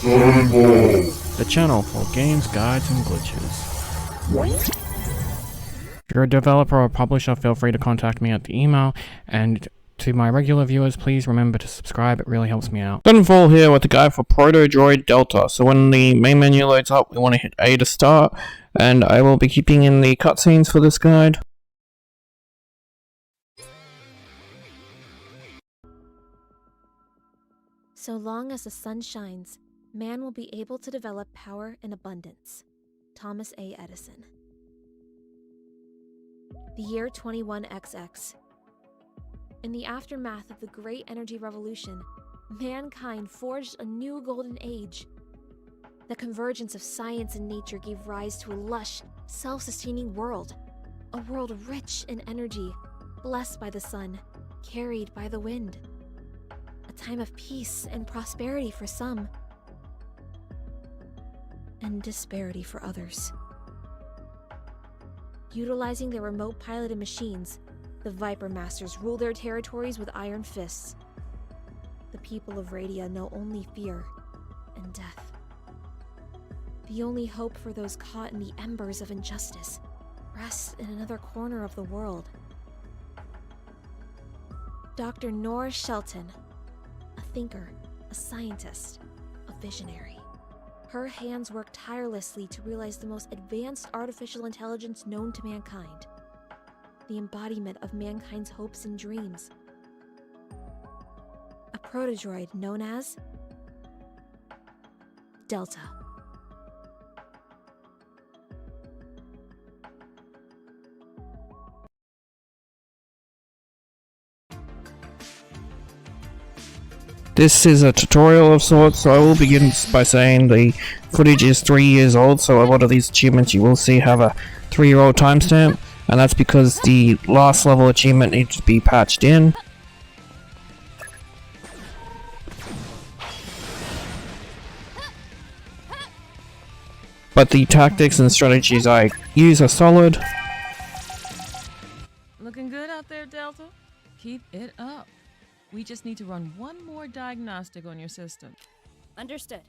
the channel for games, guides, and glitches. If you're a developer or publisher, feel free to contact me at the email, and to my regular viewers, please remember to subscribe, it really helps me out. Dunfall here with the guide for Protodroid Delta. So when the main menu loads up, we want to hit A to start, and I will be keeping in the cutscenes for this guide. So long as the sun shines, man will be able to develop power in abundance. Thomas A. Edison. The year 21XX. In the aftermath of the Great Energy Revolution, mankind forged a new golden age. The convergence of science and nature gave rise to a lush, self-sustaining world. A world rich in energy, blessed by the sun, carried by the wind. A time of peace and prosperity for some, and disparity for others. Utilizing their remote-piloted machines, the Viper Masters rule their territories with iron fists. The people of Radia know only fear and death. The only hope for those caught in the embers of injustice rests in another corner of the world. Dr. Nora Shelton, a thinker, a scientist, a visionary. Her hands work tirelessly to realize the most advanced artificial intelligence known to mankind. The embodiment of mankind's hopes and dreams. A protodroid known as Delta. This is a tutorial of sorts, so I will begin by saying the footage is 3 years old, so a lot of these achievements you will see have a 3-year-old timestamp, and that's because the last level achievement needs to be patched in. But the tactics and strategies I use are solid. Looking good out there, Delta. Keep it up. We just need to run one more diagnostic on your system. Understood.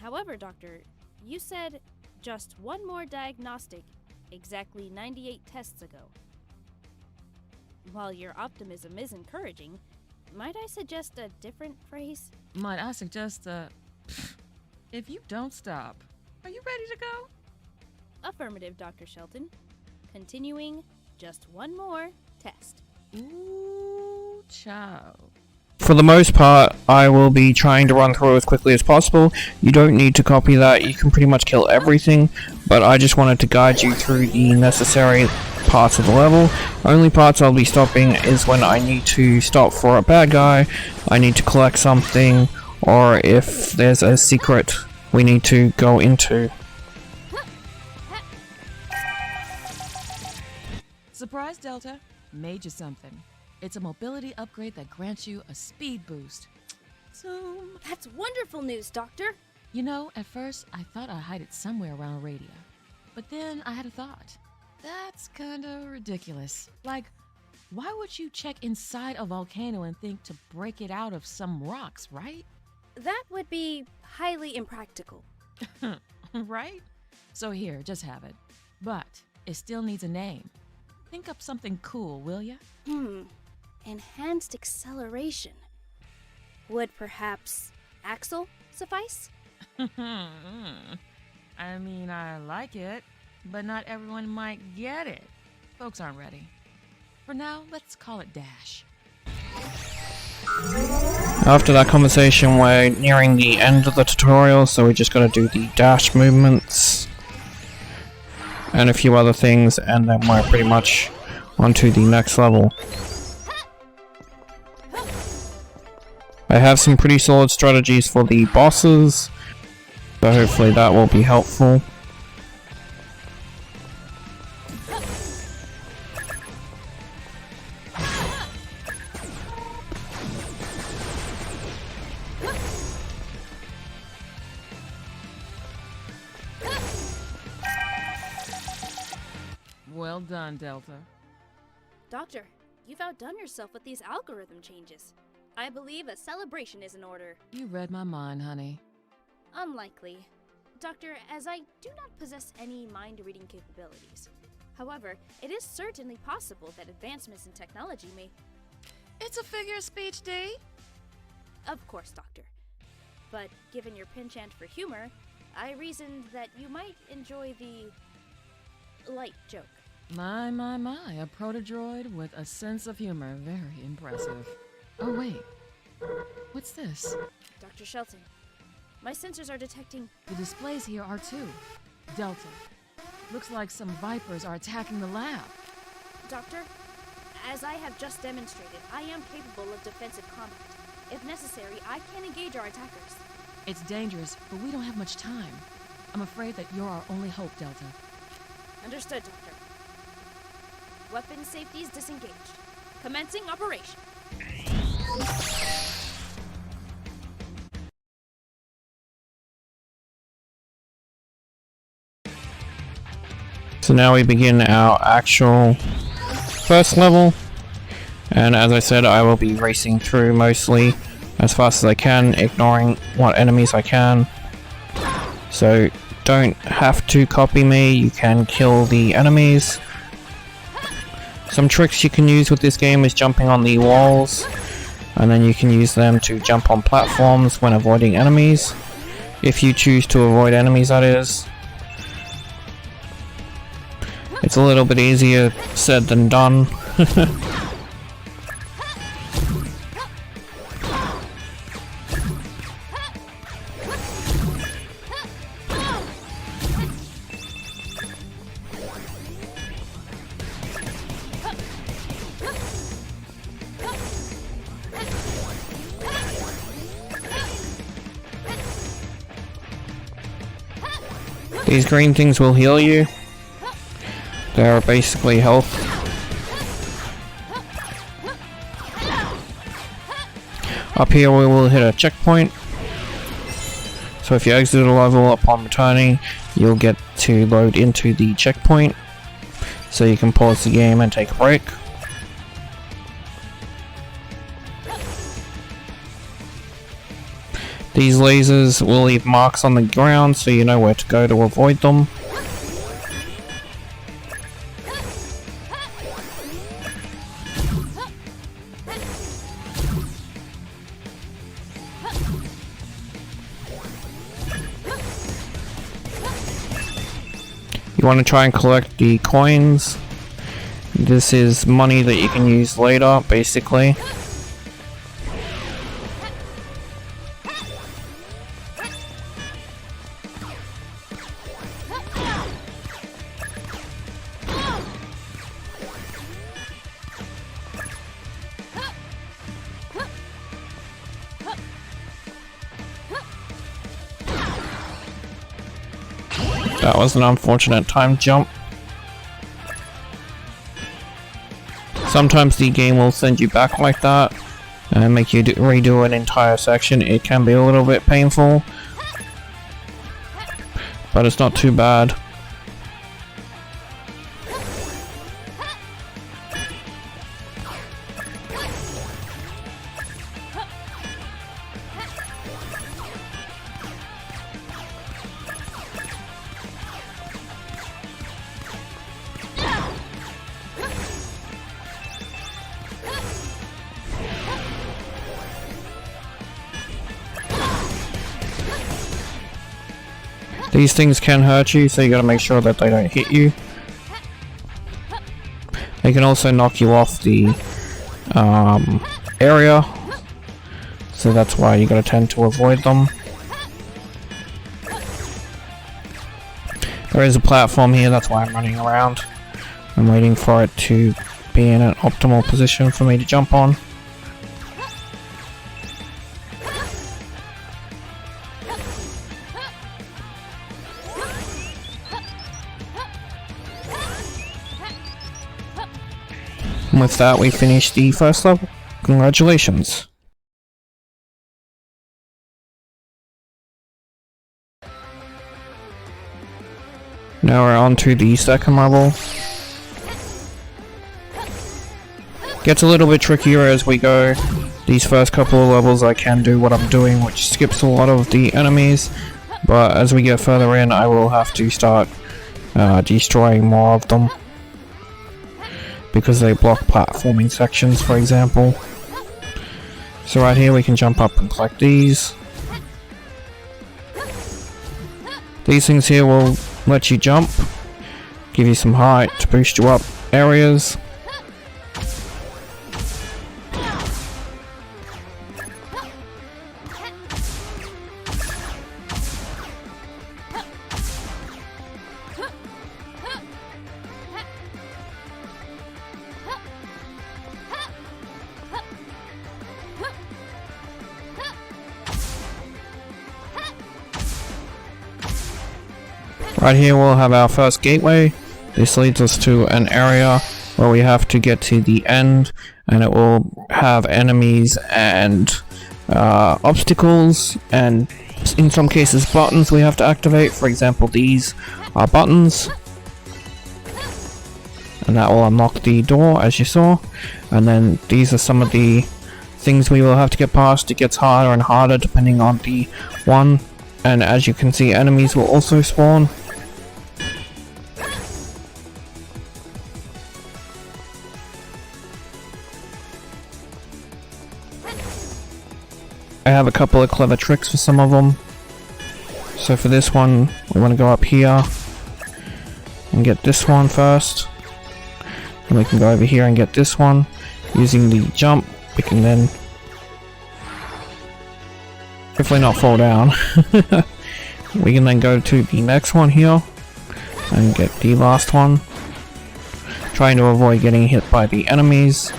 However, Doctor, you said just one more diagnostic exactly 98 tests ago. While your optimism is encouraging, might I suggest a different phrase? Might I suggest, if you don't stop, are you ready to go? Affirmative, Dr. Shelton. Continuing, just one more test. Ooh, ciao. For the most part, I will be trying to run through as quickly as possible. You don't need to copy that, you can pretty much kill everything, but I just wanted to guide you through the necessary parts of the level. Only parts I'll be stopping is when I need to stop for a bad guy, I need to collect something, or if there's a secret we need to go into. Surprise, Delta. Made you something. It's a mobility upgrade that grants you a speed boost. Zoom. That's wonderful news, Doctor. You know, at first, I thought I'd hide it somewhere around Radia. But then I had a thought. That's kinda ridiculous. Like, why would you check inside a volcano and think to break it out of some rocks, right? That would be highly impractical. Right? So here, just have it. But it still needs a name. Think up something cool, will ya? Enhanced acceleration. Would perhaps Axel suffice? I mean, I like it, but not everyone might get it. Folks aren't ready. For now, let's call it Dash. After that conversation, we're nearing the end of the tutorial, so we just gotta do the dash movements and a few other things, and then we're pretty much onto the next level. I have some pretty solid strategies for the bosses, so hopefully that will be helpful. Well done, Delta. Doctor, you've outdone yourself with these algorithm changes. I believe a celebration is in order. You read my mind, honey. Unlikely. Doctor, as I do not possess any mind-reading capabilities. However, it is certainly possible that advancements in technology may... It's a figure of speech, D. Of course, Doctor. But given your penchant for humor, I reasoned that you might enjoy the... light joke. My, a protodroid with a sense of humor. Very impressive. Oh, wait. What's this? Dr. Shelton, my sensors are detecting... The displays here are too. Delta. Looks like some Vipers are attacking the lab. Doctor, as I have just demonstrated, I am capable of defensive combat. If necessary, I can engage our attackers. It's dangerous, but we don't have much time. I'm afraid that you're our only hope, Delta. Understood, Doctor. Weapon safeties disengaged. Commencing operation. So now we begin our actual first level, and as I said, I will be racing through mostly as fast as I can, ignoring what enemies I can. So don't have to copy me, you can kill the enemies. Some tricks you can use with this game is jumping on the walls, and then you can use them to jump on platforms when avoiding enemies. If you choose to avoid enemies, that is. It's a little bit easier said than done. These green things will heal you. They are basically health. Up here we will hit a checkpoint. So if you exit a level upon returning, you'll get to load into the checkpoint. So you can pause the game and take a break. These lasers will leave marks on the ground so you know where to go to avoid them. You want to try and collect the coins. This is money that you can use later, basically. That was an unfortunate time jump. Sometimes the game will send you back like that and make you redo an entire section. It can be a little bit painful, but it's not too bad. These things can hurt you, so you gotta make sure that they don't hit you. They can also knock you off the area, so that's why you gotta tend to avoid them. There is a platform here, that's why I'm running around. I'm waiting for it to be in an optimal position for me to jump on. And with that, we finished the first level. Congratulations. Now we're on to the second level. Gets a little bit trickier as we go. These first couple of levels I can do what I'm doing, which skips a lot of the enemies, but as we get further in, I will have to start destroying more of them, because they block platforming sections, for example. So right here we can jump up and collect these. These things here will let you jump, give you some height to boost you up areas. Right here we'll have our first gateway. This leads us to an area where we have to get to the end, and it will have enemies and obstacles, and in some cases buttons we have to activate. For example, these are buttons, and that will unlock the door, as you saw. And then these are some of the things we will have to get past. It gets harder and harder depending on the one, and as you can see, enemies will also spawn. I have a couple of clever tricks for some of them. So for this one, we want to go up here and get this one first. And we can go over here and get this one. Using the jump, we can then hopefully not fall down. We can then go to the next one here and get the last one, trying to avoid getting hit by the enemies.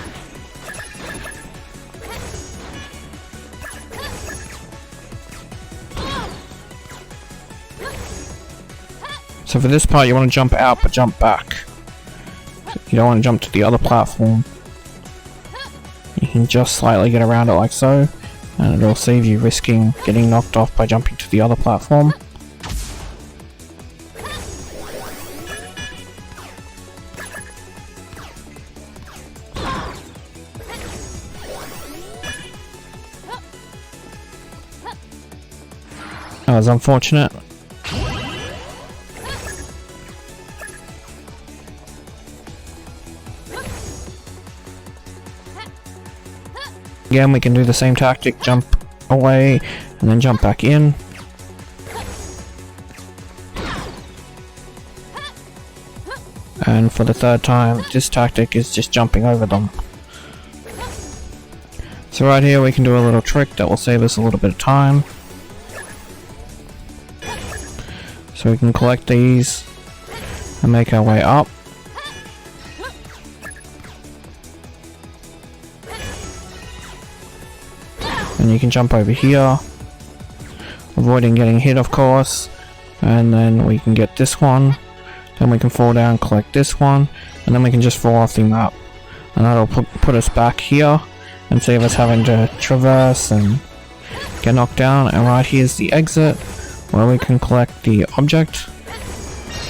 So for this part you want to jump out but jump back. You don't want to jump to the other platform. You can just slightly get around it like so, and it'll save you risking getting knocked off by jumping to the other platform. That was unfortunate. Again, we can do the same tactic, jump away and then jump back in. And for the third time, this tactic is just jumping over them. So right here we can do a little trick that will save us a little bit of time. So we can collect these and make our way up. And you can jump over here, avoiding getting hit of course, and then we can get this one, then we can fall down, collect this one, and then we can just fall off the map, and that'll put us back here and save us having to traverse and get knocked down. And right here's the exit where we can collect the object,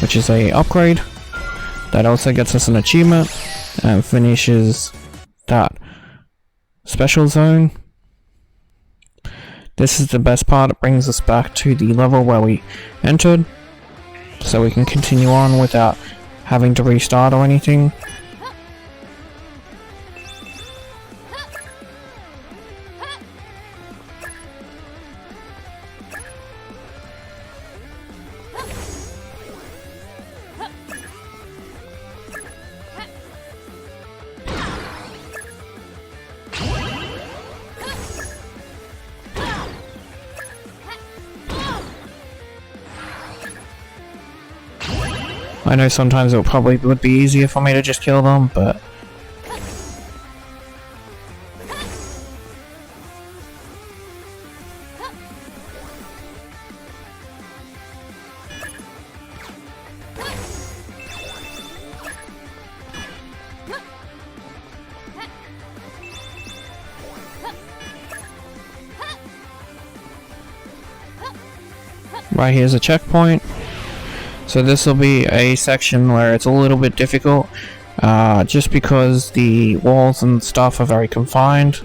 which is a upgrade that also gets us an achievement and finishes that special zone. This is the best part. It brings us back to the level where we entered, so we can continue on without having to restart or anything. I know sometimes it probably would be easier for me to just kill them, but right here's a checkpoint. So this will be a section where it's a little bit difficult, just because the walls and stuff are very confined.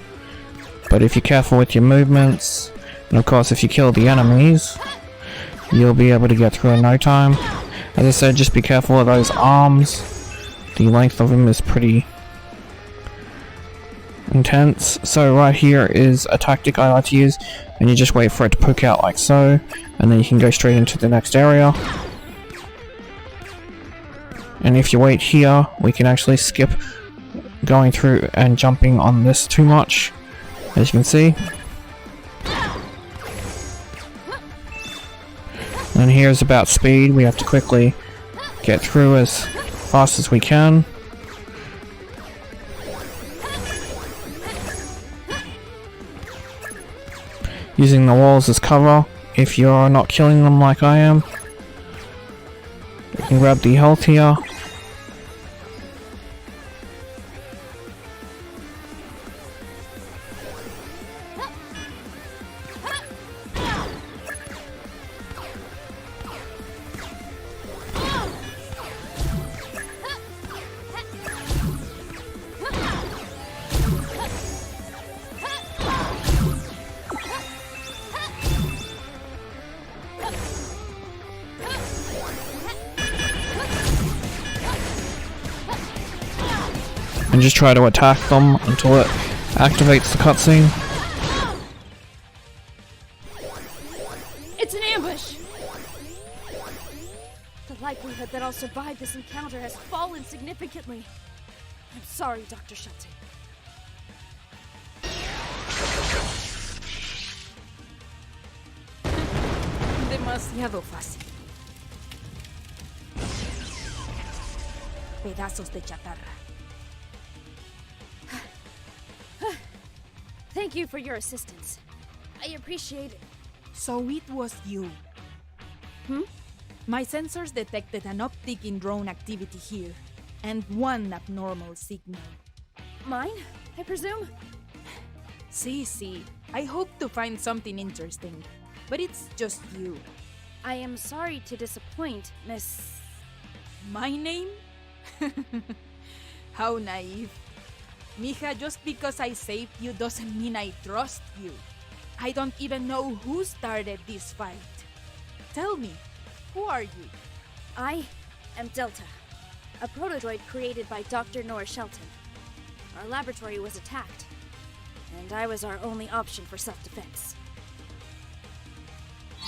But if you're careful with your movements, and of course if you kill the enemies, you'll be able to get through in no time. As I said, just be careful of those arms. The length of them is pretty intense. So right here is a tactic I like to use, and you just wait for it to poke out like so, and then you can go straight into the next area. And if you wait here, we can actually skip going through and jumping on this too much, as you can see. And here's about speed. We have to quickly get through as fast as we can. Using the walls as cover if you're not killing them like I am. You can grab the health here. And just try to attack them until it activates the cutscene. It's an ambush! The likelihood that I'll survive this encounter has fallen significantly. I'm sorry, Dr. Shelton. Demasiado fácil. Pedazos de chatarra. Thank you for your assistance. I appreciate it. So it was you. My sensors detected an uptick in drone activity here, and one abnormal signal. Mine, I presume? See, I hope to find something interesting, but it's just you. I am sorry to disappoint, Miss... My name? How naive. Mija, just because I saved you doesn't mean I trust you. I don't even know who started this fight. Tell me, who are you? I am Delta, a protodroid created by Dr. Nora Shelton. Our laboratory was attacked, and I was our only option for self-defense.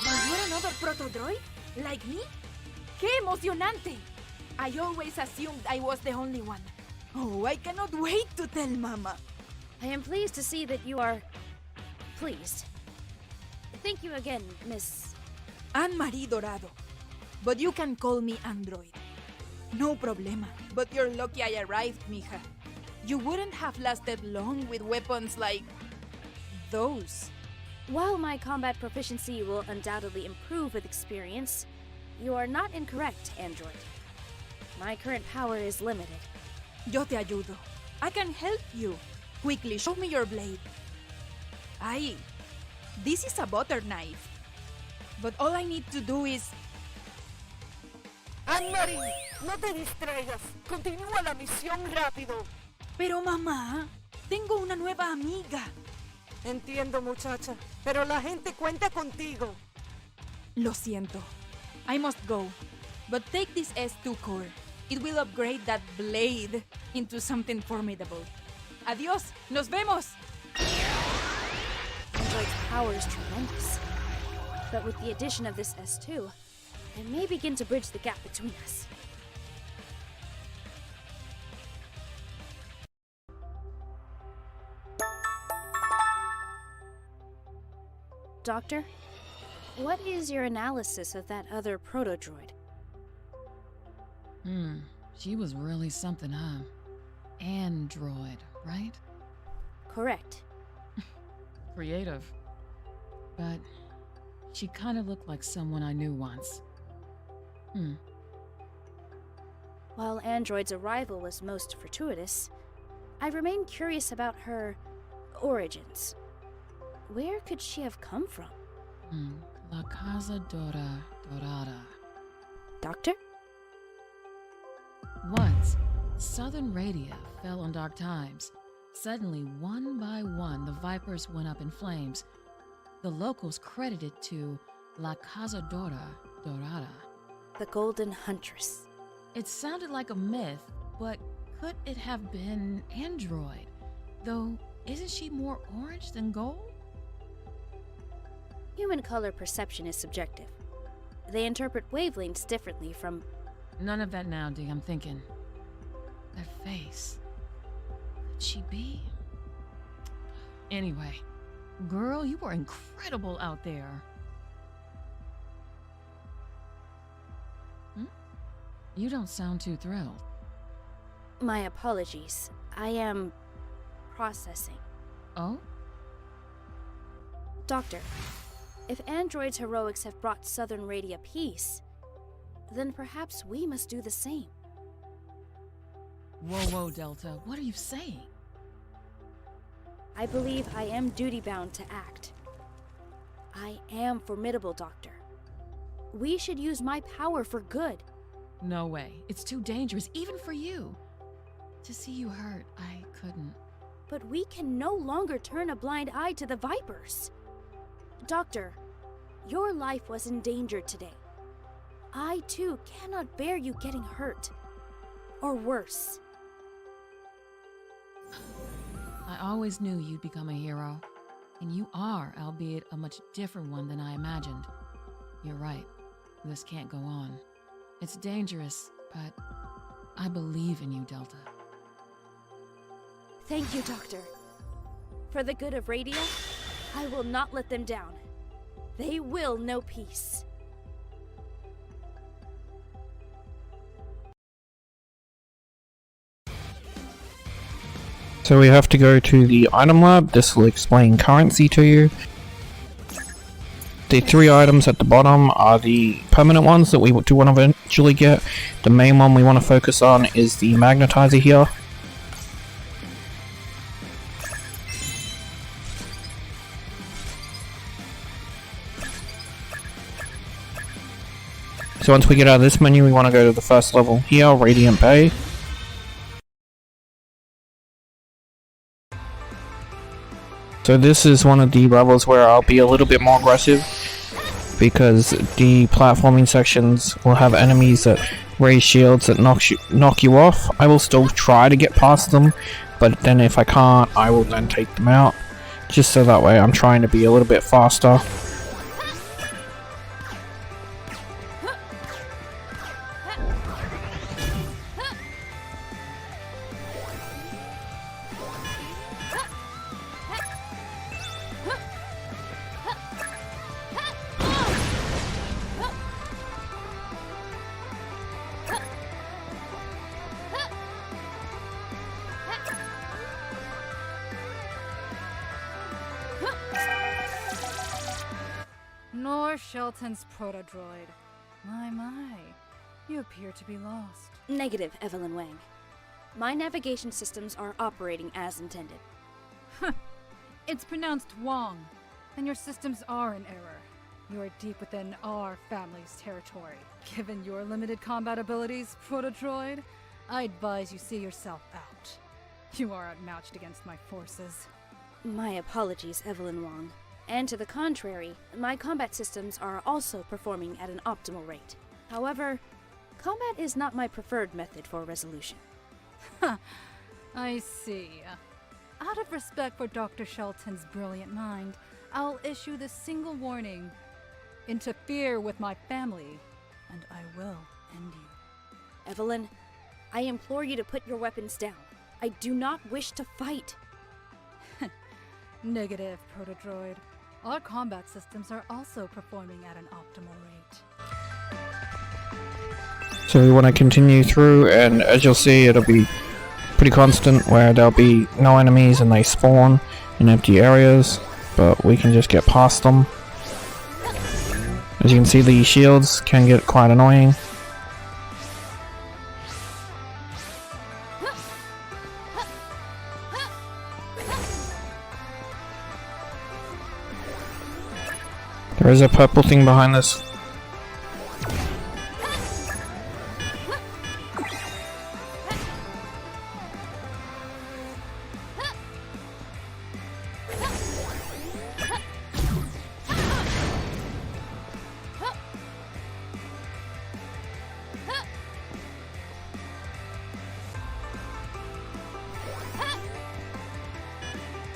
But you're another protodroid? Like me? ¡Qué emocionante! I always assumed I was the only one. Oh, I cannot wait to tell Mama. I am pleased to see that you are... pleased. Thank you again, Miss... Anne-Marie Dorado. But you can call me Android. No problema. But you're lucky I arrived, mija. You wouldn't have lasted long with weapons like... those. While my combat proficiency will undoubtedly improve with experience, you are not incorrect, Android. My current power is limited. Yo te ayudo. I can help you. Quickly, show me your blade. Ay, this is a butter knife. But all I need to do is... Anne-Marie, no te distraigas. Continúa la misión rápido. Pero mamá, tengo una nueva amiga. Entiendo, muchacha, pero la gente cuenta contigo. Lo siento. I must go. But take this S2 core. It will upgrade that blade into something formidable. Adiós, nos vemos! Android's power is tremendous. But with the addition of this S2, it may begin to bridge the gap between us. Doctor, what is your analysis of that other protodroid? She was really something, huh? Android, right? Correct. Creative. But she kind of looked like someone I knew once. While Android's arrival was most fortuitous, I remain curious about her origins. Where could she have come from? La Casa Dorada. Doctor? Once, Southern Radio fell on dark times. Suddenly, one by one, the Vipers went up in flames. The locals credited to La Cazadora Dorada. The Golden Huntress. It sounded like a myth, but could it have been android? Though, isn't she more orange than gold? Human color perception is subjective. They interpret wavelengths differently from... None of that now, Dee. I'm thinking. That face. Could she be? Anyway, girl, you were incredible out there. You don't sound too thrilled. My apologies. I am... processing. Oh? Doctor, if androids' heroics have brought Southern Radia peace, then perhaps we must do the same. Whoa, Delta. What are you saying? I believe I am duty-bound to act. I am formidable, Doctor. We should use my power for good. No way. It's too dangerous, even for you. To see you hurt, I couldn't. But we can no longer turn a blind eye to the Vipers. Doctor, your life was endangered today. I, too, cannot bear you getting hurt. Or worse. I always knew you'd become a hero. And you are, albeit a much different one than I imagined. You're right. This can't go on. It's dangerous, but I believe in you, Delta. Thank you, Doctor. For the good of Radia, I will not let them down. They will know peace. So we have to go to the item lab. This will explain currency to you. The 3 items at the bottom are the permanent ones that we do want to eventually get. The main one we want to focus on is the magnetizer here. So once we get out of this menu, we want to go to the first level here, Radiant Bay. So this is one of the levels where I'll be a little bit more aggressive, because the platforming sections will have enemies that raise shields that knock you off. I will still try to get past them, but then if I can't, I will then take them out. Just so that way I'm trying to be a little bit faster. Nor Shelton's Protodroid. My. You appear to be lost. Negative, Evelyn Wang. My navigation systems are operating as intended. It's pronounced Wong, and your systems are in error. You are deep within our family's territory. Given your limited combat abilities, Protodroid, I advise you see yourself out. You are outmatched against my forces. My apologies, Evelyn Wong. And to the contrary, my combat systems are also performing at an optimal rate. However, combat is not my preferred method for resolution. I see. Out of respect for Dr. Shelton's brilliant mind, I'll issue this single warning. Interfere with my family, and I will end you. Evelyn, I implore you to put your weapons down. I do not wish to fight. Negative, Protodroid. Our combat systems are also performing at an optimal rate. So we want to continue through, and as you'll see, it'll be pretty constant where there'll be no enemies and they spawn in empty areas, but we can just get past them. As you can see, the shields can get quite annoying. There is a purple thing behind this.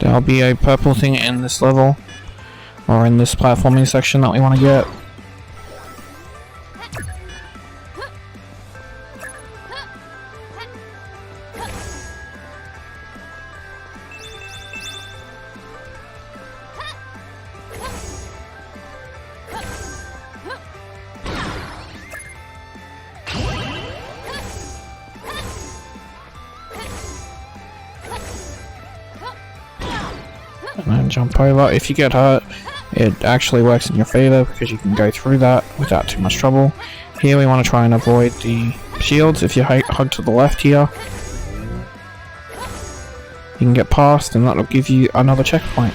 There'll be a purple thing in this level, or in this platforming section that we want to get. And then jump over. If you get hurt, it actually works in your favor because you can go through that without too much trouble. Here we want to try and avoid the shields. If you hug to the left here, you can get past and that'll give you another checkpoint.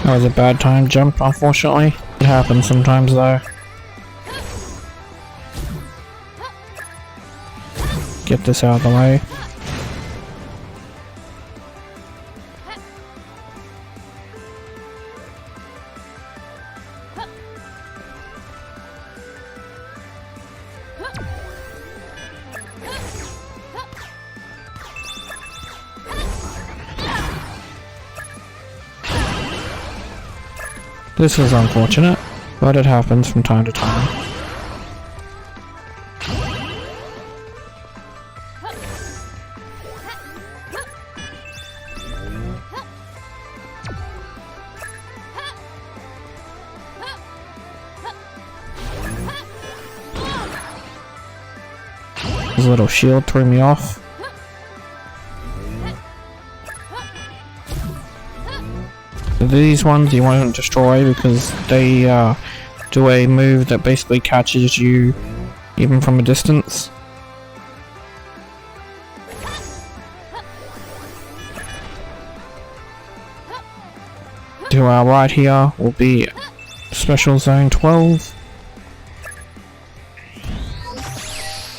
That was a bad time jump, unfortunately. It happens sometimes though. Get this out of the way. This is unfortunate, but it happens from time to time. This little shield threw me off. These ones you want to destroy because they do a move that basically catches you even from a distance. To our right here will be Special Zone 12.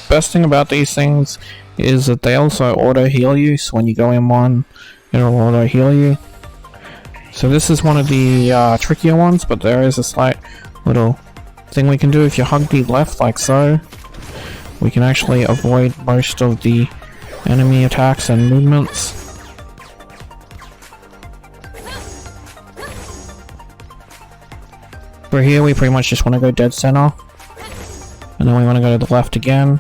Best thing about these things is that they also auto heal you, so when you go in one, it'll auto heal you. So this is one of the trickier ones, but there is a slight little thing we can do. If you hug the left like so, we can actually avoid most of the enemy attacks and movements. For here we pretty much just want to go dead center, and then we want to go to the left again,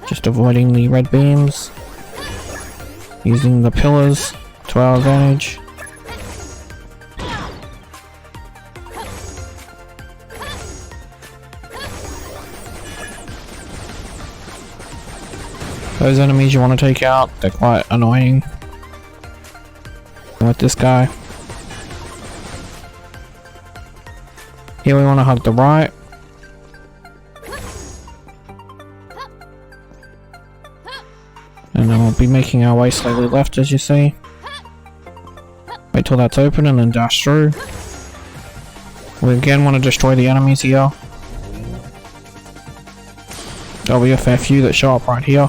just avoiding the red beams, using the pillars to our advantage. Those enemies you want to take out, they're quite annoying. With this guy. Here we want to hug the right. And then we'll be making our way slowly left, as you see. Wait till that's open and then dash through. We again want to destroy the enemies here. There'll be a fair few that show up right here.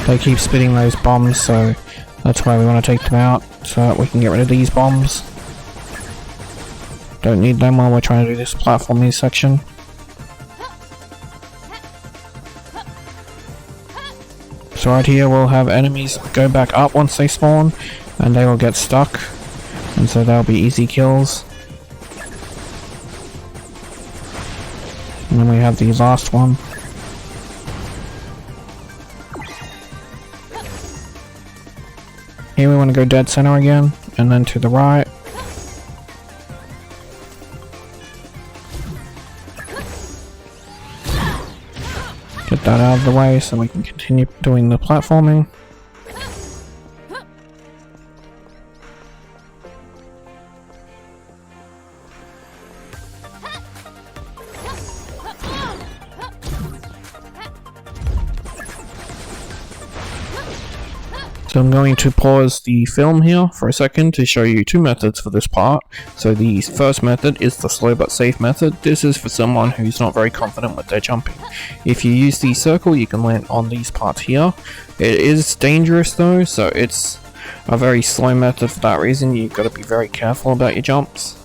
They keep spitting those bombs, so that's why we want to take them out, so that we can get rid of these bombs. Don't need them while we're trying to do this platforming section. So right here we'll have enemies go back up once they spawn, and they will get stuck, and so they'll be easy kills. And then we have the last one. Here we want to go dead center again, and then to the right. Get that out of the way so we can continue doing the platforming. So I'm going to pause the film here for a second to show you two methods for this part. So the first method is the slow but safe method. This is for someone who's not very confident with their jumping. If you use the circle, you can land on these parts here. It is dangerous though, so it's a very slow method for that reason. You've got to be very careful about your jumps.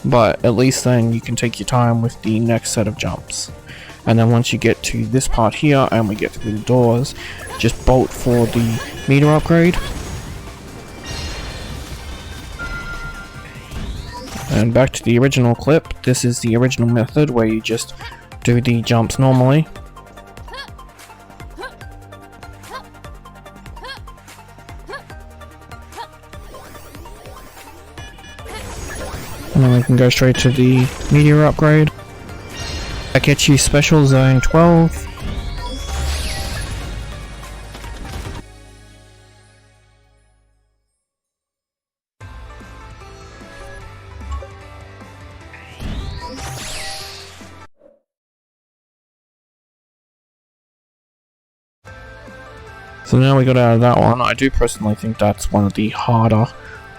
But at least then you can take your time with the next set of jumps. And then once you get to this part here and we get through the doors, just bolt for the meter upgrade. And back to the original clip, this is the original method where you just do the jumps normally. And then we can go straight to the meteor upgrade. That gets you special zone 12. So now we got out of that one. I do personally think that's one of the harder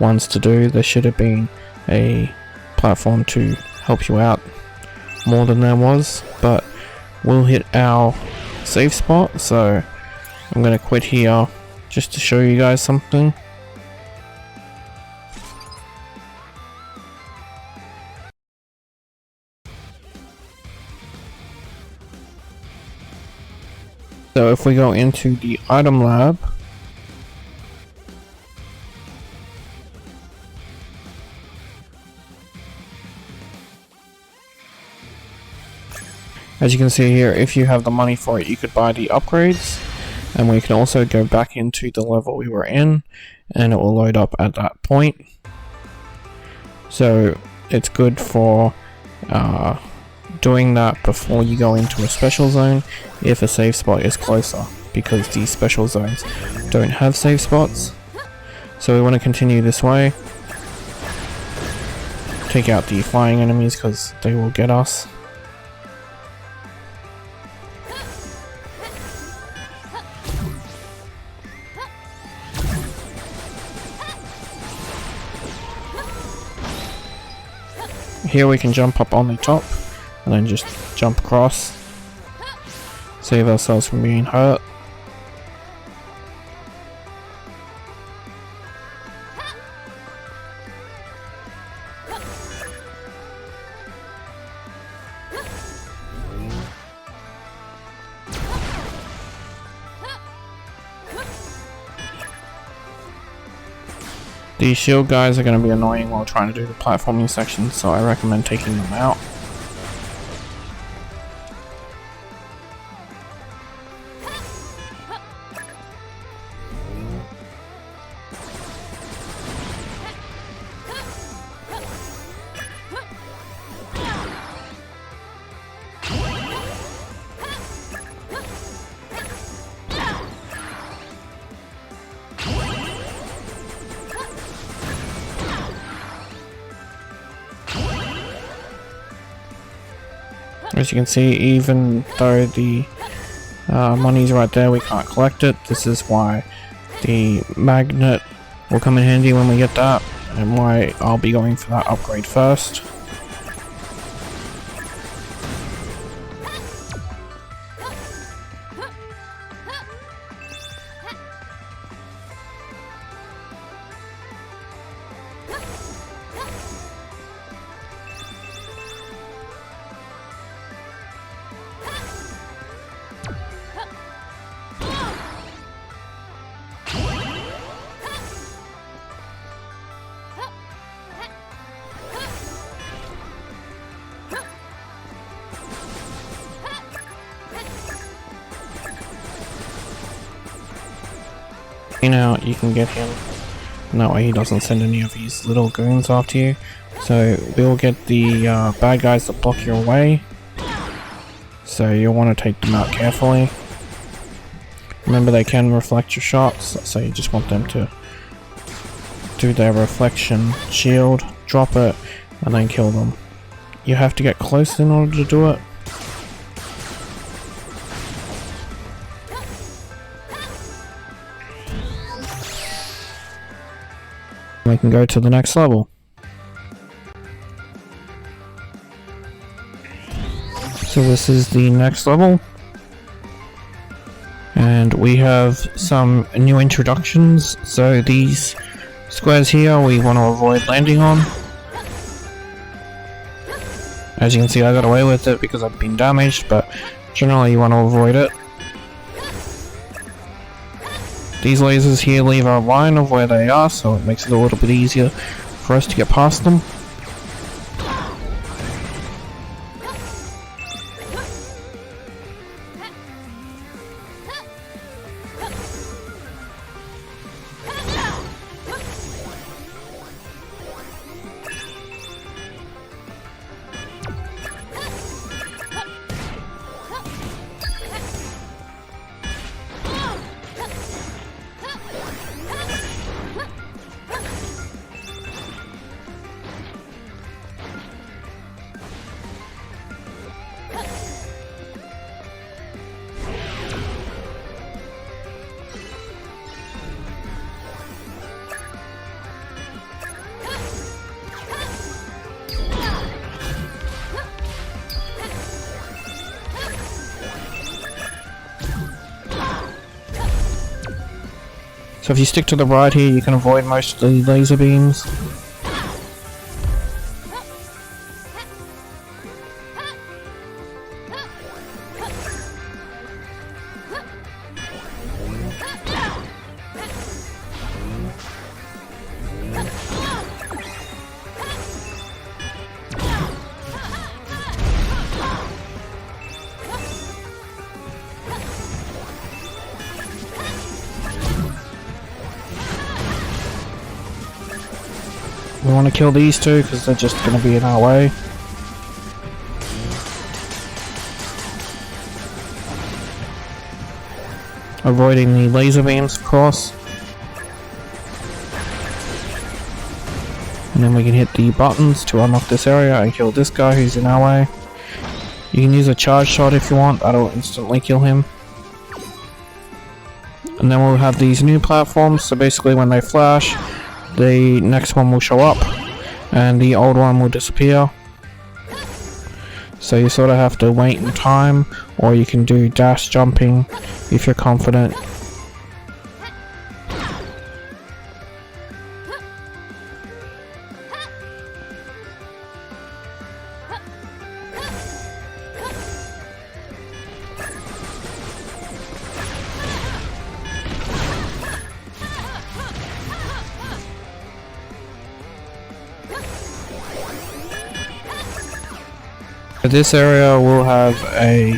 ones to do. There should have been a platform to help you out more than there was, but we'll hit our save spot, so I'm gonna quit here just to show you guys something. So if we go into the item lab, as you can see here, if you have the money for it, you could buy the upgrades, and we can also go back into the level we were in, and it will load up at that point. So it's good for doing that before you go into a special zone if a save spot is closer, because these special zones don't have save spots. So we want to continue this way. Take out the flying enemies because they will get us. Here we can jump up on the top and then just jump across, save ourselves from being hurt. These shield guys are going to be annoying while trying to do the platforming section, so I recommend taking them out. As you can see, even though the money's right there, we can't collect it. This is why the magnet will come in handy when we get that, and why I'll be going for that upgrade first. Now you can get him, and that way he doesn't send any of these little goons after you. So we'll get the bad guys that block your way, so you'll want to take them out carefully. Remember, they can reflect your shots, so you just want them to do their reflection shield, drop it, and then kill them. You have to get close in order to do it. can go to the next level. So this is the next level. And we have some new introductions. So these squares here we want to avoid landing on. As you can see, I got away with it because I've been damaged, but generally you want to avoid it. These lasers here leave a line of where they are, so it makes it a little bit easier for us to get past them. So if you stick to the right here, you can avoid most of the laser beams. We want to kill these two because they're just going to be in our way. Avoiding the laser beams, of course. And then we can hit the buttons to unlock this area and kill this guy who's in our way. You can use a charge shot if you want, that'll instantly kill him. And then we'll have these new platforms, so basically when they flash, the next one will show up and the old one will disappear. So you sort of have to wait in time, or you can do dash jumping if you're confident. This area will have a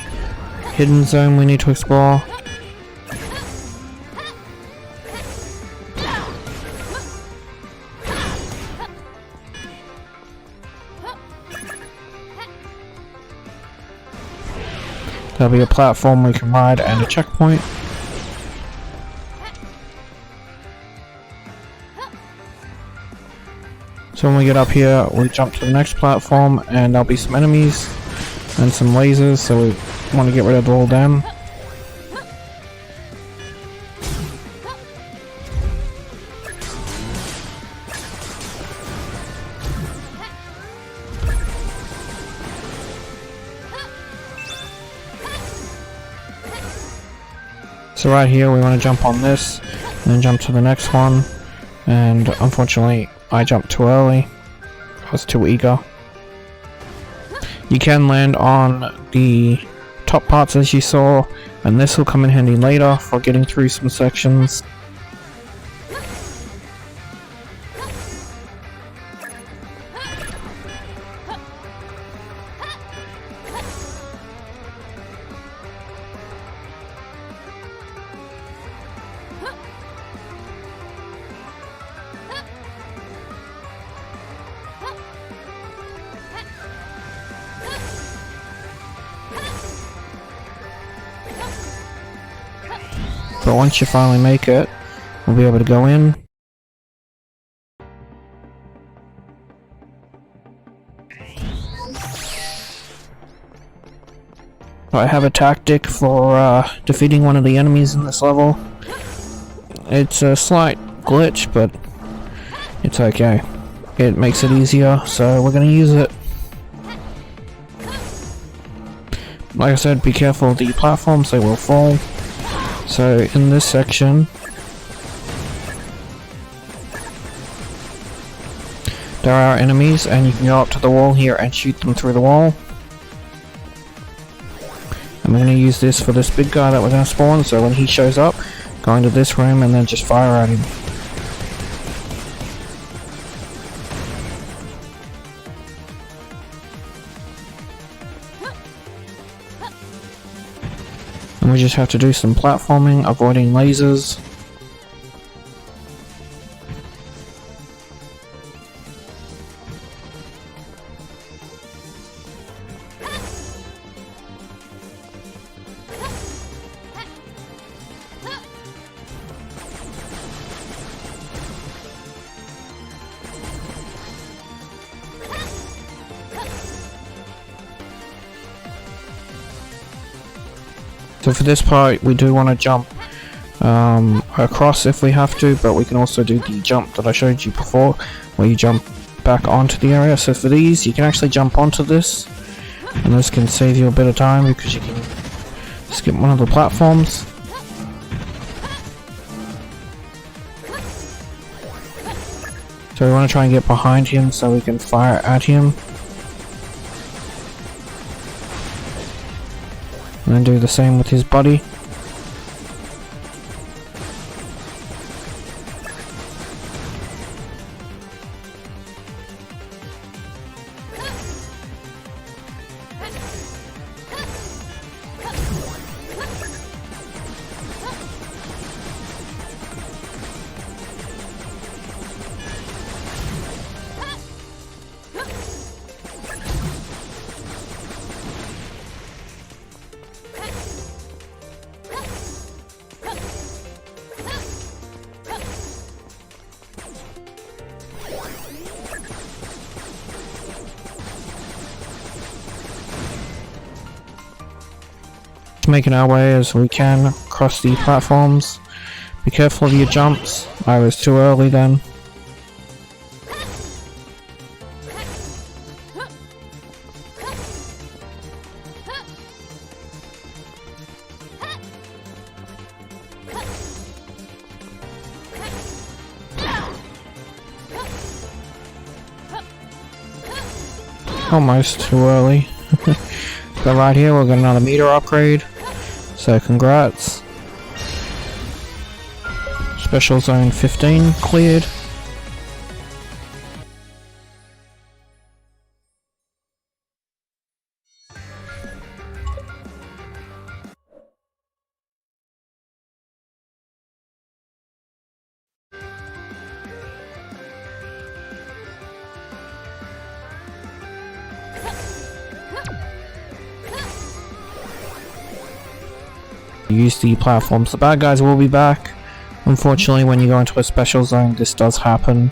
hidden zone we need to explore. There'll be a platform we can ride and a checkpoint. So when we get up here, we jump to the next platform and there'll be some enemies and some lasers, so we want to get rid of all them. So right here we want to jump on this and then jump to the next one, and unfortunately I jumped too early. I was too eager. You can land on the top parts as you saw, and this will come in handy later for getting through some sections. But once you finally make it, we'll be able to go in. I have a tactic for defeating one of the enemies in this level. It's a slight glitch, but It's okay. It makes it easier, so we're gonna use it. Like I said, be careful of the platforms, they will fall. So in this section, there are enemies, and you can go up to the wall here and shoot them through the wall. And we're going to use this for this big guy that we're going to spawn, so when he shows up, go into this room and then just fire at him. And we just have to do some platforming, avoiding lasers. So for this part, we do want to jump across if we have to, but we can also do the jump that I showed you before, where you jump back onto the area. So for these, you can actually jump onto this, and this can save you a bit of time because you can skip one of the platforms. So we want to try and get behind him so we can fire at him. And then do the same with his buddy. Making our way as we can across the platforms. Be careful of your jumps. I was too early then. Almost too early. But right here we'll get another meter upgrade. So congrats. Special Zone 15 cleared. Use the platforms. The bad guys will be back. Unfortunately, when you go into a special zone, this does happen.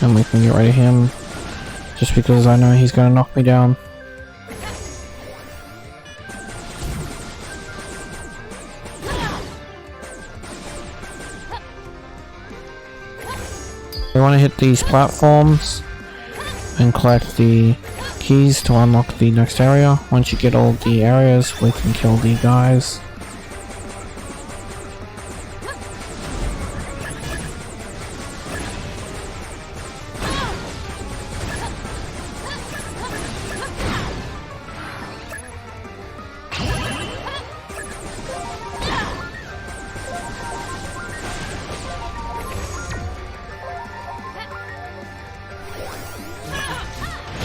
And we can get rid of him, just because I know he's gonna knock me down. We want to hit these platforms and collect the keys to unlock the next area. Once you get all the areas, we can kill the guys.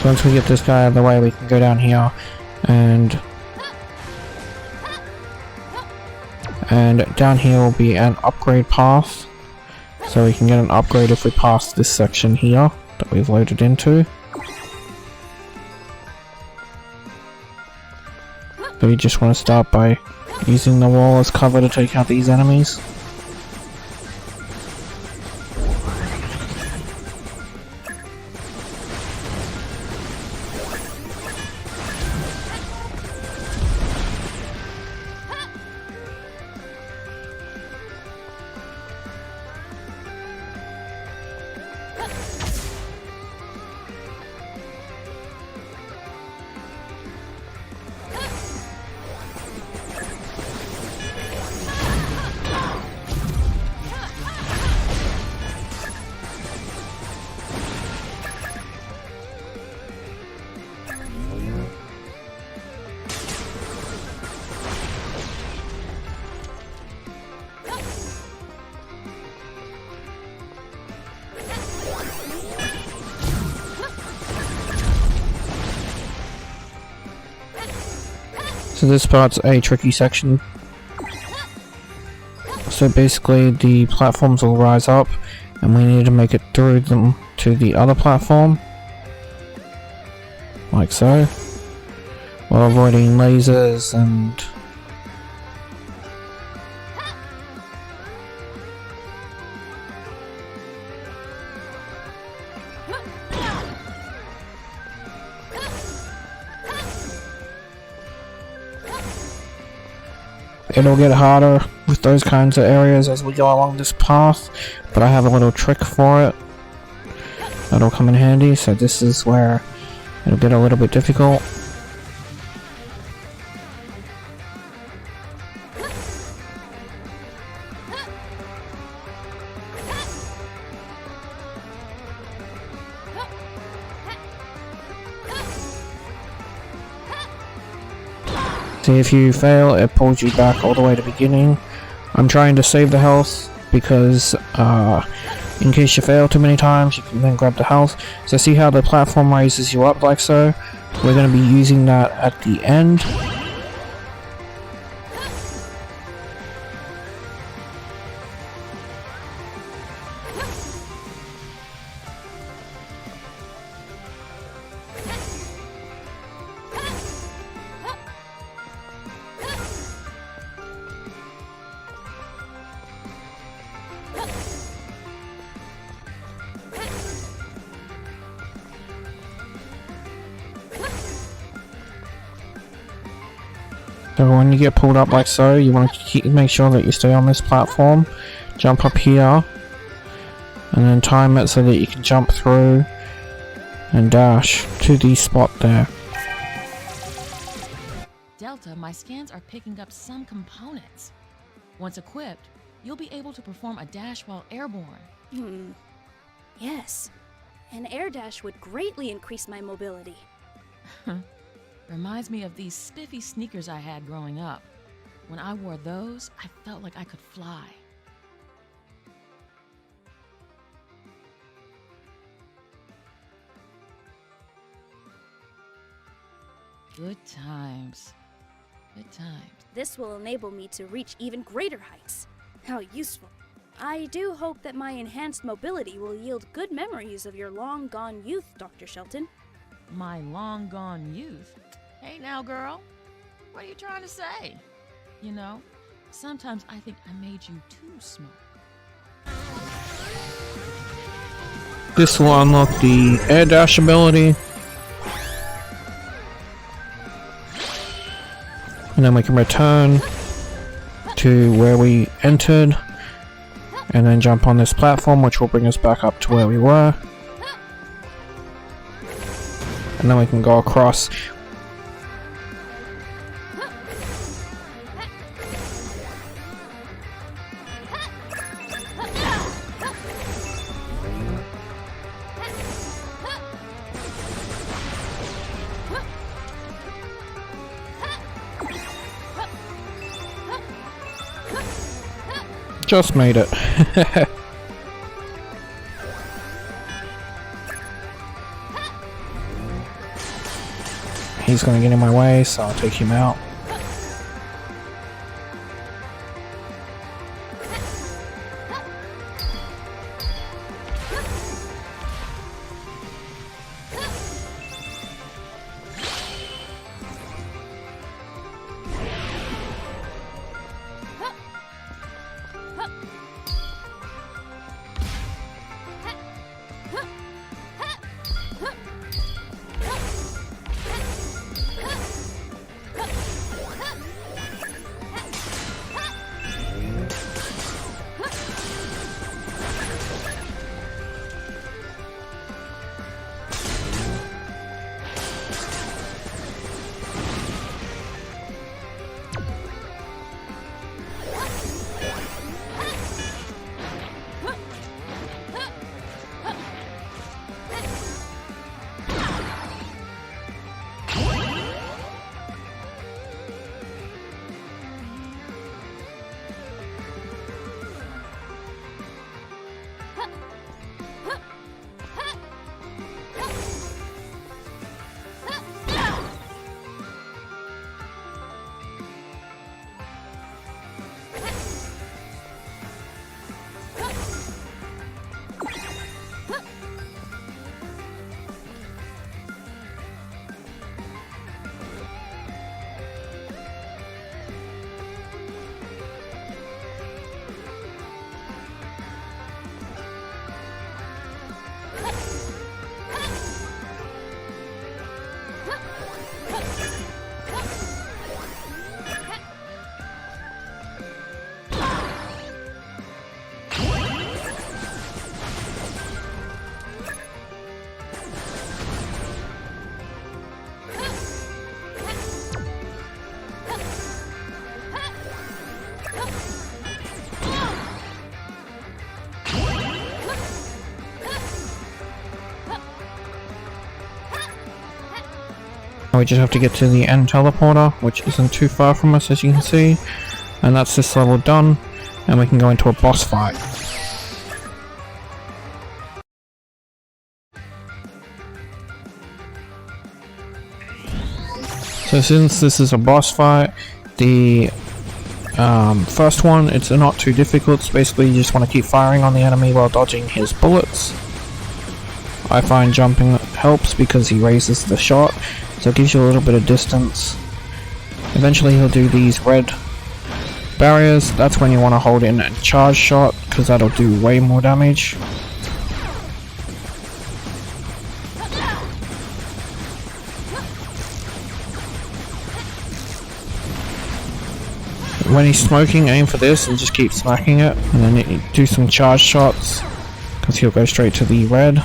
So once we get this guy out of the way, we can go down here and down here will be an upgrade path. So we can get an upgrade if we pass this section here that we've loaded into. But we just want to start by using the wall as cover to take out these enemies. So this part's a tricky section. So basically the platforms will rise up and we need to make it through them to the other platform. Like so. While avoiding lasers and... It'll get harder with those kinds of areas as we go along this path, but I have a little trick for it that'll come in handy. So this is where it'll get a little bit difficult. See, if you fail, it pulls you back all the way to the beginning. I'm trying to save the health because in case you fail too many times, you can then grab the health. So see how the platform raises you up like so? We're going to be using that at the end. So when you get pulled up like so, you want to make sure that you stay on this platform, jump up here, and then time it so that you can jump through and dash to the spot there. Delta, my scans are picking up some components. Once equipped, you'll be able to perform a dash while airborne. Yes. An air dash would greatly increase my mobility. Reminds me of these spiffy sneakers I had growing up. When I wore those, I felt like I could fly. Good times. Good times. This will enable me to reach even greater heights. How useful. I do hope that my enhanced mobility will yield good memories of your long-gone youth, Dr. Shelton. My long-gone youth? Hey now, girl. What are you trying to say? You know, sometimes I think I made you too smart. This will unlock the air dash ability. And then we can return to where we entered. And then jump on this platform, which will bring us back up to where we were. And then we can go across. Just made it. he's going to get in my way, so I'll take him out. We just have to get to the end teleporter, which isn't too far from us, as you can see. And that's this level done, and we can go into a boss fight. So since this is a boss fight, the first one, it's not too difficult. It's basically you just want to keep firing on the enemy while dodging his bullets. I find jumping helps because he raises the shot, so it gives you a little bit of distance. Eventually he'll do these red barriers. That's when you want to hold in a charge shot, because that'll do way more damage. When he's smoking, aim for this and just keep smacking it, and then do some charge shots, because he'll go straight to the red.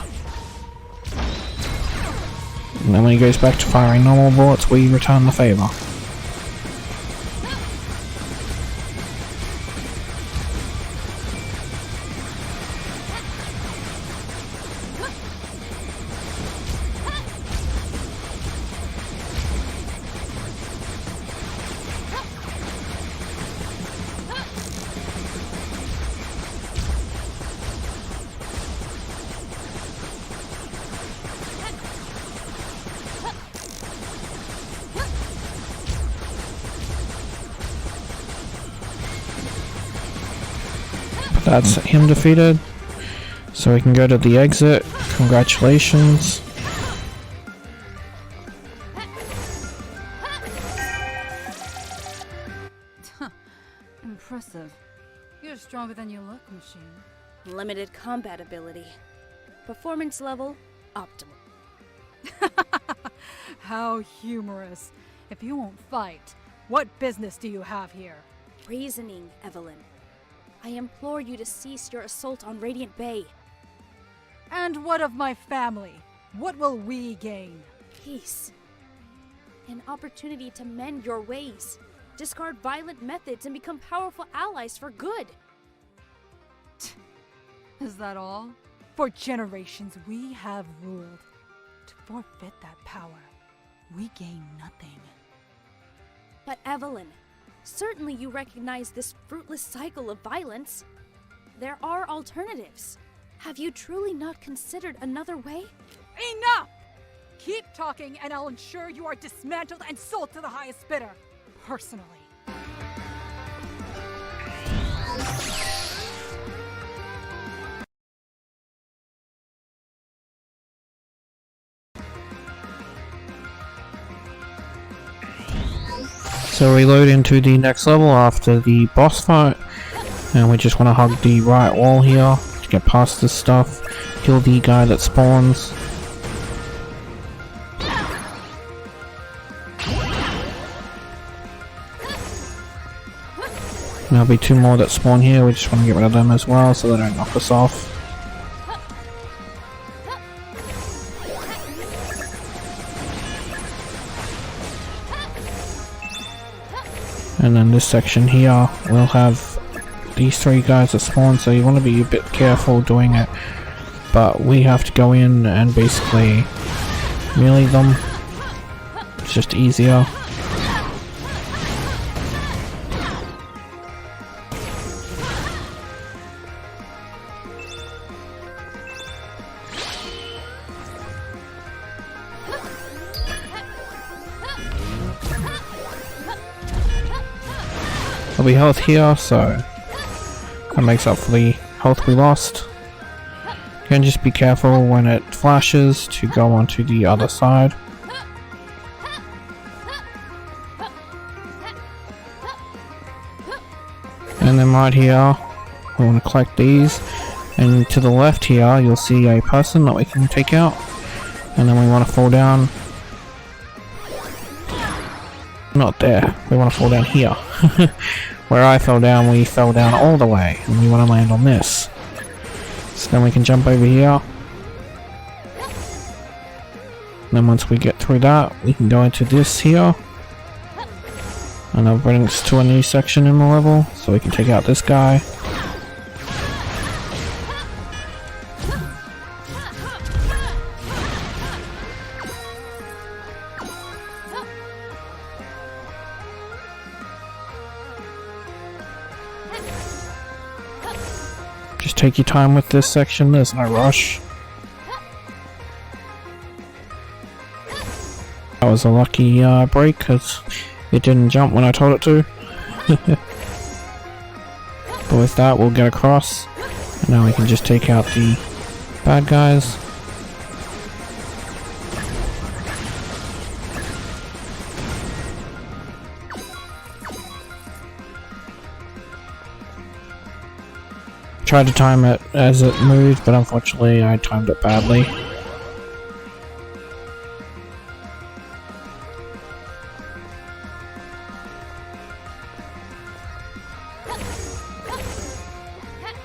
And then when he goes back to firing normal bullets, we return the favor. That's him defeated, so we can go to the exit. Congratulations. Impressive. You're stronger than you look, machine. Limited combat ability. Performance level, optimal. How humorous. If you won't fight, what business do you have here? Reasoning, Evelyn. I implore you to cease your assault on Radiant Bay. And what of my family? What will we gain? Peace. An opportunity to mend your ways, discard violent methods, and become powerful allies for good. Is that all? For generations we have ruled. To forfeit that power, we gain nothing. But Evelyn, certainly you recognize this fruitless cycle of violence. There are alternatives. Have you truly not considered another way? Enough! Keep talking, and I'll ensure you are dismantled and sold to the highest bidder. Personally. So we load into the next level after the boss fight, and we just want to hug the right wall here to get past this stuff, kill the guy that spawns. And there'll be 2 more that spawn here, we just want to get rid of them as well so they don't knock us off. And then this section here, we'll have these 3 guys that spawn, so you want to be a bit careful doing it. But we have to go in and basically melee them. It's just easier. There'll be health here, so that makes up for the health we lost. Again, just be careful when it flashes to go onto the other side. And then right here, we want to collect these. And to the left here, you'll see a person that we can take out. And then we want to fall down. Not there, we want to fall down here. Where I fell down, we fell down all the way, and we want to land on this. So then we can jump over here. And then once we get through that, we can go into this here. And that brings us to a new section in the level, so we can take out this guy. Just take your time with this section, there's no rush. That was a lucky break because it didn't jump when I told it to. But with that we'll get across. And now we can just take out the bad guys. Tried to time it as it moved, but unfortunately I timed it badly.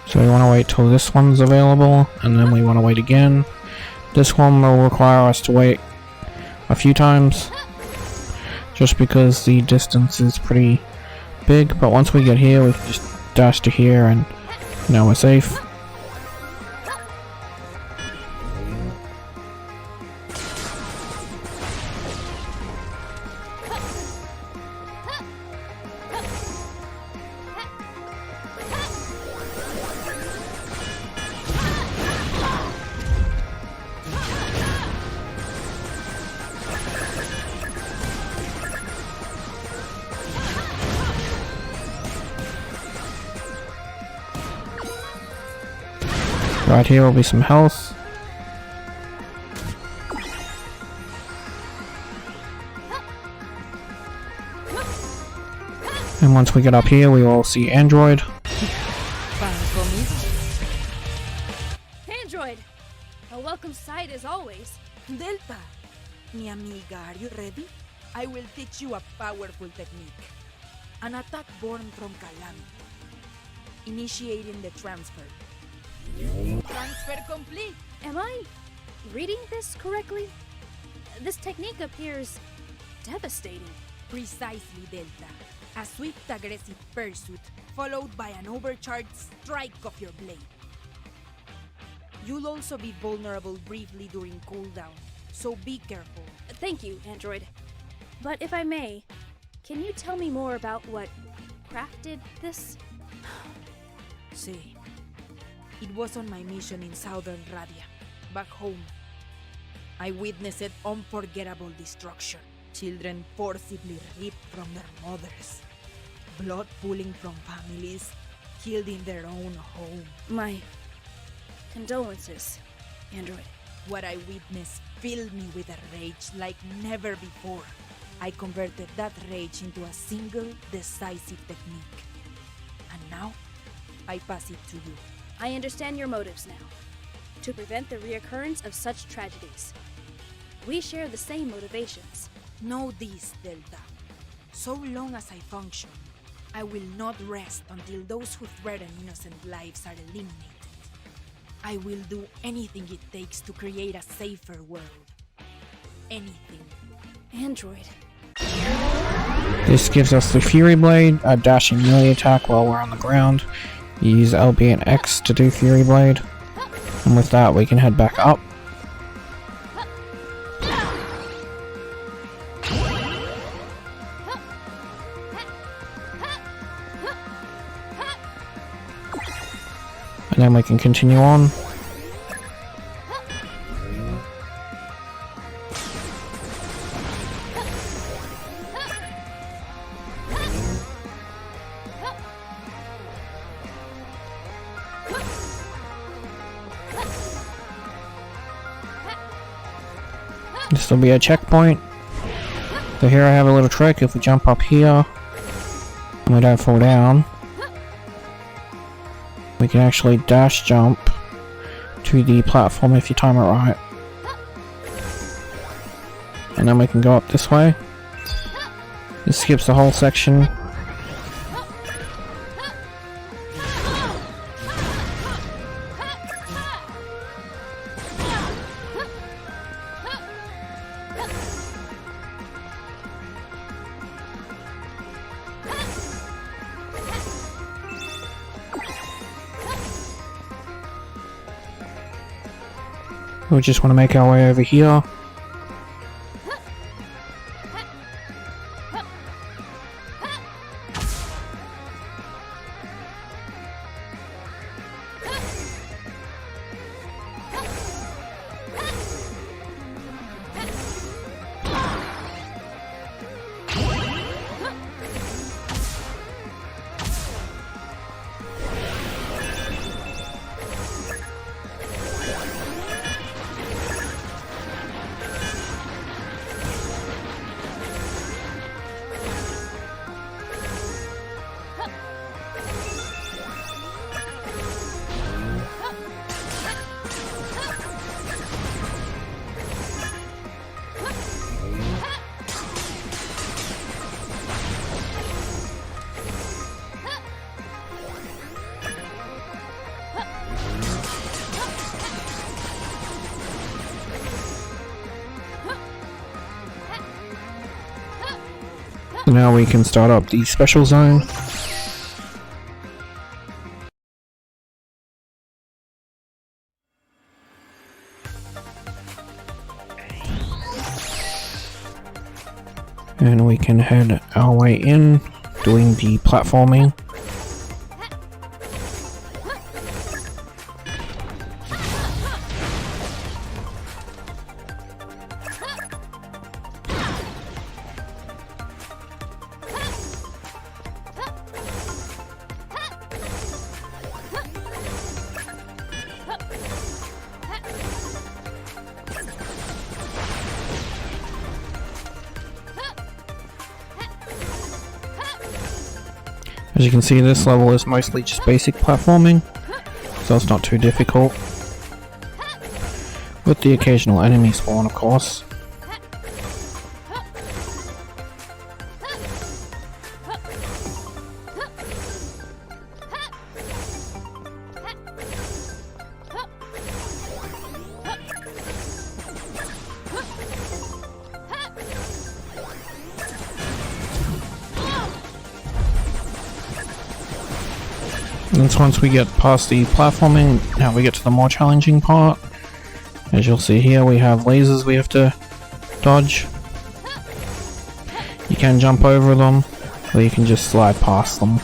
So we want to wait till this one's available, and then we want to wait again. This one will require us to wait a few times, just because the distance is pretty big, but once we get here we can just dash to here and now we're safe. Right here will be some health. And once we get up here, we will see Android. Android! A welcome sight as always. Delta, mi amiga, are you ready? I will teach you a powerful technique. An attack born from calamity. Initiating the transfer. Transfer complete. Am I reading this correctly? This technique appears devastating. Precisely, Delta. A swift, aggressive pursuit, followed by an overcharged strike of your blade. You'll also be vulnerable briefly during cooldown, so be careful. Thank you, Android. But if I may, can you tell me more about what crafted this? See, it was on my mission in southern Radia, back home. I witnessed unforgettable destruction. Children forcibly ripped from their mothers. Blood pooling from families killed in their own home. My condolences, Android. What I witnessed filled me with a rage like never before. I converted that rage into a single, decisive technique. And now, I pass it to you. I understand your motives now. To prevent the reoccurrence of such tragedies. We share the same motivations. Know this, Delta. So long as I function, I will not rest until those who threaten innocent lives are eliminated. I will do anything it takes to create a safer world. Anything. Android. This gives us the Fury Blade, a dashing melee attack while we're on the ground. You use LB and X to do Fury Blade. And with that we can head back up. And then we can continue on. This will be a checkpoint. So here I have a little trick. If we jump up here and we don't fall down, we can actually dash jump to the platform if you time it right. And then we can go up this way. This skips the whole section. We just want to make our way over here. So now we can start up the special zone. And we can head our way in, doing the platforming. As you can see, this level is mostly just basic platforming, so it's not too difficult. With the occasional enemy spawn, of course. And once we get past the platforming, now we get to the more challenging part. As you'll see here, we have lasers we have to dodge. You can jump over them, or you can just slide past them.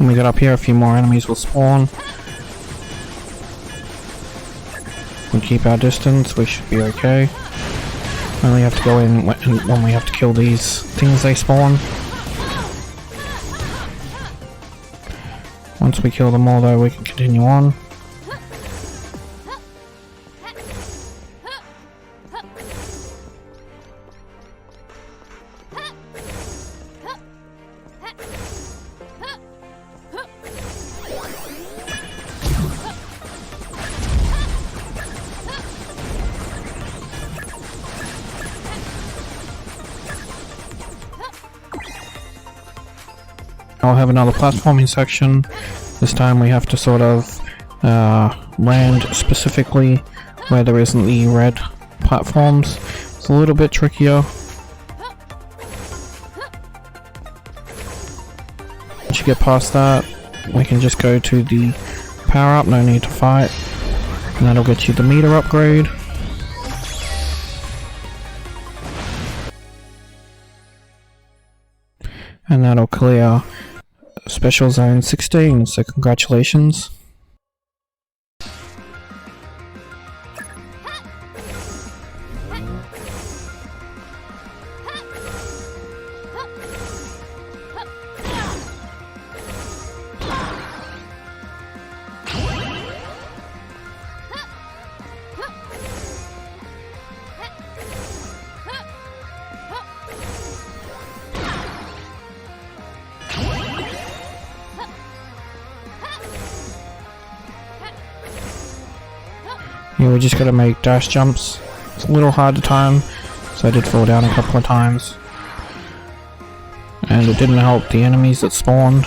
When we get up here, a few more enemies will spawn. We keep our distance, we should be okay. We only have to go in when we have to kill these things they spawn. Once we kill them all though, we can continue on. I'll have another platforming section. This time we have to sort of land specifically where there isn't the red platforms. It's a little bit trickier. Once you get past that, we can just go to the power up, no need to fight. And that'll get you the meter upgrade. And that'll clear Special Zone 16, so congratulations. Yeah, we just gotta make dash jumps. It's a little hard to time, so I did fall down a couple of times. And it didn't help the enemies that spawned.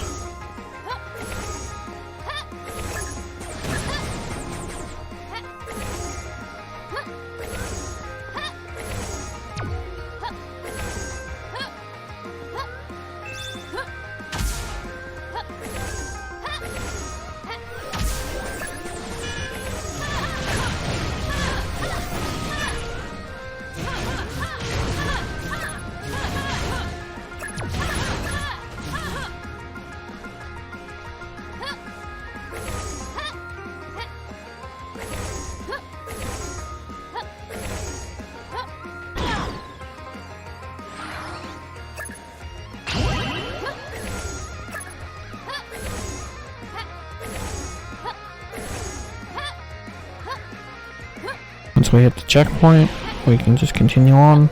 Once we hit the checkpoint, we can just continue on.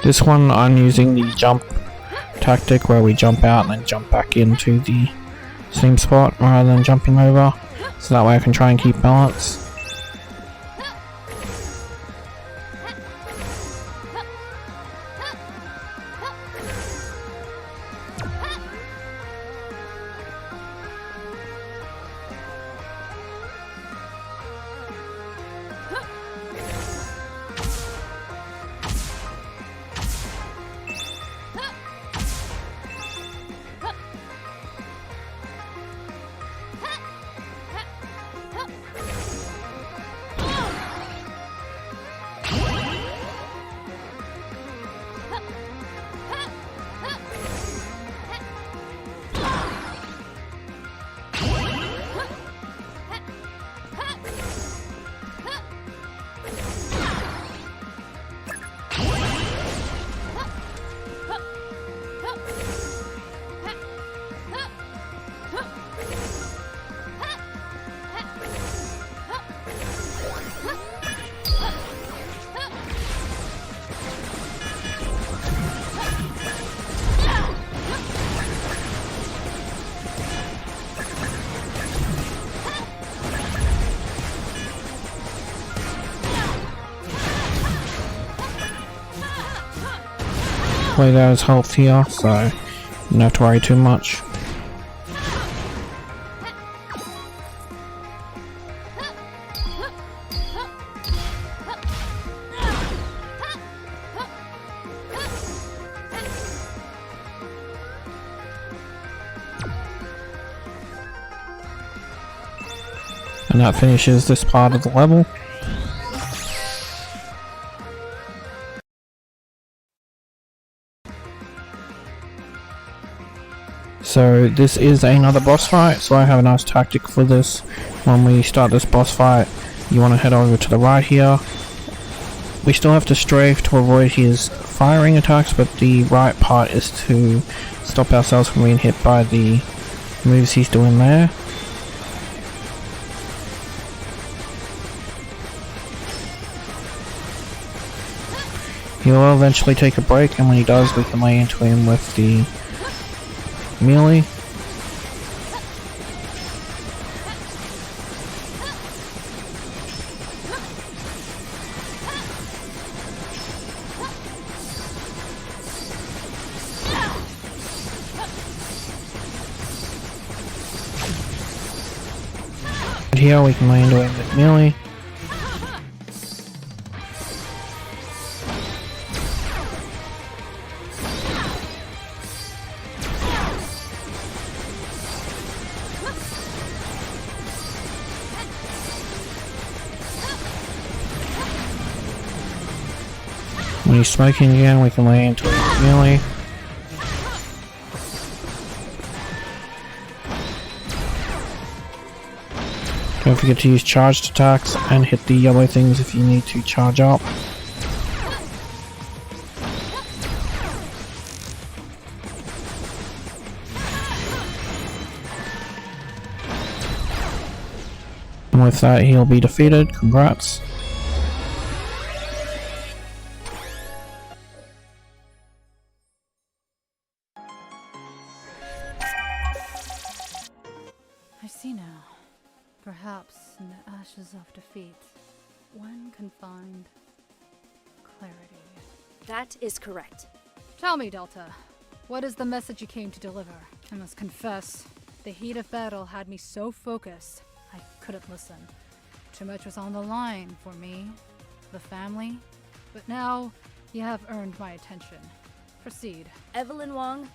This one I'm using the jump tactic where we jump out and then jump back into the same spot rather than jumping over, so that way I can try and keep balance. Way there is healthier, so you don't have to worry too much. And that finishes this part of the level. So this is another boss fight, so I have a nice tactic for this. When we start this boss fight, you want to head over to the right here. We still have to strafe to avoid his firing attacks, but the right part is to stop ourselves from being hit by the moves he's doing there. He'll eventually take a break, and when he does, we can lay into him with the melee. And here we can lay into him with melee. When he's smoking again, we can lay into it melee. Don't forget to use charged attacks and hit the yellow things if you need to charge up. And with that, he'll be defeated. Congrats. I see now. Perhaps in the ashes of defeat, one can find clarity. That is correct. Tell me, Delta, what is the message you came to deliver? I must confess, the heat of battle had me so focused, I couldn't listen. Too much was on the line for me, the family. But now, you have earned my attention. Proceed. Evelyn Wong,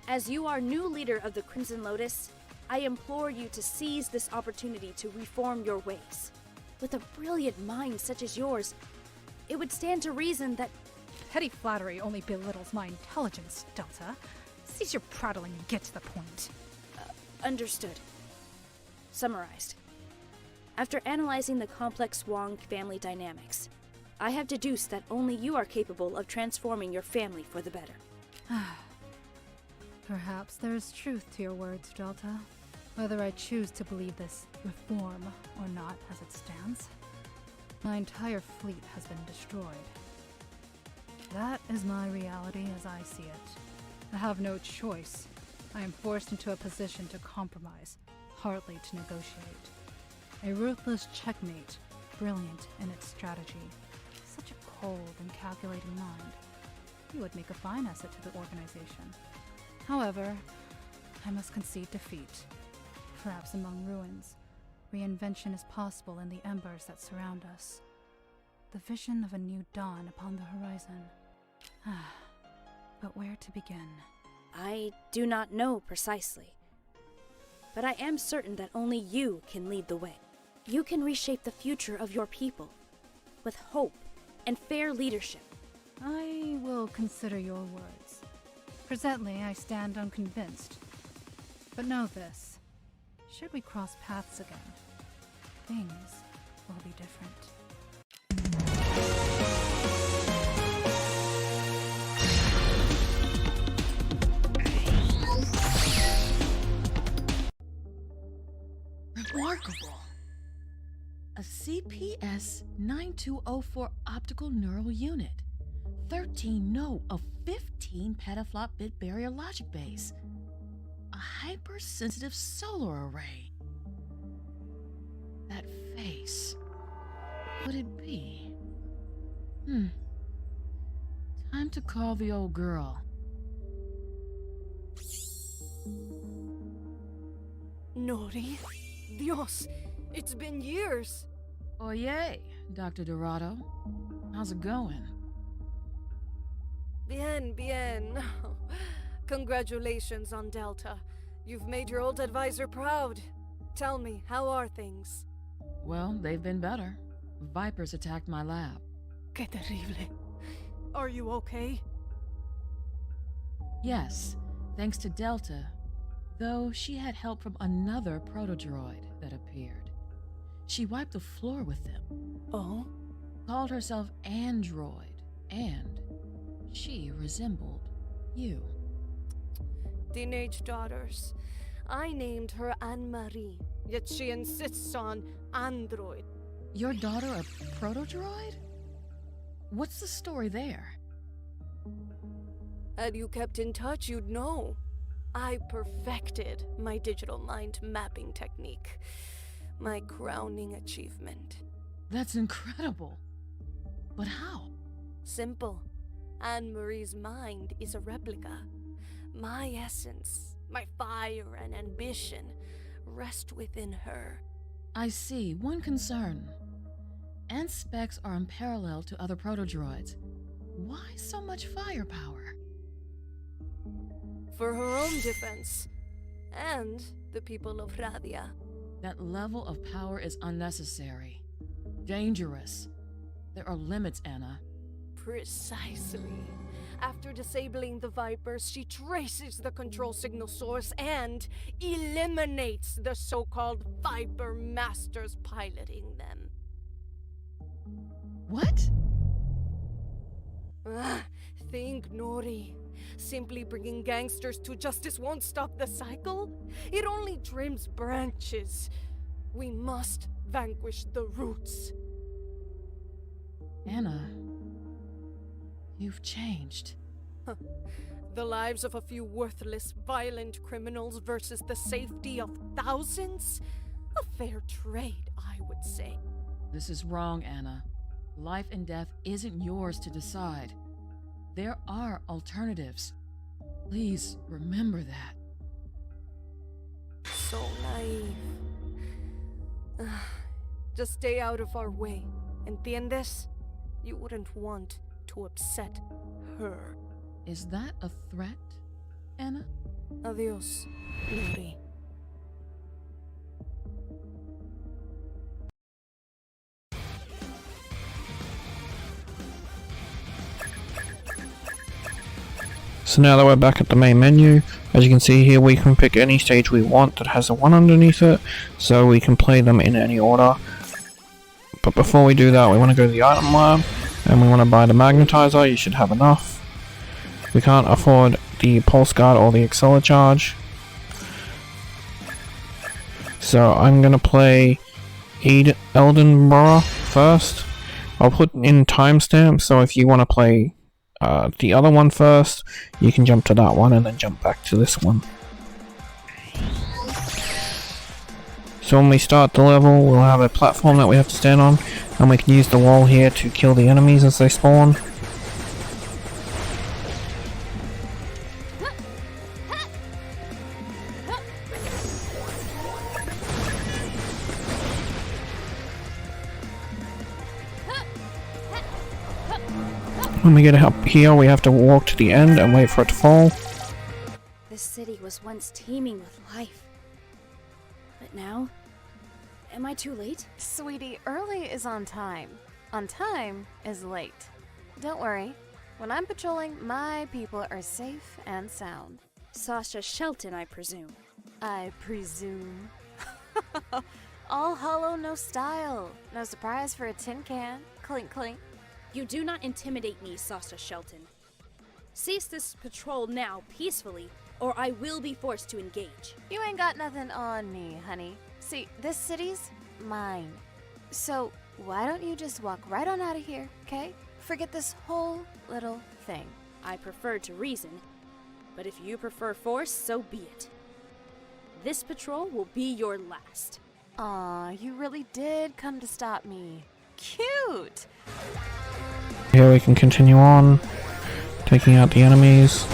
as you are new leader of the Crimson Lotus, I implore you to seize this opportunity to reform your ways. With a brilliant mind such as yours, it would stand to reason that... Petty flattery only belittles my intelligence, Delta. Cease your prattling and get to the point. Understood. Summarized. After analyzing the complex Wong family dynamics, I have deduced that only you are capable of transforming your family for the better. Perhaps there is truth to your words, Delta. Whether I choose to believe this reform or not as it stands, my entire fleet has been destroyed. That is my reality as I see it. I have no choice. I am forced into a position to compromise, hardly to negotiate. A ruthless checkmate, brilliant in its strategy. Such a cold and calculating mind. He would make a fine asset to the organization. However, I must concede defeat. Perhaps among ruins, reinvention is possible in the embers that surround us. The vision of a new dawn upon the horizon. But where to begin? I do not know precisely. But I am certain that only you can lead the way. You can reshape the future of your people, with hope and fair leadership. I will consider your words. Presently, I stand unconvinced. But know this. Should we cross paths again, things will be different. Remarkable. A CPS 9204 optical neural unit. 13 no of 15 petaflop bit barrier logic base. A hypersensitive solar array. That face. Would it be? Time to call the old girl. Nori? Dios, it's been years. Oye, Dr. Dorado. How's it going? Bien, bien. Congratulations on Delta. You've made your old advisor proud. Tell me, how are things? Well, they've been better. Vipers attacked my lab. Qué terrible. Are you okay? Yes, Thanks to Delta, though she had help from another protodroid that appeared. She wiped the floor with them. Oh? Called herself Android, and she resembled you. Teenage daughters. I named her Anne-Marie, yet she insists on Android. Your daughter a protodroid? What's the story there? Had you kept in touch, you'd know. I perfected my digital mind mapping technique. My crowning achievement. That's incredible. But how? Simple. Anne-Marie's mind is a replica. My essence, my fire and ambition rest within her. I see. One concern. Anne's specs are unparalleled to other protodroids. Why so much firepower? For her own defense. And the people of Radia. That level of power is unnecessary. Dangerous. There are limits, Anna. Precisely. After disabling the Vipers, she traces the control signal source and eliminates the so-called Viper Masters piloting them. What? Think, Nori. Simply bringing gangsters to justice won't stop the cycle. It only trims branches. We must vanquish the roots. Anna, you've changed. The lives of a few worthless, violent criminals versus the safety of thousands? A fair trade, I would say. This is wrong, Anna. Life and death isn't yours to decide. There are alternatives. Please remember that. So naive. Just stay out of our way. ¿Entiendes? You wouldn't want to upset her. Is that a threat, Anna? Adios, Nuri. So now that we're back at the main menu, as you can see here, we can pick any stage we want that has a 1 underneath it, so we can play them in any order. But before we do that, we want to go to the item lab, and we want to buy the magnetizer. You should have enough. We can't afford the pulse guard or the acceler charge. So I'm going to play Eldinburgh first. I'll put in timestamps, so if you want to play the other one first, you can jump to that one and then jump back to this one. So when we start the level, we'll have a platform that we have to stand on, and we can use the wall here to kill the enemies as they spawn. When we get up here, we have to walk to the end and wait for it to fall. This city was once teeming with life. But now? Am I too late? Sweetie, early is on time. On time is late. Don't worry. When I'm patrolling, my people are safe and sound. Sasha Shelton, I presume. I presume. All hollow, no style. No surprise for a tin can. Clink, clink. You do not intimidate me, Sasha Shelton. Cease this patrol now, peacefully, or I will be forced to engage. You ain't got nothing on me, honey. See, this city's mine. So, why don't you just walk right on out of here, okay? Forget this whole little thing. I prefer to reason, but if you prefer force, so be it. This patrol will be your last. Aw, you really did come to stop me. Cute! Here we can continue on, taking out the enemies.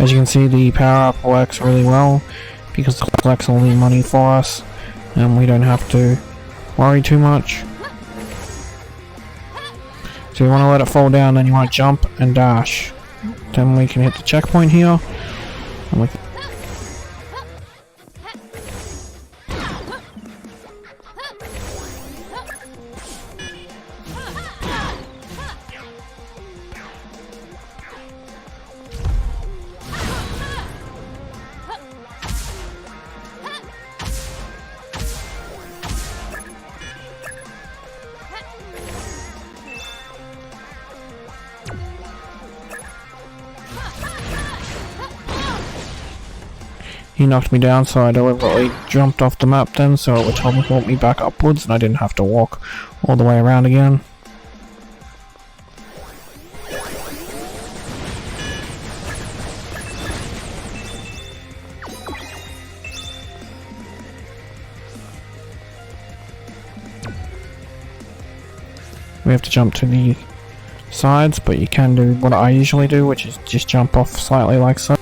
As you can see, the power up works really well because it collects all the money for us and we don't have to worry too much. So you want to let it fall down, then you want to jump and dash. Then we can hit the checkpoint here. And we can He knocked me down, so I deliberately jumped off the map then, so it would teleport me back upwards and I didn't have to walk all the way around again. We have to jump to the sides, but you can do what I usually do, which is just jump off slightly like so.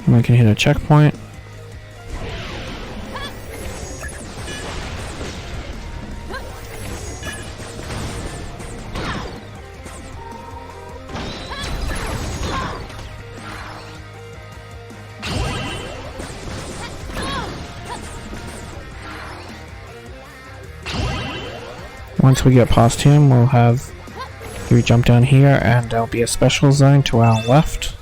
We can hit a checkpoint. Once we get past him, we'll have you jump down here and there'll be a special zone to our left.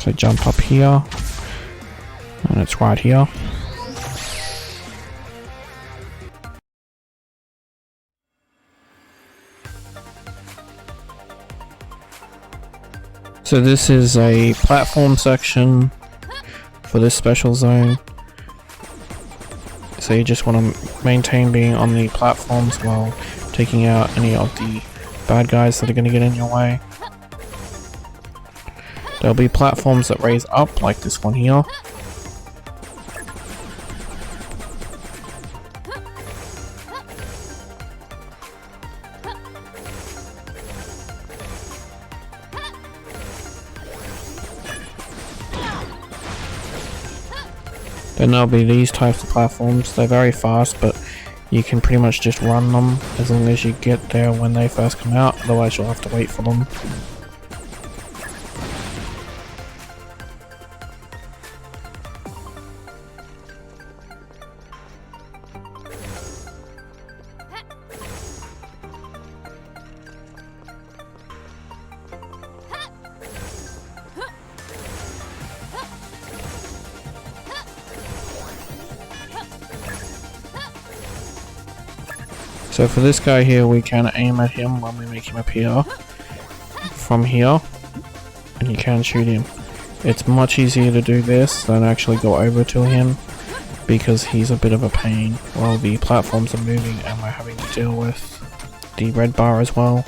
So jump up here, and it's right here. So this is a platform section for this special zone. So you just want to maintain being on the platforms while taking out any of the bad guys that are going to get in your way. There'll be platforms that raise up, like this one here. Then there'll be these types of platforms. They're very fast, but you can pretty much just run them as long as you get there when they first come out, otherwise you'll have to wait for them. So for this guy here, we can aim at him when we make him appear from here, and you can shoot him. It's much easier to do this than actually go over to him, because he's a bit of a pain while the platforms are moving and we're having to deal with the red bar as well.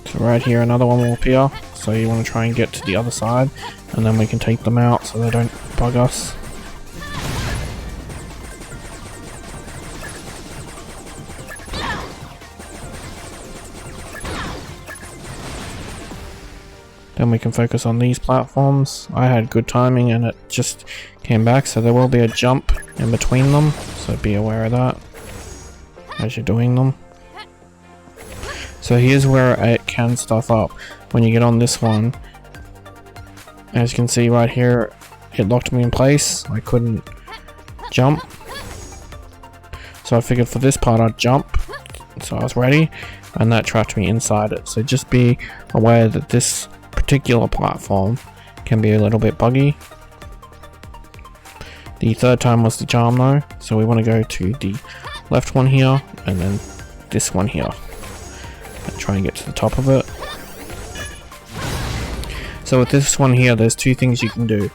So right here another one will appear, so you want to try and get to the other side and then we can take them out so they don't bug us. Then we can focus on these platforms. I had good timing and it just came back, so there will be a jump in between them, so be aware of that as you're doing them. So here's where it can stuff up. When you get on this one, as you can see right here, it locked me in place. I couldn't jump. So I figured for this part I'd jump. So I was ready, and that trapped me inside it. So just be aware that this particular platform can be a little bit buggy. The third time was the charm though, so we want to go to the left one here, and then this one here. And try and get to the top of it. So with this one here, there's two things you can do.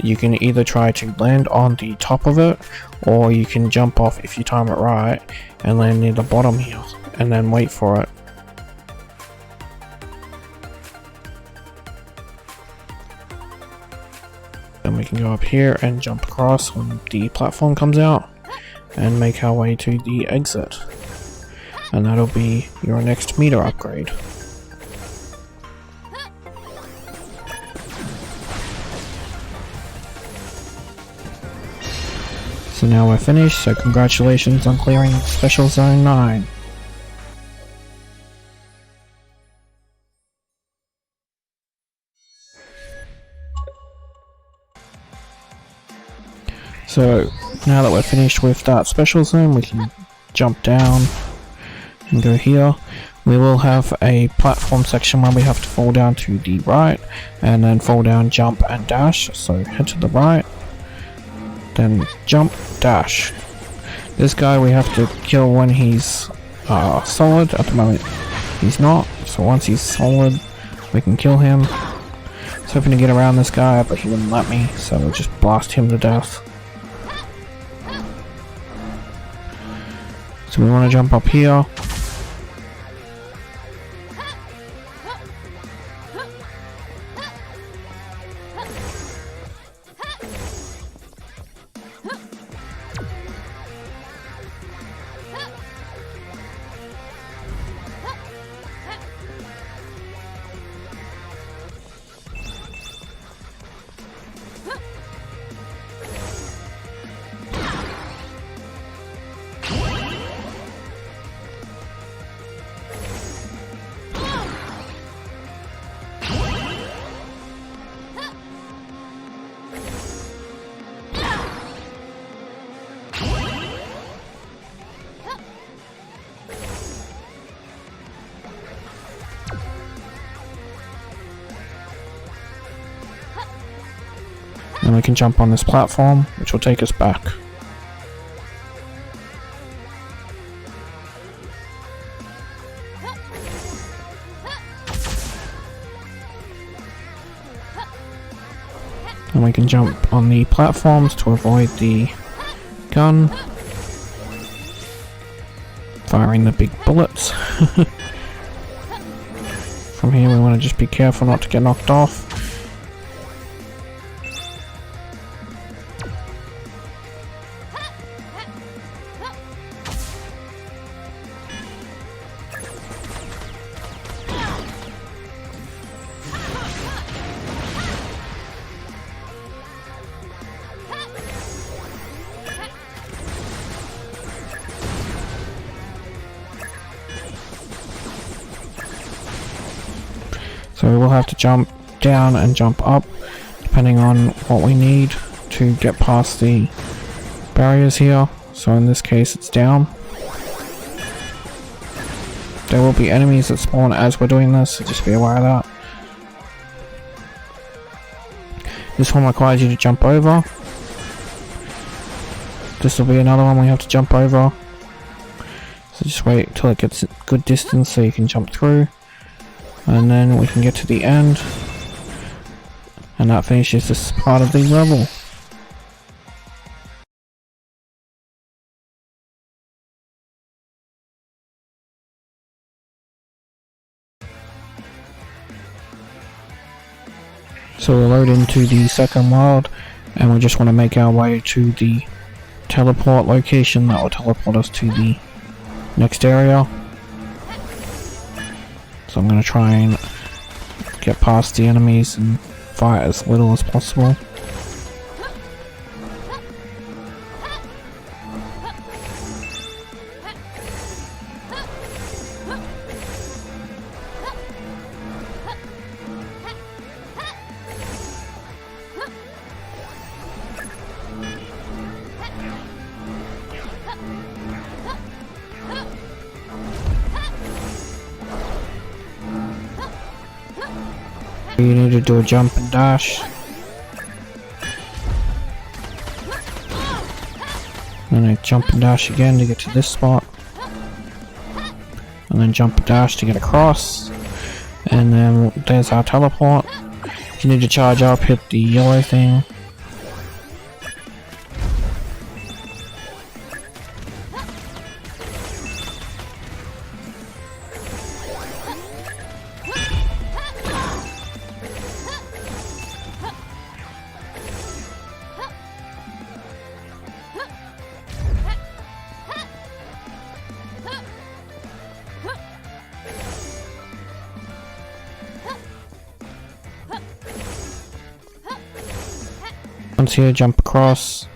You can either try to land on the top of it, or you can jump off if you time it right and land near the bottom here and then wait for it. Then we can go up here and jump across when the platform comes out and make our way to the exit. And that'll be your next meter upgrade. So now we're finished, so congratulations on clearing Special Zone 9. So now that we're finished with that special zone, we can jump down and go here. We will have a platform section where we have to fall down to the right and then fall down, jump and dash. So head to the right, then jump, dash. This guy we have to kill when he's solid. At the moment he's not, so once he's solid we can kill him. I was hoping to get around this guy, but he wouldn't let me, so we'll just blast him to death. So we want to jump up here. And we can jump on this platform, which will take us back. And we can jump on the platforms to avoid the gun firing the big bullets. From here we want to just be careful not to get knocked off. So we will have to jump down and jump up, depending on what we need to get past the barriers here. So in this case it's down. There will be enemies that spawn as we're doing this, so just be aware of that. This one requires you to jump over. This will be another one we have to jump over. So just wait till it gets a good distance so you can jump through. And then we can get to the end. And that finishes this part of the level. So we'll load into the second world, and we just want to make our way to the teleport location that will teleport us to the next area. So I'm going to try and get past the enemies and fight as little as possible. You need to do a jump and dash. And then I jump and dash again to get to this spot. And then jump and dash to get across. And then there's our teleport. If you need to charge up, hit the yellow thing. Once here, jump across,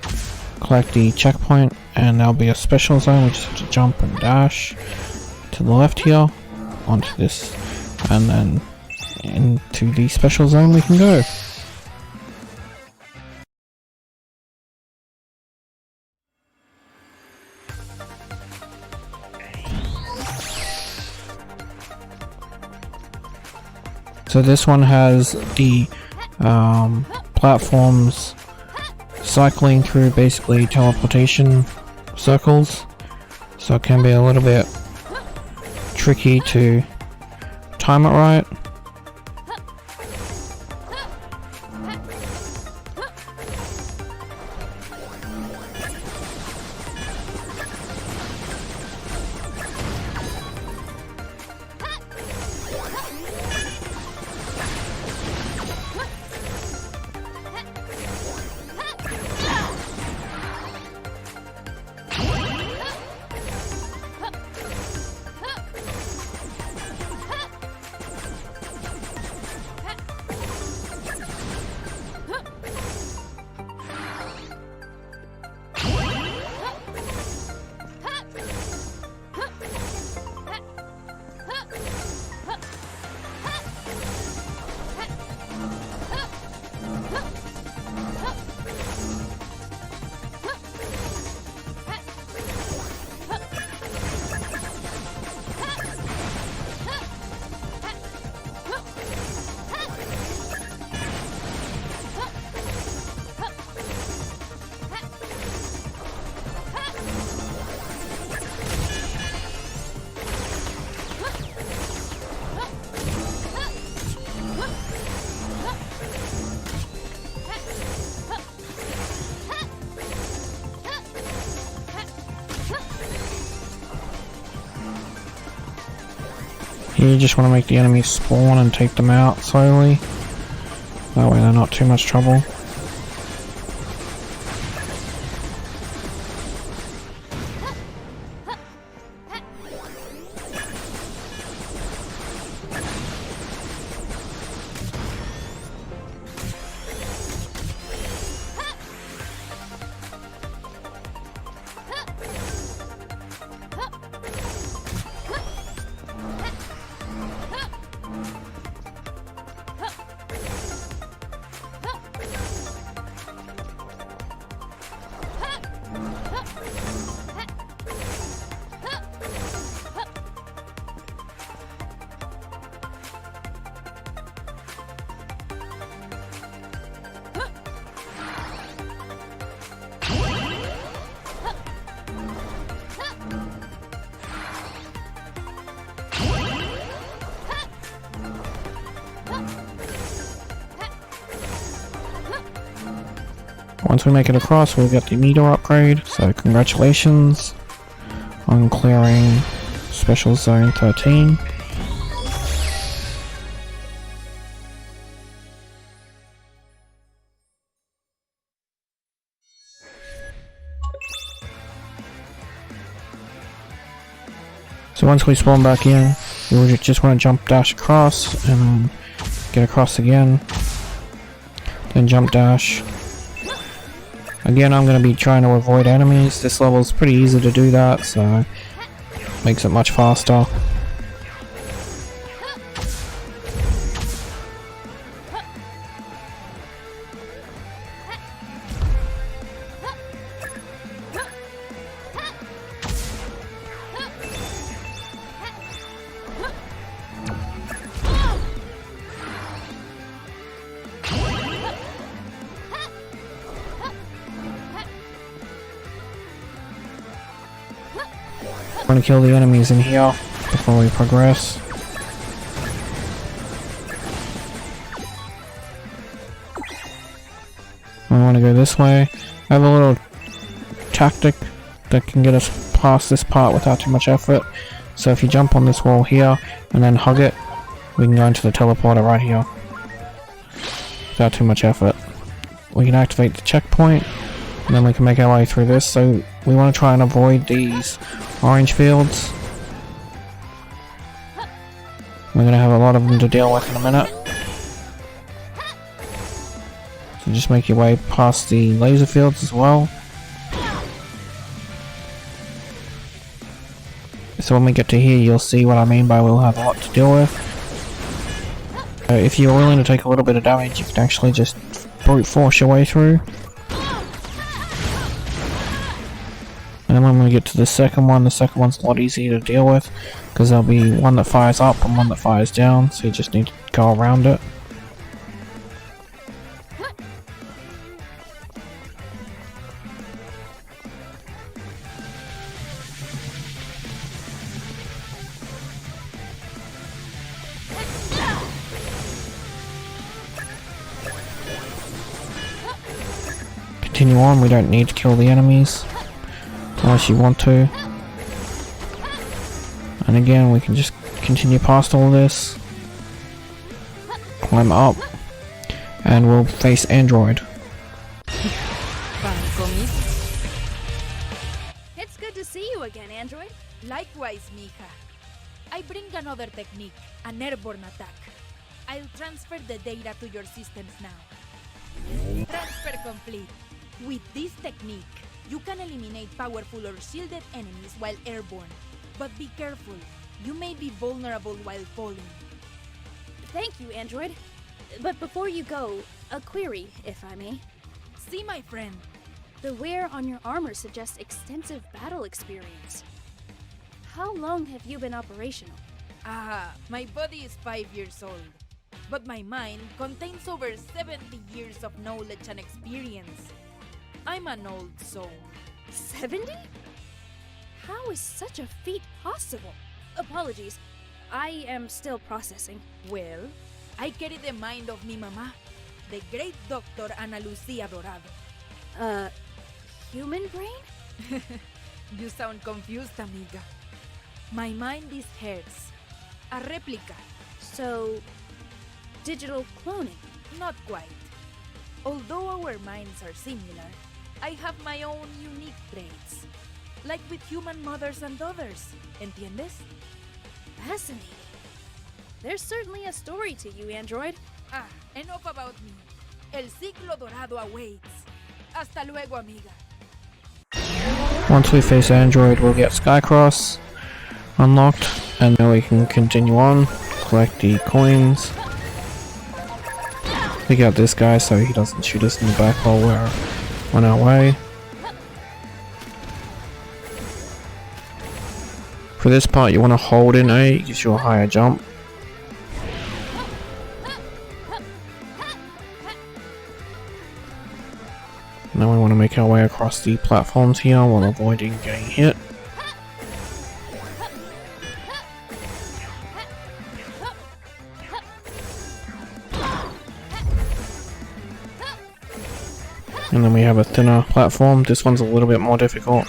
collect the checkpoint, and there'll be a special zone. We just have to jump and dash to the left here, onto this, and then into the special zone we can go. So this one has the platforms cycling through basically teleportation circles, so it can be a little bit tricky to time it right. You just want to make the enemies spawn and take them out slowly. That way they're not too much trouble. Once we make it across, we'll get the meter upgrade, so congratulations on clearing Special Zone 13. So once we spawn back in, we just want to jump dash across and get across again. Then jump dash. Again, I'm going to be trying to avoid enemies. This level is pretty easy to do that, so makes it much faster. I'm gonna kill the enemies in here before we progress. We want to go this way. I have a little tactic that can get us past this part without too much effort. So if you jump on this wall here and then hug it, we can go into the teleporter right here without too much effort. We can activate the checkpoint and then we can make our way through this. So we want to try and avoid these orange fields. We're going to have a lot of them to deal with in a minute. So just make your way past the laser fields as well. So when we get to here, you'll see what I mean by we'll have a lot to deal with. If you're willing to take a little bit of damage, you can actually just brute force your way through. And then when we get to the second one's a lot easier to deal with, because there'll be one that fires up and one that fires down, so you just need to go around it. Continue on, we don't need to kill the enemies unless you want to. And again, we can just continue past all this, climb up, and we'll face Android. It's good to see you again, Android. Likewise, mija. I bring another technique, an airborne attack. I'll transfer the data to your systems now. Transfer complete. With this technique, you can eliminate powerful or shielded enemies while airborne. But be careful, you may be vulnerable while falling. Thank you, Android. But before you go, a query, if I may. See, my friend. The wear on your armor suggests extensive battle experience. How long have you been operational? My body is 5 years old, but my mind contains over 70 years of knowledge and experience. I'm an old soul. 70? How is such a feat possible? Apologies, I am still processing. Well, I carry the mind of mi mamá, the great Dr. Ana Lucia Dorado. Human brain? You sound confused, amiga. My mind is hers, a replica. So, digital cloning? Not quite. Although our minds are similar, I have my own unique traits. Like with human mothers and daughters. ¿Entiendes? Fascinating. There's certainly a story to you, Android. Enough about me. El siglo dorado awaits. Hasta luego, amiga. Once we face Android, we'll get Skycross unlocked, and then we can continue on, collect the coins. Pick out this guy so he doesn't shoot us in the back while we're on our way. For this part, you want to hold in A, it gives you a higher jump. Now we want to make our way across the platforms here while avoiding getting hit. And then we have a thinner platform. This one's a little bit more difficult.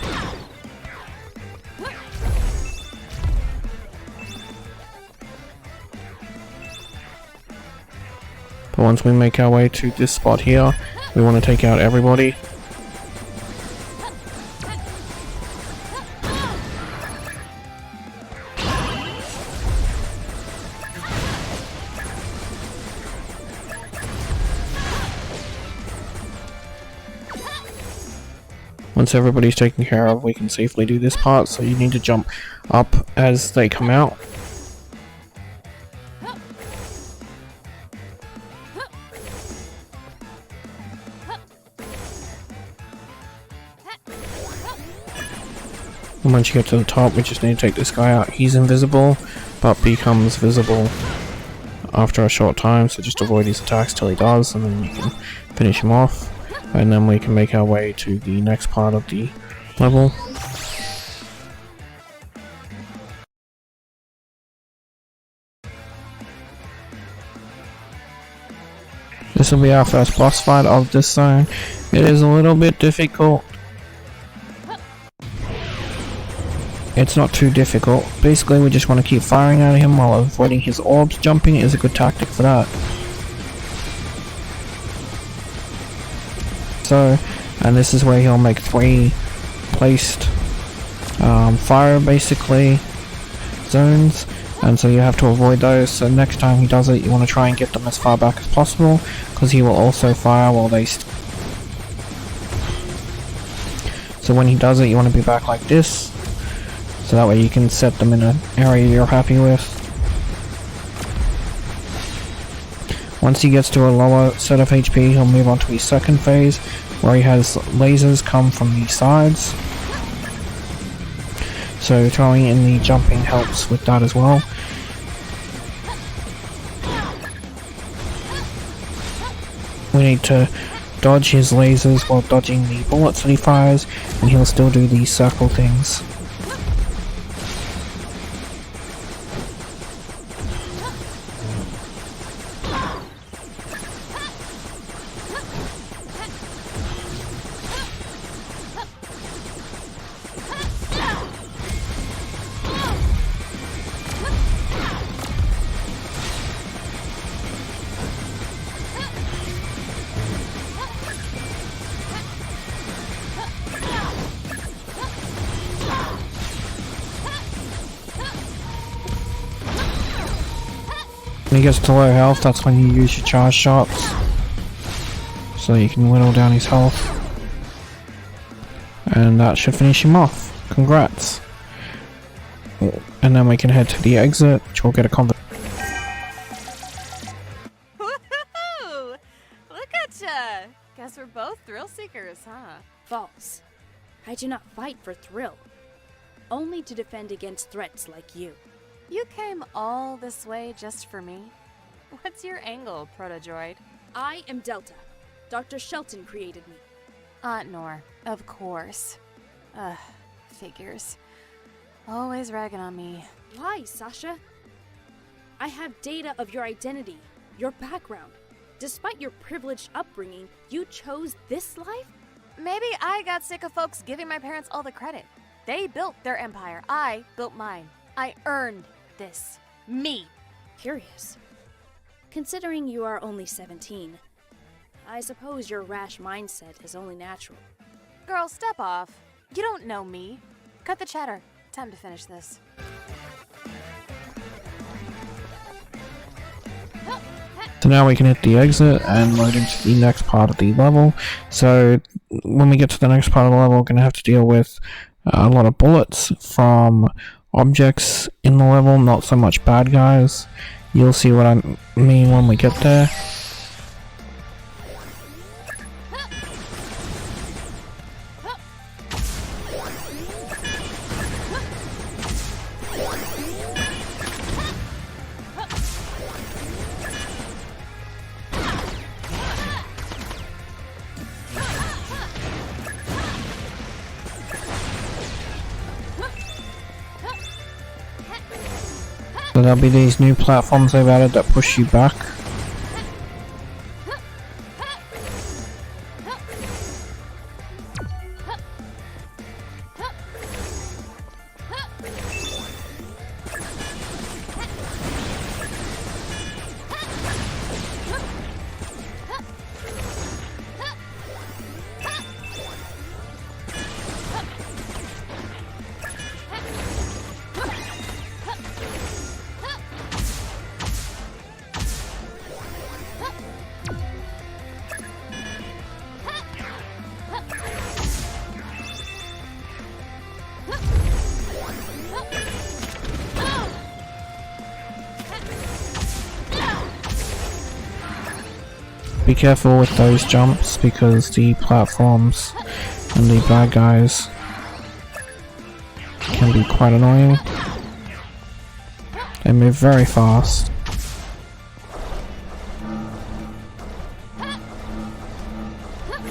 But once we make our way to this spot here, we want to take out everybody. Once everybody's taken care of, we can safely do this part, so you need to jump up as they come out. And once you get to the top, we just need to take this guy out. He's invisible, but becomes visible after a short time, so just avoid his attacks till he does, and then you can finish him off. And then we can make our way to the next part of the level. This will be our first boss fight of this zone. It is a little bit difficult. It's not too difficult. Basically, we just want to keep firing at him while avoiding his orbs. Jumping is a good tactic for that. So, and this is where he'll make 3 placed fire basically zones, and so you have to avoid those. So next time he does it, you want to try and get them as far back as possible, because he will also fire while they so when he does it, you want to be back like this, so that way you can set them in an area you're happy with. Once he gets to a lower set of HP, he'll move on to his second phase, where he has lasers come from the sides. So throwing in the jumping helps with that as well. We need to dodge his lasers while dodging the bullets that he fires, and he'll still do these circle things. When he gets to low health, that's when you use your charge shots, so you can whittle down his health. And that should finish him off. Congrats. And then we can head to the exit, which will get a combo. Woohoo! Look at ya! Guess we're both thrill seekers, huh? False. I do not fight for thrill, only to defend against threats like you. You came all this way just for me? What's your angle, Protodroid? I am Delta. Dr. Shelton created me. Aunt Nor, of course. Figures. Always ragging on me. Why, Sasha? I have data of your identity, your background. Despite your privileged upbringing, you chose this life? Maybe I got sick of folks giving my parents all the credit. They built their empire. I built mine. I earned this. Me. Curious. Considering you are only 17, I suppose your rash mindset is only natural. Girl, step off. You don't know me. Cut the chatter. Time to finish this. So now we can hit the exit and load into the next part of the level. So when we get to the next part of the level, we're going to have to deal with a lot of bullets from objects in the level, not so much bad guys. You'll see what I mean when we get there. So there'll be these new platforms they've added that push you back. be careful with those jumps because the platforms and the bad guys can be quite annoying. They move very fast.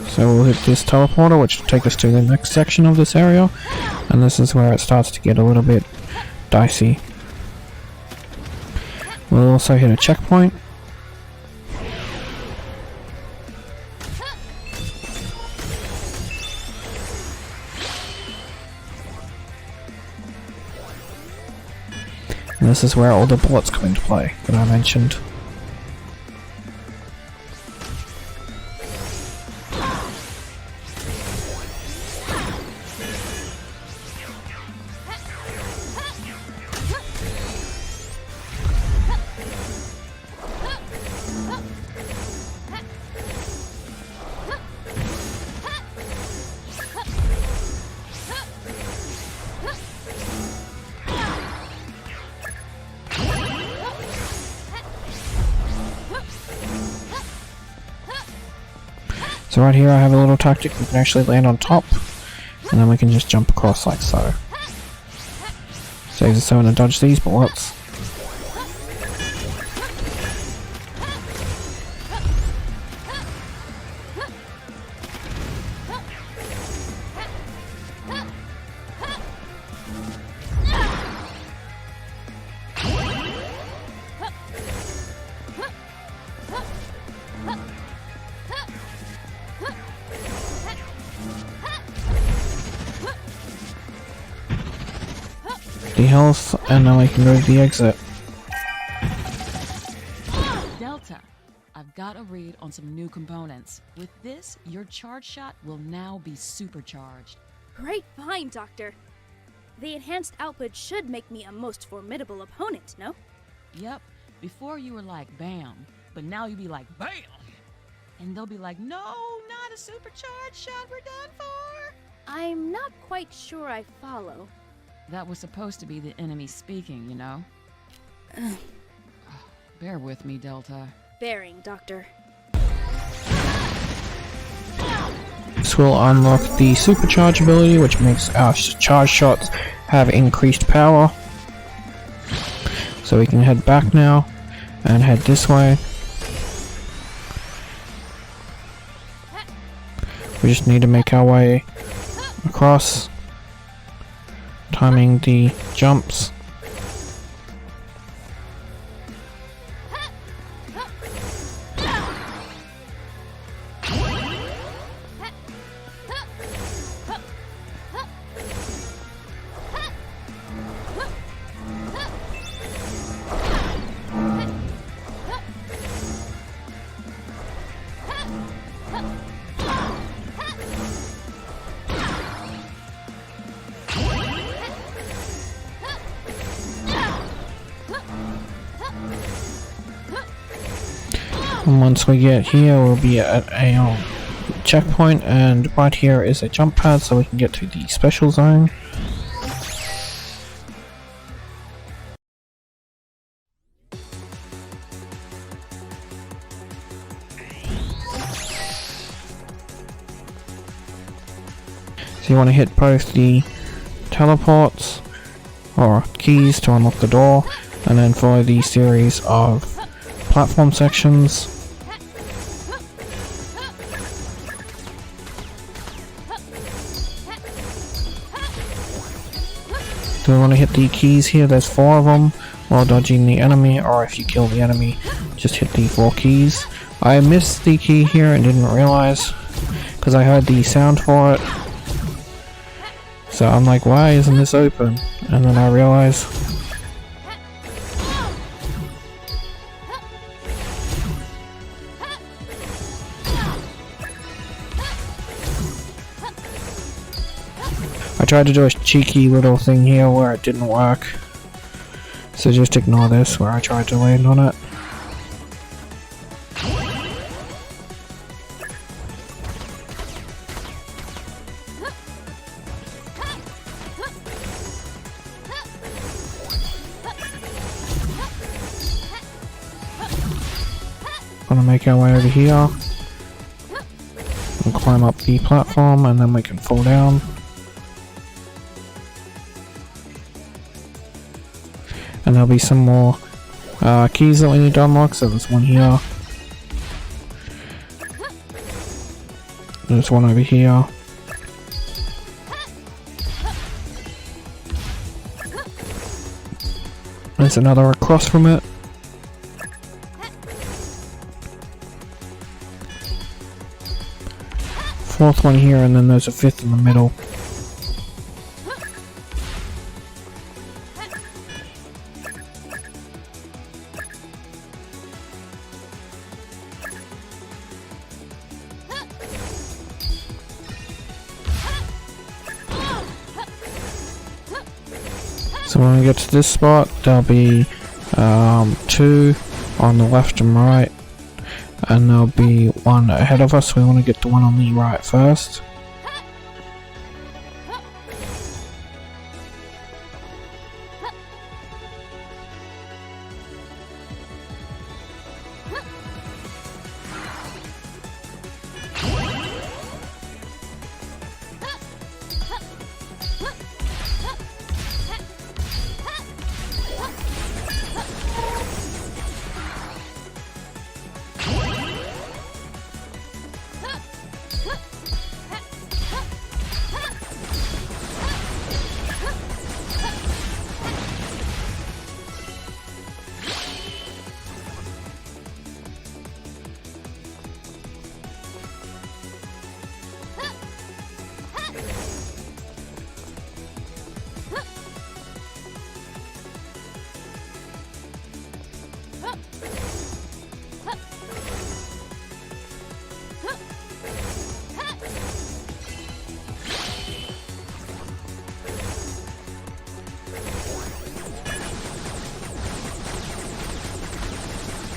So we'll hit this teleporter, which will take us to the next section of this area, and this is where it starts to get a little bit dicey. We'll also hit a checkpoint. And this is where all the bullets come into play that I mentioned. So right here I have a little tactic, we can actually land on top, and then we can just jump across like so. Saves us having to dodge these bullets. The health, and now I can go to the exit. Delta, I've got a read on some new components. With this, your charge shot will now be supercharged. Great find, Doctor. The enhanced output should make me a most formidable opponent, no? Yep, before you were like bam, but now you be like bam! And they'll be like, no, not a supercharged shot, we're done for! I'm not quite sure I follow. That was supposed to be the enemy speaking, you know? Bear with me, Delta. Bearing, Doctor. This will unlock the supercharge ability, which makes our charge shots have increased power. So we can head back now and head this way. We just need to make our way across, timing the jumps. And once we get here, we'll be at a checkpoint, and right here is a jump pad so we can get to the special zone. So you want to hit both the teleports or keys to unlock the door, and then follow the series of platform sections. So we want to hit the keys here, there's 4 of them, while dodging the enemy, or if you kill the enemy, just hit the 4 keys. I missed the key here and didn't realize, because I heard the sound for it. So I'm like, why isn't this open? And then I realize I tried to do a cheeky little thing here where it didn't work. So just ignore this where I tried to land on it. Gonna make our way over here. We'll climb up the platform and then we can fall down. And there'll be some more keys that we need to unlock, so there's one here. There's one over here. There's another across from it. Fourth one here, and then there's a fifth in the middle. So when we get to this spot, there'll be 2 on the left and right, and there'll be 1 ahead of us. We want to get the one on the right first.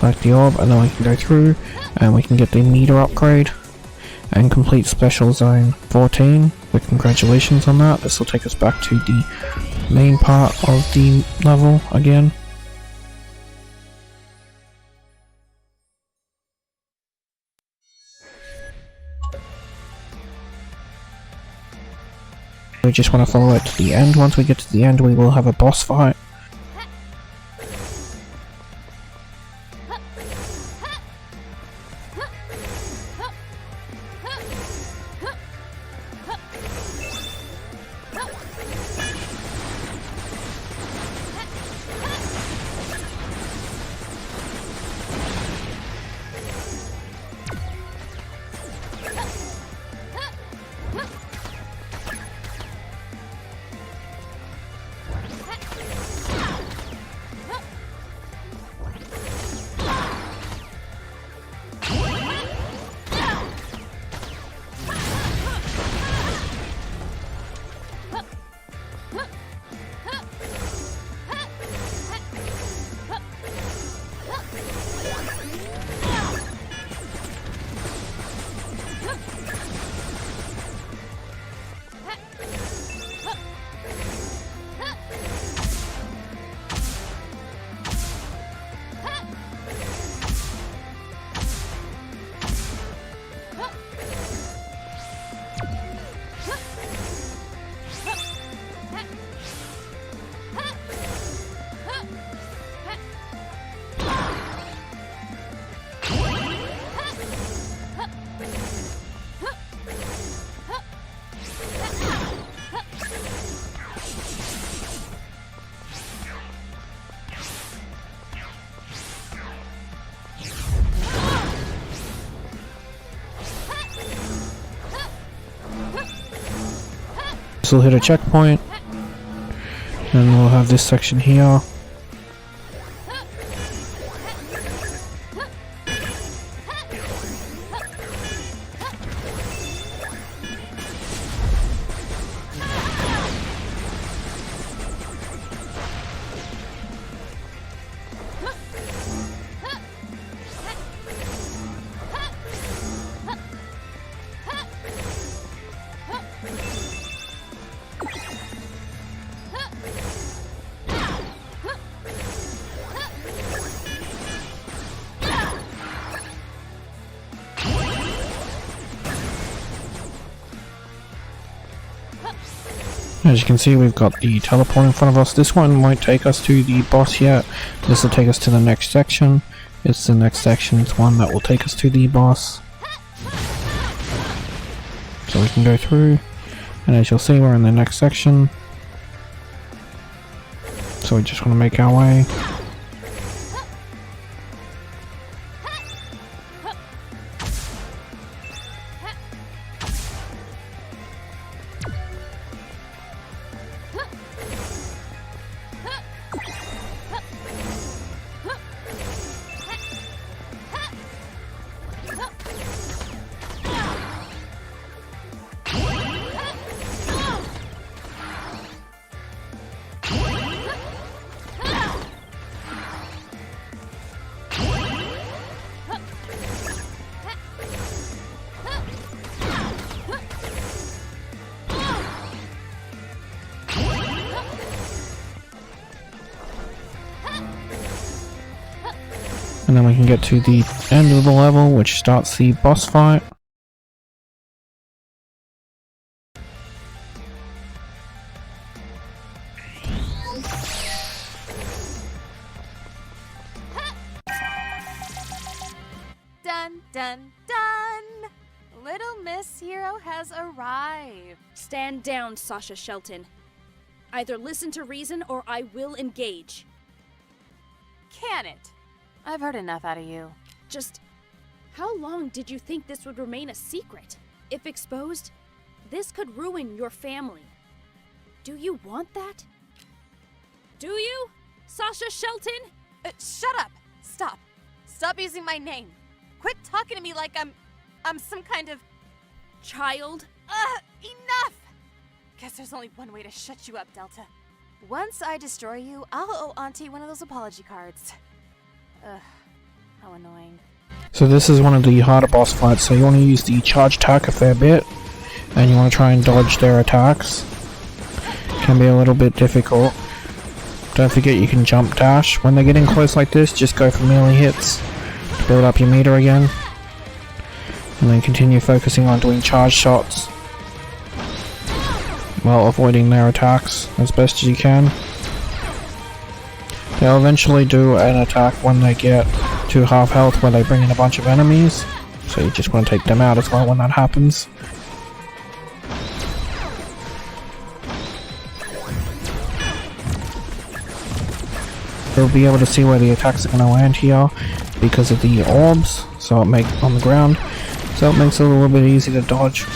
Like the orb, and then we can go through and we can get the meter upgrade and complete special zone 14. But congratulations on that. This will take us back to the main part of the level again. We just want to follow it to the end. Once we get to the end, we will have a boss fight. So we'll hit a checkpoint, and we'll have this section here. As you can see, we've got the teleport in front of us. This one won't take us to the boss yet. This will take us to the next section. It's the next section, it's one that will take us to the boss. So we can go through, and as you'll see, we're in the next section. So we just want to make our way. And then we can get to the end of the level, which starts the boss fight. Dun, dun, dun! Little Miss Hero has arrived. Stand down, Sasha Shelton. Either listen to reason or I will engage. Can it? I've heard enough out of you. Just how long did you think this would remain a secret? If exposed, this could ruin your family. Do you want that? Do you, Sasha Shelton? Shut up! Stop! Stop using my name! Quit talking to me like I'm some kind of child. Enough! Guess there's only one way to shut you up, Delta. Once I destroy you, I'll owe Auntie one of those apology cards. Ugh, how annoying. So this is one of the harder boss fights, so you want to use the charge attack a fair bit, and you want to try and dodge their attacks. Can be a little bit difficult. Don't forget you can jump dash. When they're getting close like this, just go for melee hits to build up your meter again. And then continue focusing on doing charge shots while avoiding their attacks as best as you can. They'll eventually do an attack when they get to half health where they bring in a bunch of enemies, so you just want to take them out as well when that happens. You'll be able to see where the attacks are going to land here because of the orbs, so it makes on the ground, so it makes it a little bit easy to dodge.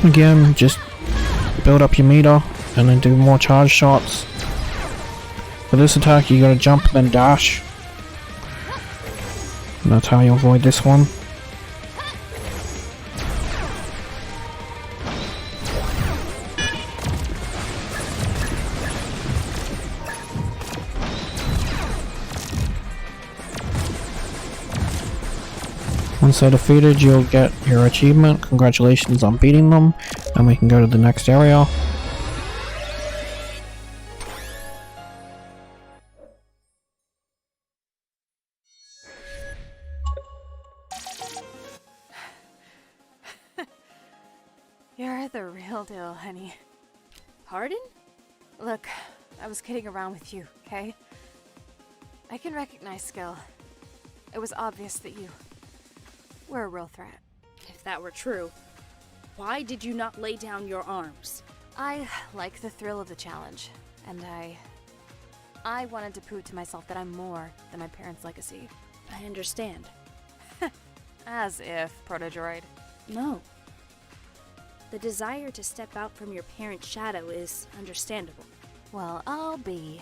Again, just build up your meter and then do more charge shots. For this attack you gotta jump and then dash. And that's how you avoid this one. Once they're defeated, you'll get your achievement. Congratulations on beating them, and we can go to the next area. You're the real deal, honey. Pardon? Look, I was kidding around with you, okay? I can recognize skill. It was obvious that you were a real threat. If that were true, why did you not lay down your arms? I like the thrill of the challenge, and I wanted to prove to myself that I'm more than my parents' legacy. I understand. As if, Protodroid. No. The desire to step out from your parent's shadow is understandable. Well, I'll be.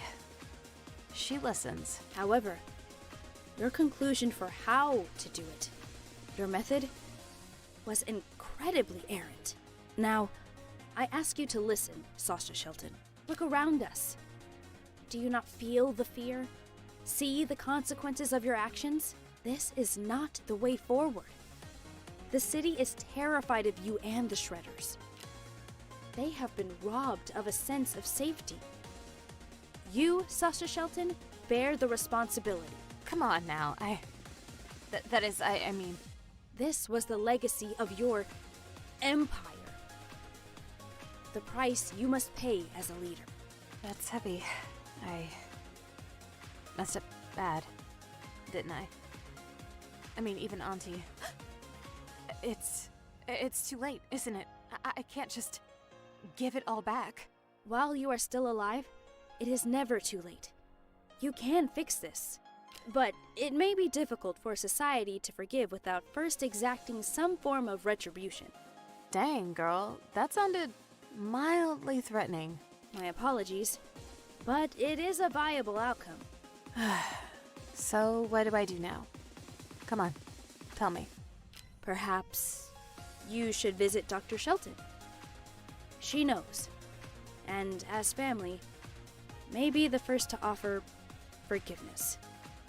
She listens. However, your conclusion for how to do it, your method, was incredibly errant. Now, I ask you to listen, Sasha Shelton. Look around us. Do you not feel the fear? See the consequences of your actions? This is not the way forward. The city is terrified of you and the Shredders. They have been robbed of a sense of safety. You, Sasha Shelton, bear the responsibility. Come on now, I mean... This was the legacy of your empire. the price you must pay as a leader. That's heavy. I messed up bad, didn't I? I mean, even Auntie. It's too late, isn't it? I can't just give it all back. While you are still alive, it is never too late. You can fix this. But it may be difficult for society to forgive without first exacting some form of retribution. Dang, girl, that sounded mildly threatening. My apologies, but it is a viable outcome. So, what do I do now? Come on, tell me. Perhaps you should visit Dr. Shelton. She knows, and as family, may be the first to offer forgiveness.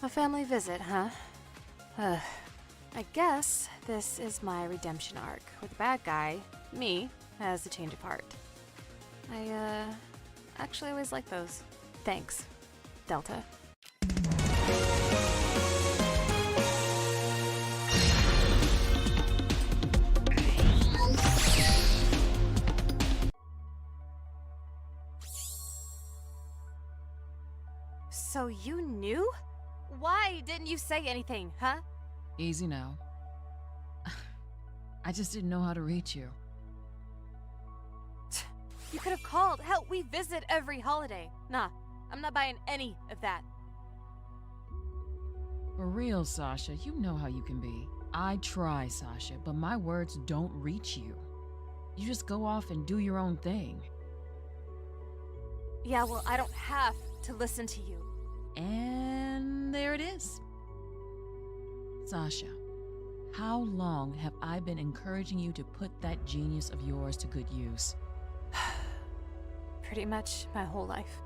A family visit, huh? I guess this is my redemption arc, where the bad guy, me, has a change of heart. I, actually always like those. Thanks, Delta. So you knew? Why didn't you say anything, huh? Easy now. I just didn't know how to reach you. You could have called. Hell, we visit every holiday. Nah, I'm not buying any of that. For real, Sasha, you know how you can be. I try, Sasha, but my words don't reach you. You just go off and do your own thing. Yeah, well, I don't have to listen to you. And there it is. Sasha, how long have I been encouraging you to put that genius of yours to good use? Pretty much my whole life.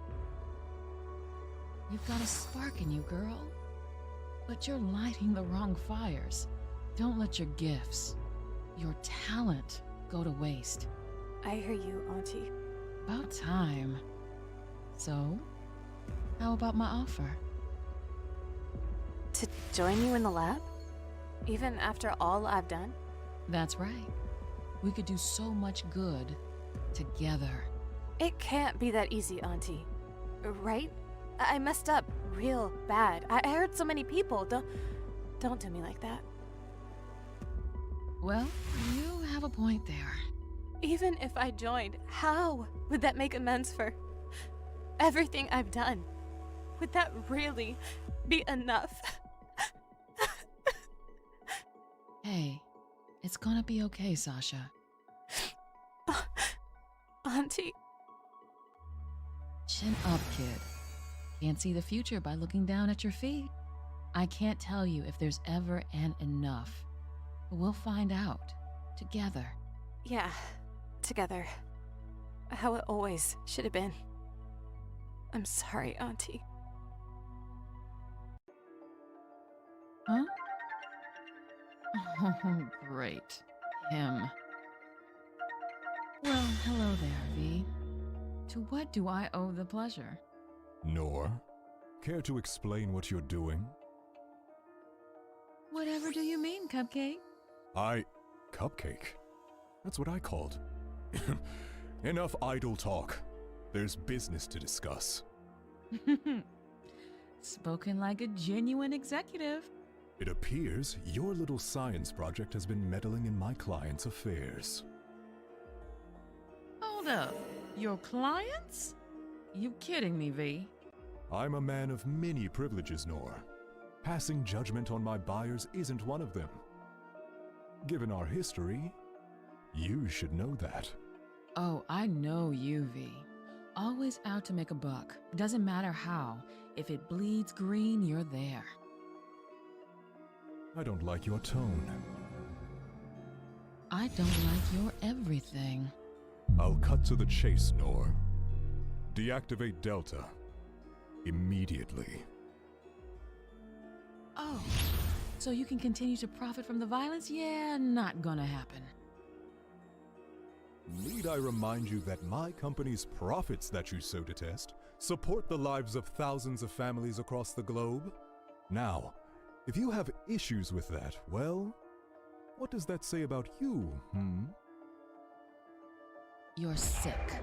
You've got a spark in you, girl. But you're lighting the wrong fires. Don't let your gifts, your talent, go to waste. I hear you, Auntie. About time. So, how about my offer? To join you in the lab? Even after all I've done? That's right. We could do so much good together. It can't be that easy, Auntie. Right? I messed up real bad. I hurt so many people. Don't do me like that. Well, you have a point there. Even if I joined, how would that make amends for everything I've done? Would that really be enough? Hey, it's gonna be okay, Sasha. Auntie. Chin up, kid. Can't see the future by looking down at your feet. I can't tell you if there's ever an enough. But we'll find out. Together. Yeah, together. How it always should have been. I'm sorry, Auntie. Huh? Oh, great. Him. Well, hello there, V. To what do I owe the pleasure? Nor, care to explain what you're doing? Whatever do you mean, Cupcake? Cupcake? That's what I called. Enough idle talk. There's business to discuss. Spoken like a genuine executive. It appears your little science project has been meddling in my client's affairs. Hold up. Your clients? You kidding me, V? I'm a man of many privileges, Nor. Passing judgment on my buyers isn't one of them. Given our history, you should know that. Oh, I know you, V. Always out to make a buck. Doesn't matter how. If it bleeds green, you're there. I don't like your tone. I don't like your everything. I'll cut to the chase, Nor. Deactivate Delta. Immediately. Oh, so you can continue to profit from the violence? Yeah, not gonna happen. Need I remind you that my company's profits that you so detest support the lives of thousands of families across the globe? Now, if you have issues with that, well, what does that say about you, You're sick.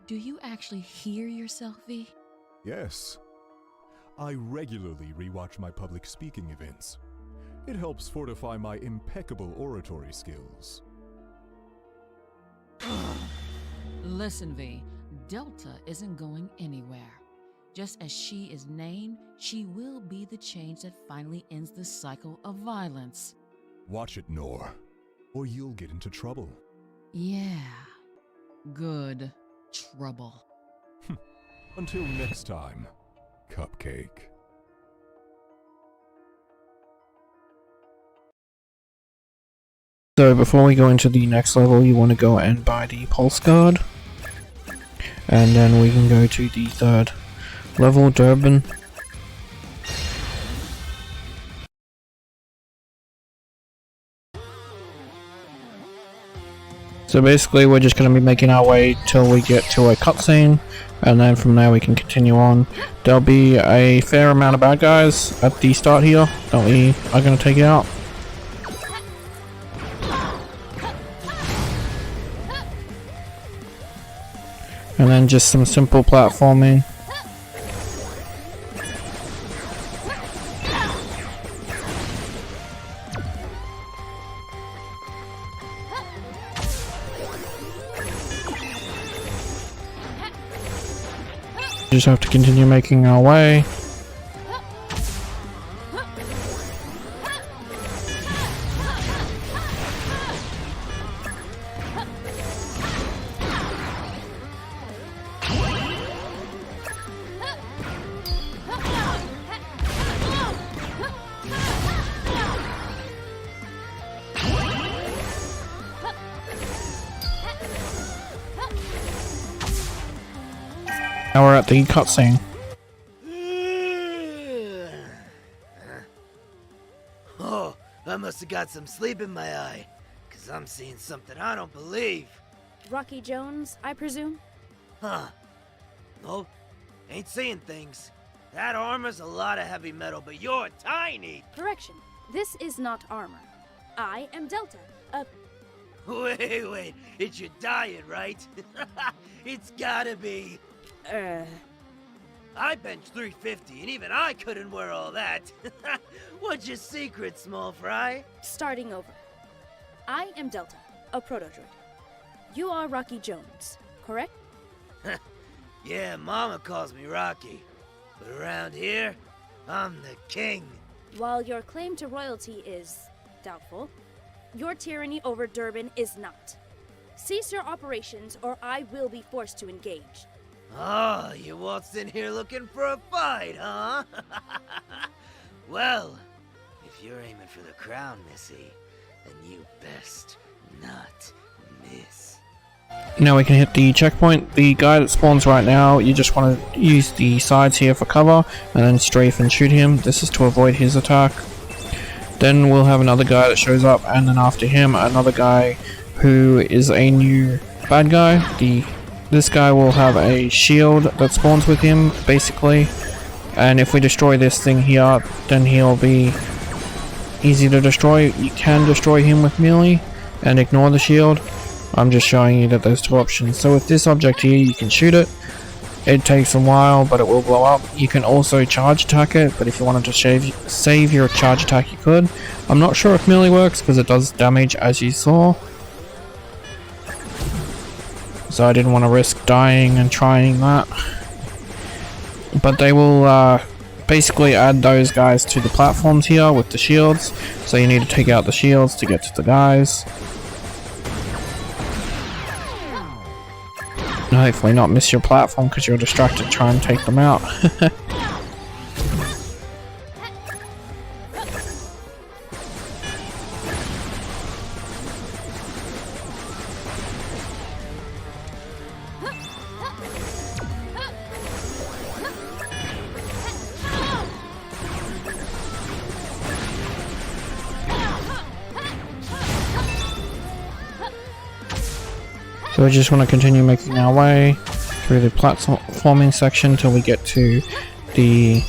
Do you actually hear yourself, V? Yes. I regularly rewatch my public speaking events. It helps fortify my impeccable oratory skills. Listen, V, Delta isn't going anywhere. Just as she is named, she will be the change that finally ends the cycle of violence. Watch it, Nor, or you'll get into trouble. Yeah. Good trouble. Until next time, Cupcake. So before we go into the next level, you want to go and buy the pulse guard. And then we can go to the third level, Durbin. So basically we're just going to be making our way till we get to a cutscene, and then from there we can continue on. There'll be a fair amount of bad guys at the start here that we are going to take out. And then just some simple platforming. Just have to continue making our way. Now we're at the cutscene. Oh, I must have got some sleep in my eye, 'cause I'm seeing something I don't believe. Rocky Jones, I presume? Huh. Nope. Ain't seeing things. That armor's a lot of heavy metal, but you're tiny. Correction. This is not armor. I am Delta. Wait. It's your diet, right? It's gotta be. I bench 350, and even I couldn't wear all that. What's your secret, small fry? Starting over. I am Delta, a Protodroid. You are Rocky Jones, correct? Yeah, Mama calls me Rocky. But around here, I'm the king. While your claim to royalty is doubtful, your tyranny over Durbin is not. Cease your operations, or I will be forced to engage. Oh, you waltzed in here looking for a fight, huh? Well, if you're aiming for the crown, Missy, then you best not miss. Now we can hit the checkpoint. The guy that spawns right now, you just want to use the sides here for cover, and then strafe and shoot him. This is to avoid his attack. Then we'll have another guy that shows up, and then after him, another guy who is a new bad guy. This guy will have a shield that spawns with him, basically. And if we destroy this thing here, then he'll be easy to destroy. You can destroy him with melee and ignore the shield. I'm just showing you that there's two options. So with this object here, you can shoot it. It takes a while, but it will blow up. You can also charge attack it, but if you wanted to save your charge attack, you could. I'm not sure if melee works, because it does damage, as you saw. So I didn't want to risk dying and trying that. But they will basically add those guys to the platforms here with the shields. So you need to take out the shields to get to the guys. And hopefully not miss your platform because you're distracted trying to take them out. So we just want to continue making our way through the platforming section till we get to the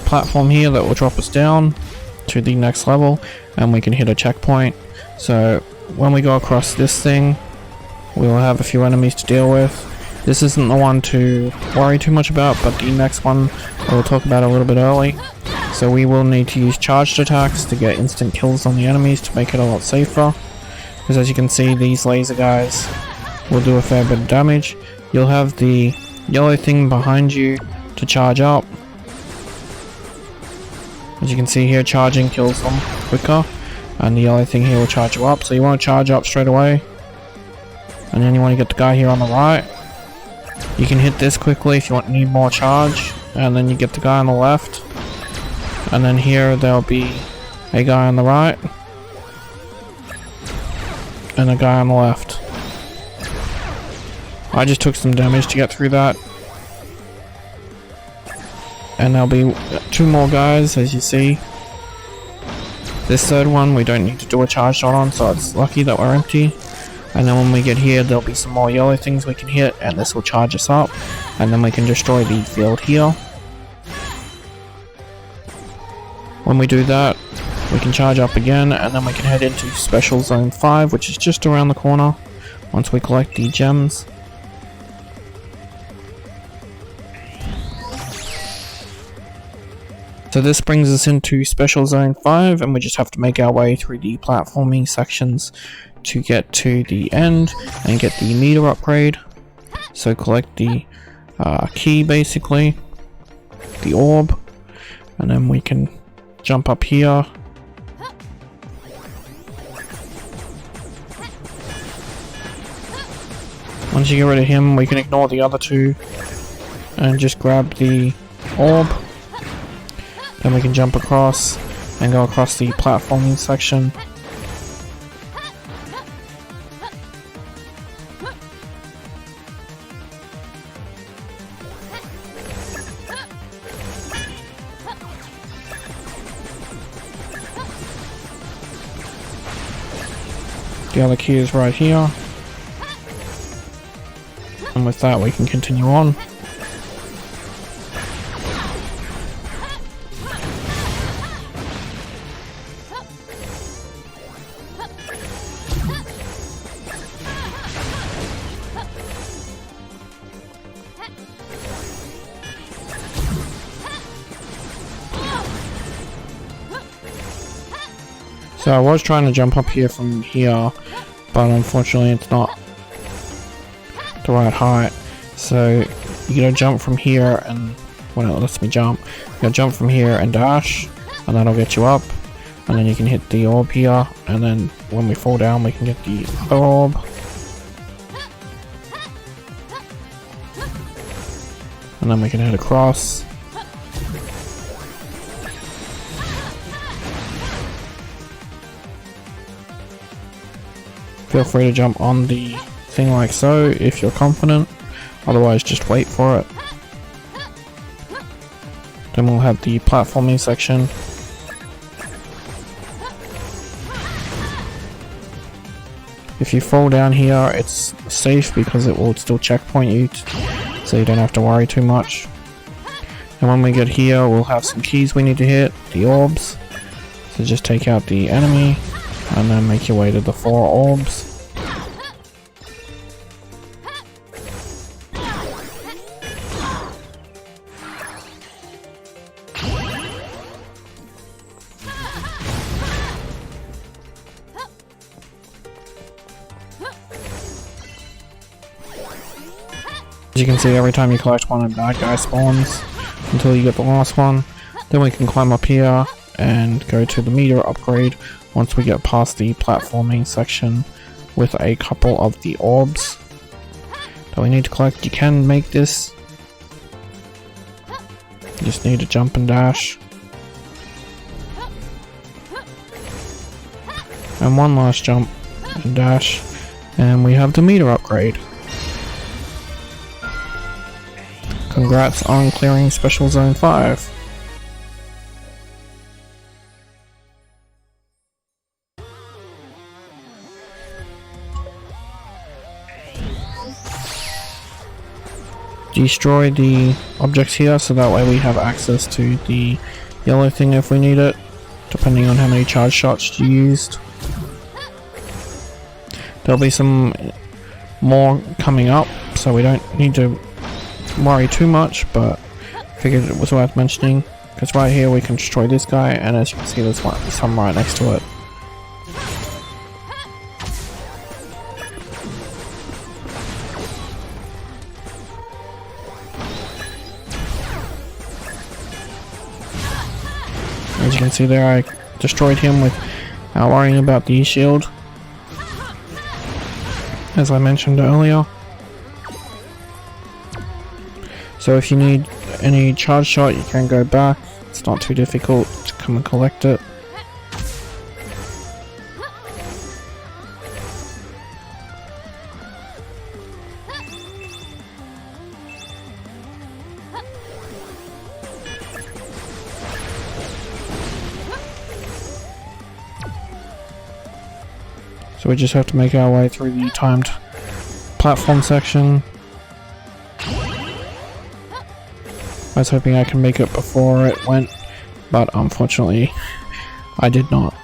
platform here that will drop us down to the next level, and we can hit a checkpoint. So when we go across this thing, we'll have a few enemies to deal with. This isn't the one to worry too much about, but the next one we'll talk about a little bit early. So we will need to use charged attacks to get instant kills on the enemies to make it a lot safer. Because as you can see, these laser guys will do a fair bit of damage. You'll have the yellow thing behind you to charge up. As you can see here, charging kills them quicker. And the yellow thing here will charge you up. So you want to charge up straight away. And then you want to get the guy here on the right. You can hit this quickly if you need more charge. And then you get the guy on the left. And then here there'll be a guy on the right. And a guy on the left. I just took some damage to get through that. And there'll be 2 more guys, as you see. This third one we don't need to do a charge shot on, so it's lucky that we're empty. And then when we get here, there'll be some more yellow things we can hit, and this will charge us up. And then we can destroy the field here. When we do that, we can charge up again, and then we can head into Special Zone 5, which is just around the corner, once we collect the gems. So this brings us into Special Zone 5, and we just have to make our way through the platforming sections to get to the end and get the meter upgrade. So collect the key, basically, the orb, and then we can jump up here. Once you get rid of him, we can ignore the other 2 and just grab the orb. Then we can jump across and go across the platforming section. The other key is right here. And with that we can continue on. So I was trying to jump up here from here, but unfortunately it's not the right height. So you gotta jump from here, and when it lets me jump, you gotta jump from here and dash, and that'll get you up. And then you can hit the orb here, and then when we fall down we can get the other orb. And then we can head across. Feel free to jump on the thing like so if you're confident, otherwise just wait for it. Then we'll have the platforming section. If you fall down here, it's safe because it will still checkpoint you, so you don't have to worry too much. And when we get here, we'll have some keys we need to hit, the orbs. So just take out the enemy, and then make your way to the 4 orbs. As you can see, every time you collect one, a bad guy spawns until you get the last one. Then we can climb up here and go to the meter upgrade once we get past the platforming section with a couple of the orbs that we need to collect. You can make this. You just need to jump and dash. And one last jump and dash, and we have the meter upgrade. Congrats on clearing Special Zone 5. Destroy the objects here so that way we have access to the yellow thing if we need it, depending on how many charge shots you used. There'll be some more coming up, so we don't need to worry too much, but figured it was worth mentioning, because right here we can destroy this guy, and as you can see there's some right next to it. As you can see there, I destroyed him without worrying about the shield, as I mentioned earlier. So if you need any charge shot, you can go back. It's not too difficult to come and collect it. So we just have to make our way through the timed platform section. I was hoping I can make it before it went, but unfortunately I did not.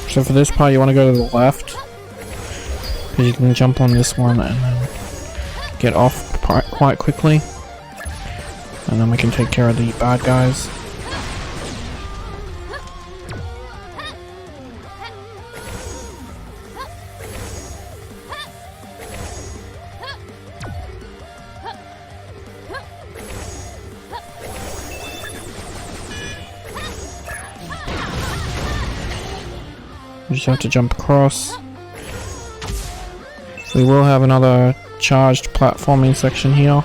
So for this part you want to go to the left, because you can jump on this one and then get off quite quickly, and then we can take care of the bad guys. You just have to jump across. We will have another charged platforming section here,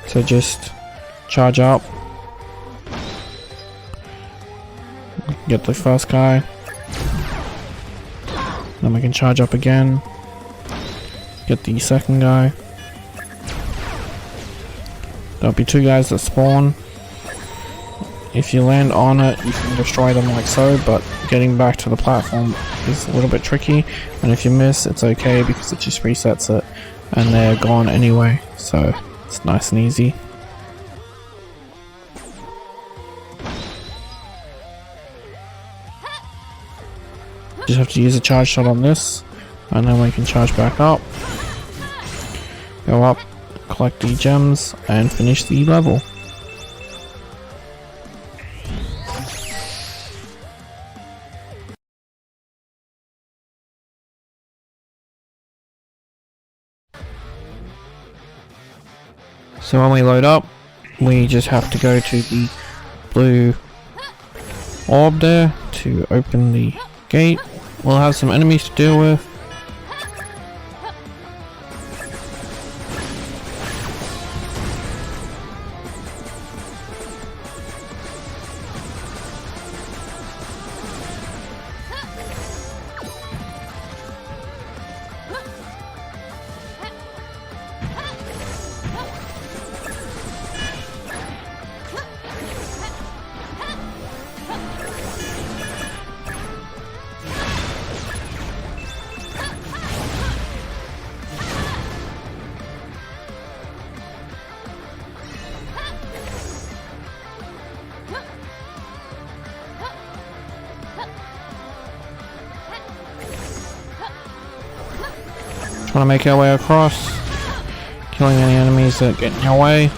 so just charge up, get the first guy, then we can charge up again, get the second guy. There'll be two guys that spawn. If you land on it, you can destroy them like so, but getting back to the platform is a little bit tricky, and if you miss, it's okay because it just resets it and they're gone anyway, so it's nice and easy. Just have to use a charge shot on this, and then we can charge back up, go up, collect the gems, and finish the level. So when we load up, we just have to go to the blue orb there to open the gate. We'll have some enemies to deal with. Want to make our way across, killing any enemies that get in your way.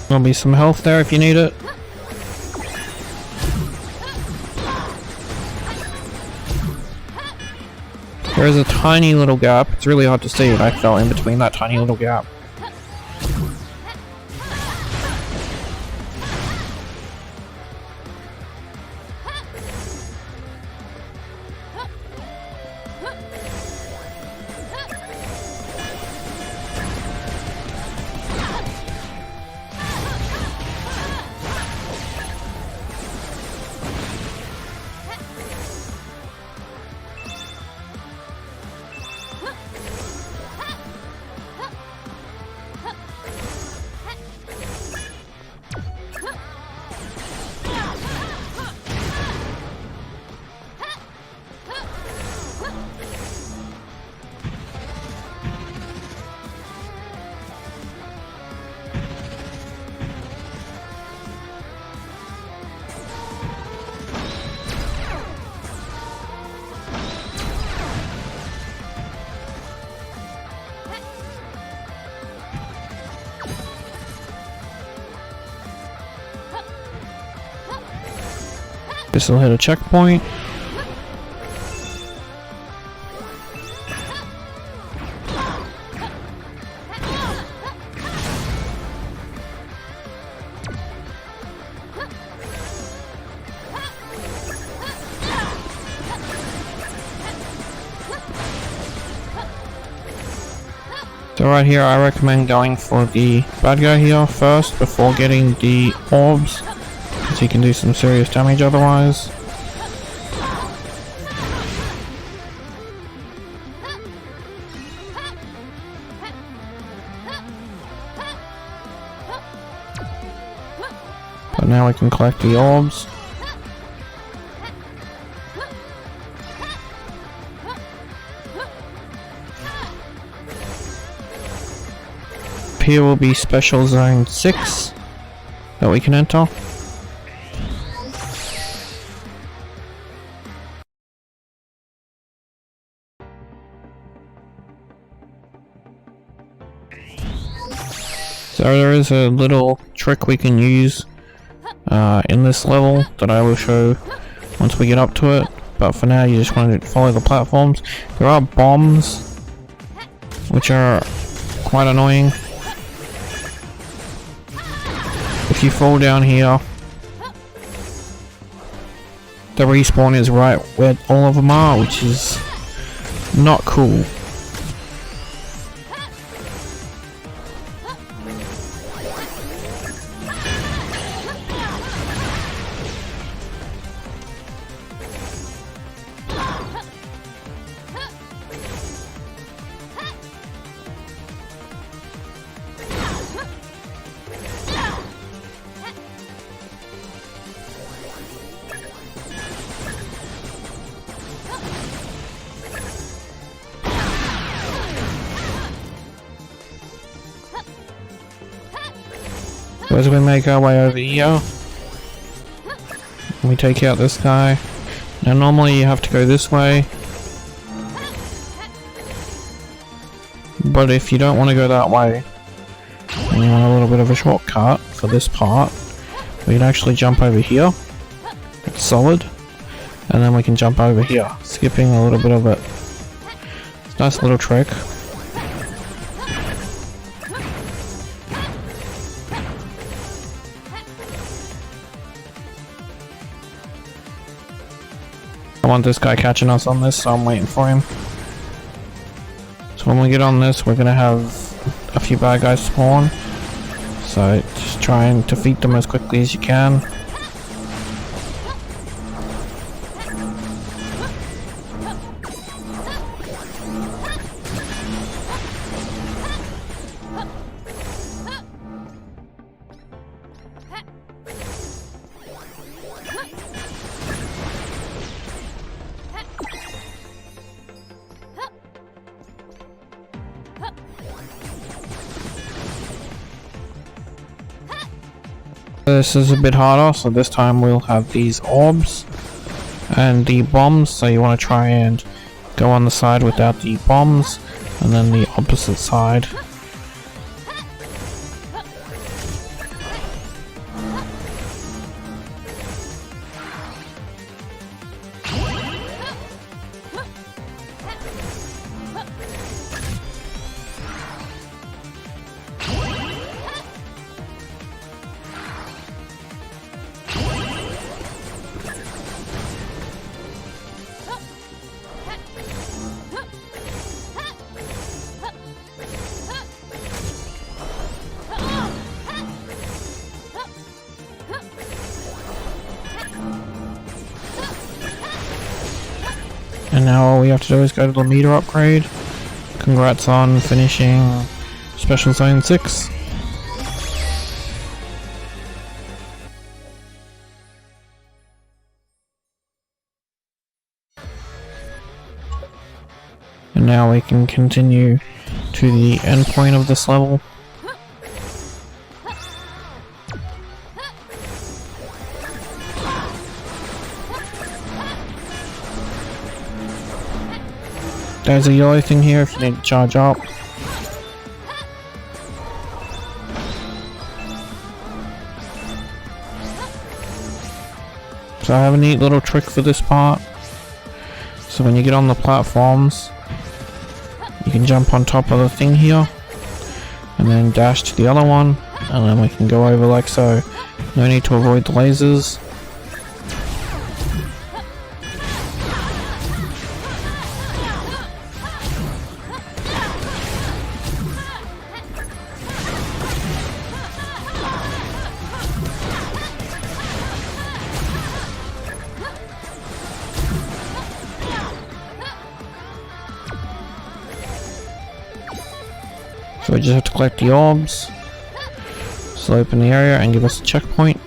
There'll be some health there if you need it. There is a tiny little gap. It's really hard to see, but I fell in between that tiny little gap. This will hit a checkpoint. So right here, I recommend going for the bad guy here first before getting the orbs, because he can do some serious damage otherwise. But now we can collect the orbs. Here will be special zone 6 that we can enter. So there is a little trick we can use in this level that I will show once we get up to it, but for now you just want to follow the platforms. There are bombs which are quite annoying. If you fall down here, the respawn is right where all of them are, which is not cool. As we make our way over here, we take out this guy. Now normally you have to go this way, but if you don't want to go that way and you want a little bit of a shortcut for this part, we can actually jump over here. It's solid, and then we can jump over here, skipping a little bit of it. It's a nice little trick. I want this guy catching us on this, so I'm waiting for him. So when we get on this, we're gonna have a few bad guys spawn. So just try and defeat them as quickly as you can. This is a bit harder, so this time we'll have these orbs and the bombs, so you want to try and go on the side without the bombs and then the opposite side. And now all we have to do is go to the meter upgrade. Congrats on finishing Special Zone 6. And now we can continue to the end point of this level. There's a yellow thing here if you need to charge up. So I have a neat little trick for this part. So when you get on the platforms, you can jump on top of the thing here, and then dash to the other one, and then we can go over like so. No need to avoid the lasers. So we just have to collect the orbs. So open the area and give us a checkpoint.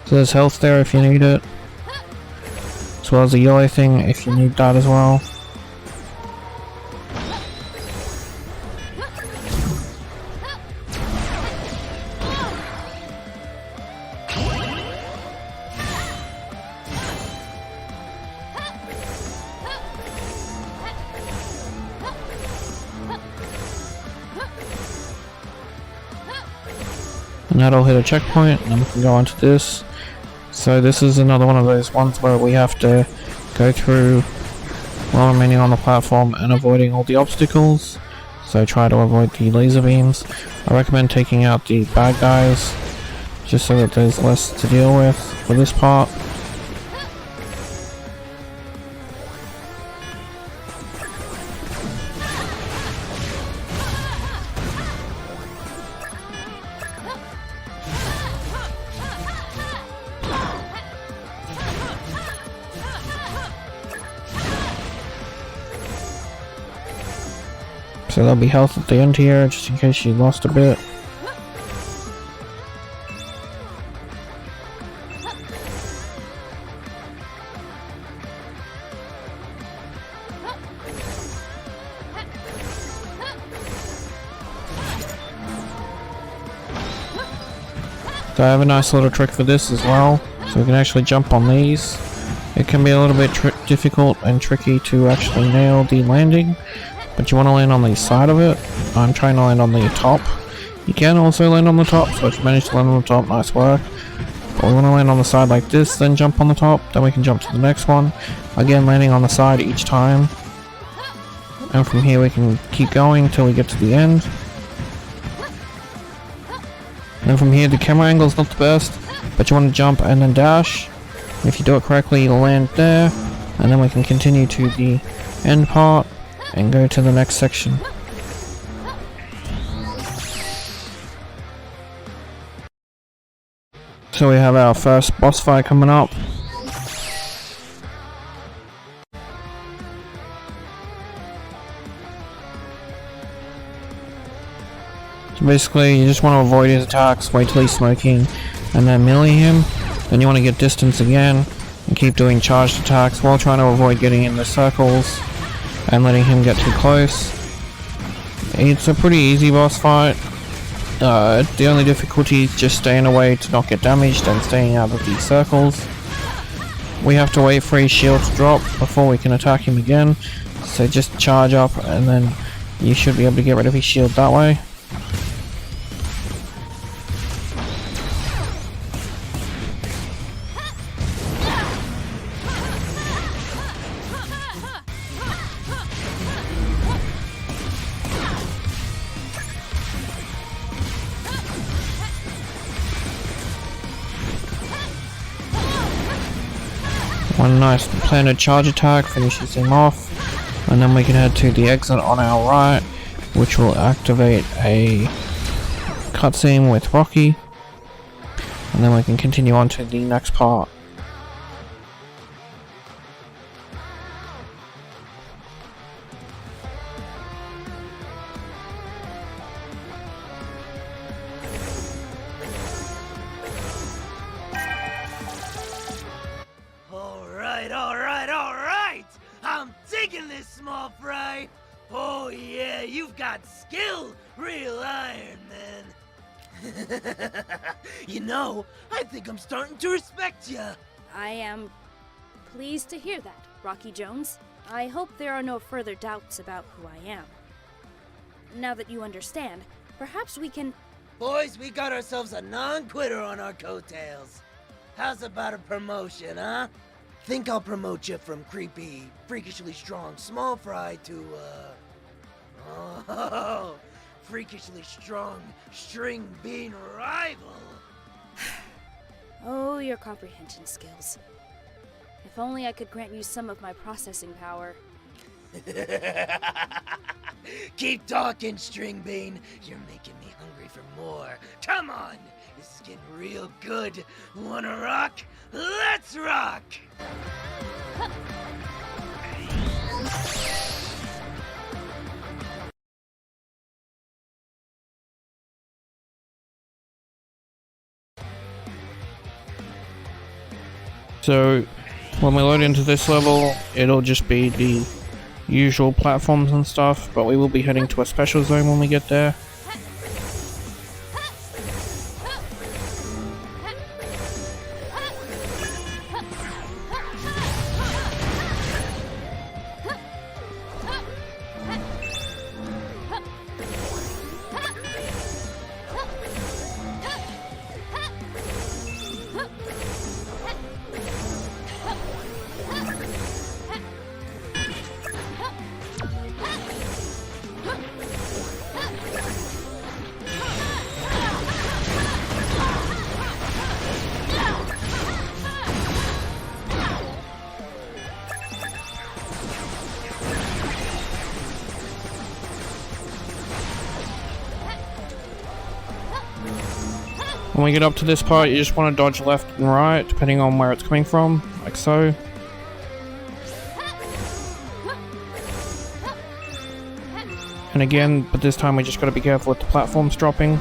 So there's health there if you need it, as well as the yellow thing if you need that as well. And that'll hit a checkpoint, and then we can go on to this. So this is another one of those ones where we have to go through while remaining on the platform and avoiding all the obstacles. So try to avoid the laser beams. I recommend taking out the bad guys, just so that there's less to deal with for this part. So there'll be health at the end here, just in case you lost a bit. So I have a nice little trick for this as well, so we can actually jump on these. It can be a little bit difficult and tricky to actually nail the landing, but you want to land on the side of it. I'm trying to land on the top. You can also land on the top, so if you manage to land on the top, nice work. But we want to land on the side like this, then jump on the top, then we can jump to the next one. Again, landing on the side each time. And from here we can keep going till we get to the end. And from here the camera angle is not the best, but you want to jump and then dash. If you do it correctly, you'll land there, and then we can continue to the end part and go to the next section. So we have our first boss fight coming up. So basically you just want to avoid his attacks, wait till he's smoking, and then melee him. Then you want to get distance again and keep doing charged attacks while trying to avoid getting in the circles and letting him get too close. It's a pretty easy boss fight. The only difficulty is just staying away to not get damaged and staying out of these circles. We have to wait for his shield to drop before we can attack him again, so just charge up and then you should be able to get rid of his shield that way. One nice planted charge attack finishes him off, and then we can head to the exit on our right, which will activate a cutscene with Rocky, and then we can continue on to the next part. alright! I'm digging this, small fry! Oh yeah, you've got skill, real iron, man. You know, I think I'm starting to respect ya. I am pleased to hear that, Rocky Jones. I hope there are no further doubts about who I am. Now that you understand, perhaps we can... Boys, we got ourselves a non-quitter on our coattails. How's about a promotion, huh? Think I'll promote you from creepy, freakishly strong small fry to, freakishly strong string bean rival. Oh, your comprehension skills. If only I could grant you some of my processing power. Keep talking, string bean. You're making me hungry for more. Come on, this is getting real good. Wanna rock? Let's rock! So, when we load into this level, it'll just be the usual platforms and stuff, but we will be heading to a special zone when we get there. When we get up to this part, you just want to dodge left and right, depending on where it's coming from, like so. And again, but this time we just got to be careful with the platforms dropping.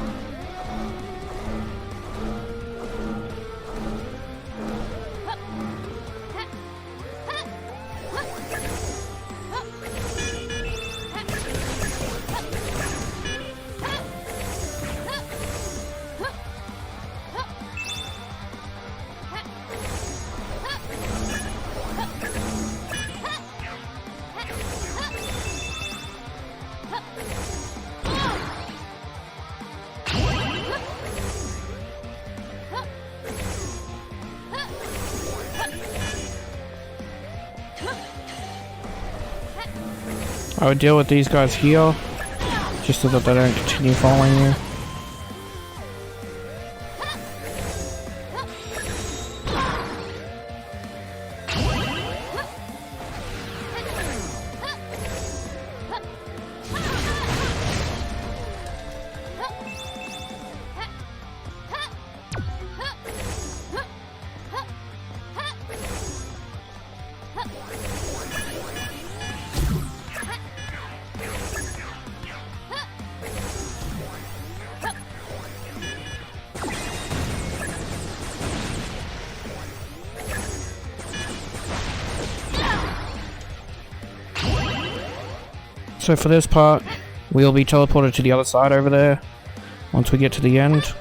I would deal with these guys here, just so that they don't continue following you. So for this part, we'll be teleported to the other side over there once we get to the end.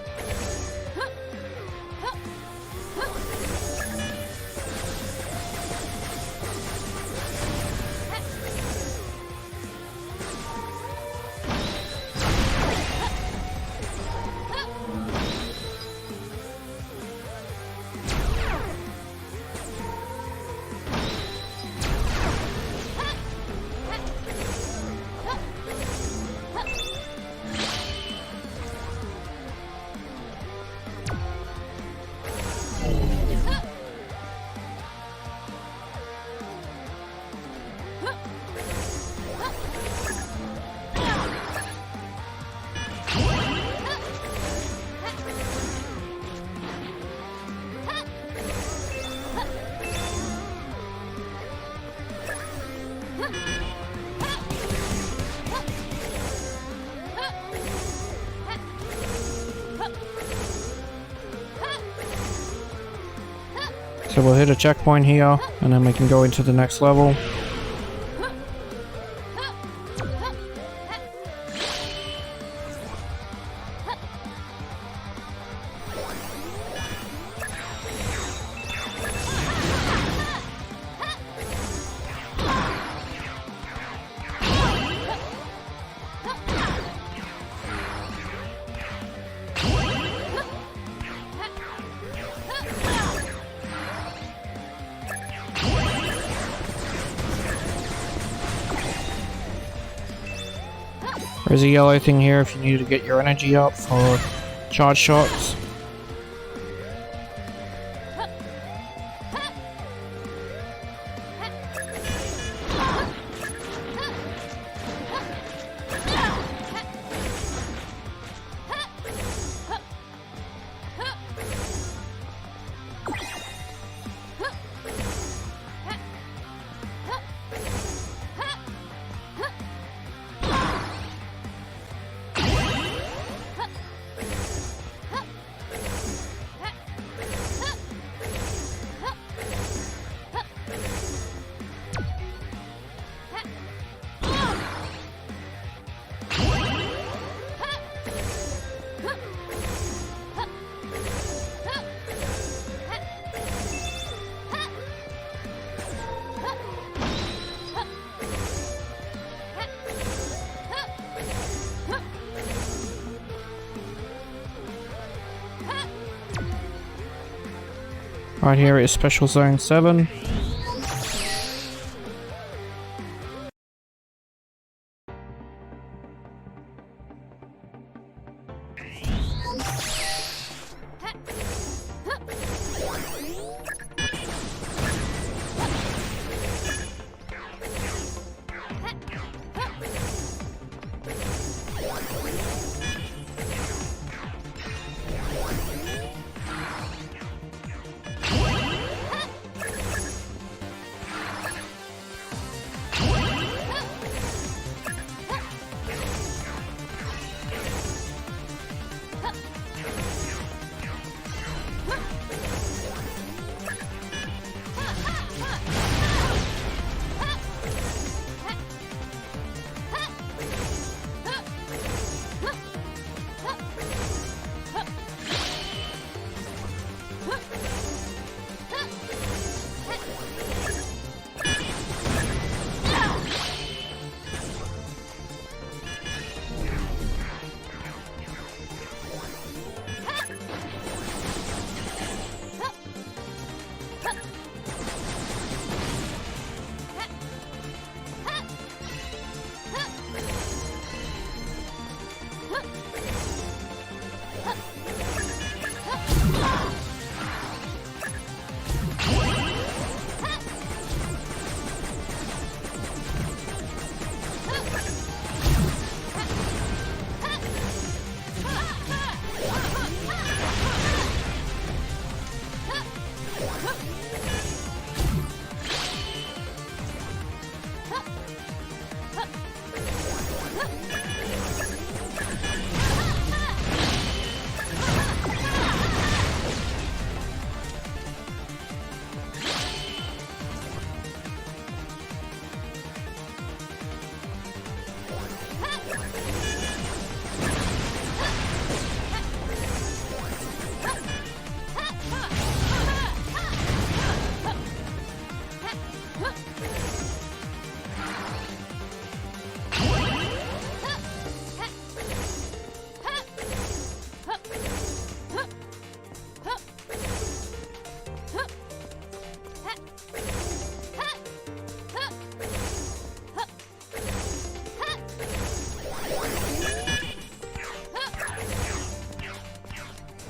So So we'll hit a checkpoint here, and then we can go into the next level. There's a yellow thing here if you need to get your energy up for charge shots. Right here is Special Zone 7.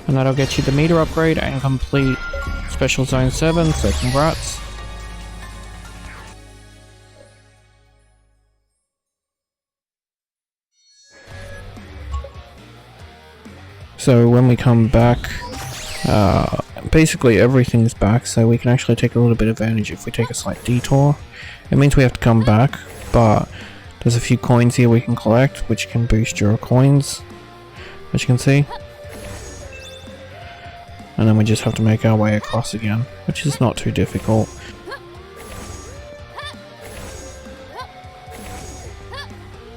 And that'll get you the meter upgrade and complete Special Zone 7, so congrats. So when we come back, basically everything's back, so we can actually take a little bit of advantage if we take a slight detour. It means we have to come back, but there's a few coins here we can collect, which can boost your coins, as you can see. and then we just have to make our way across again, which is not too difficult.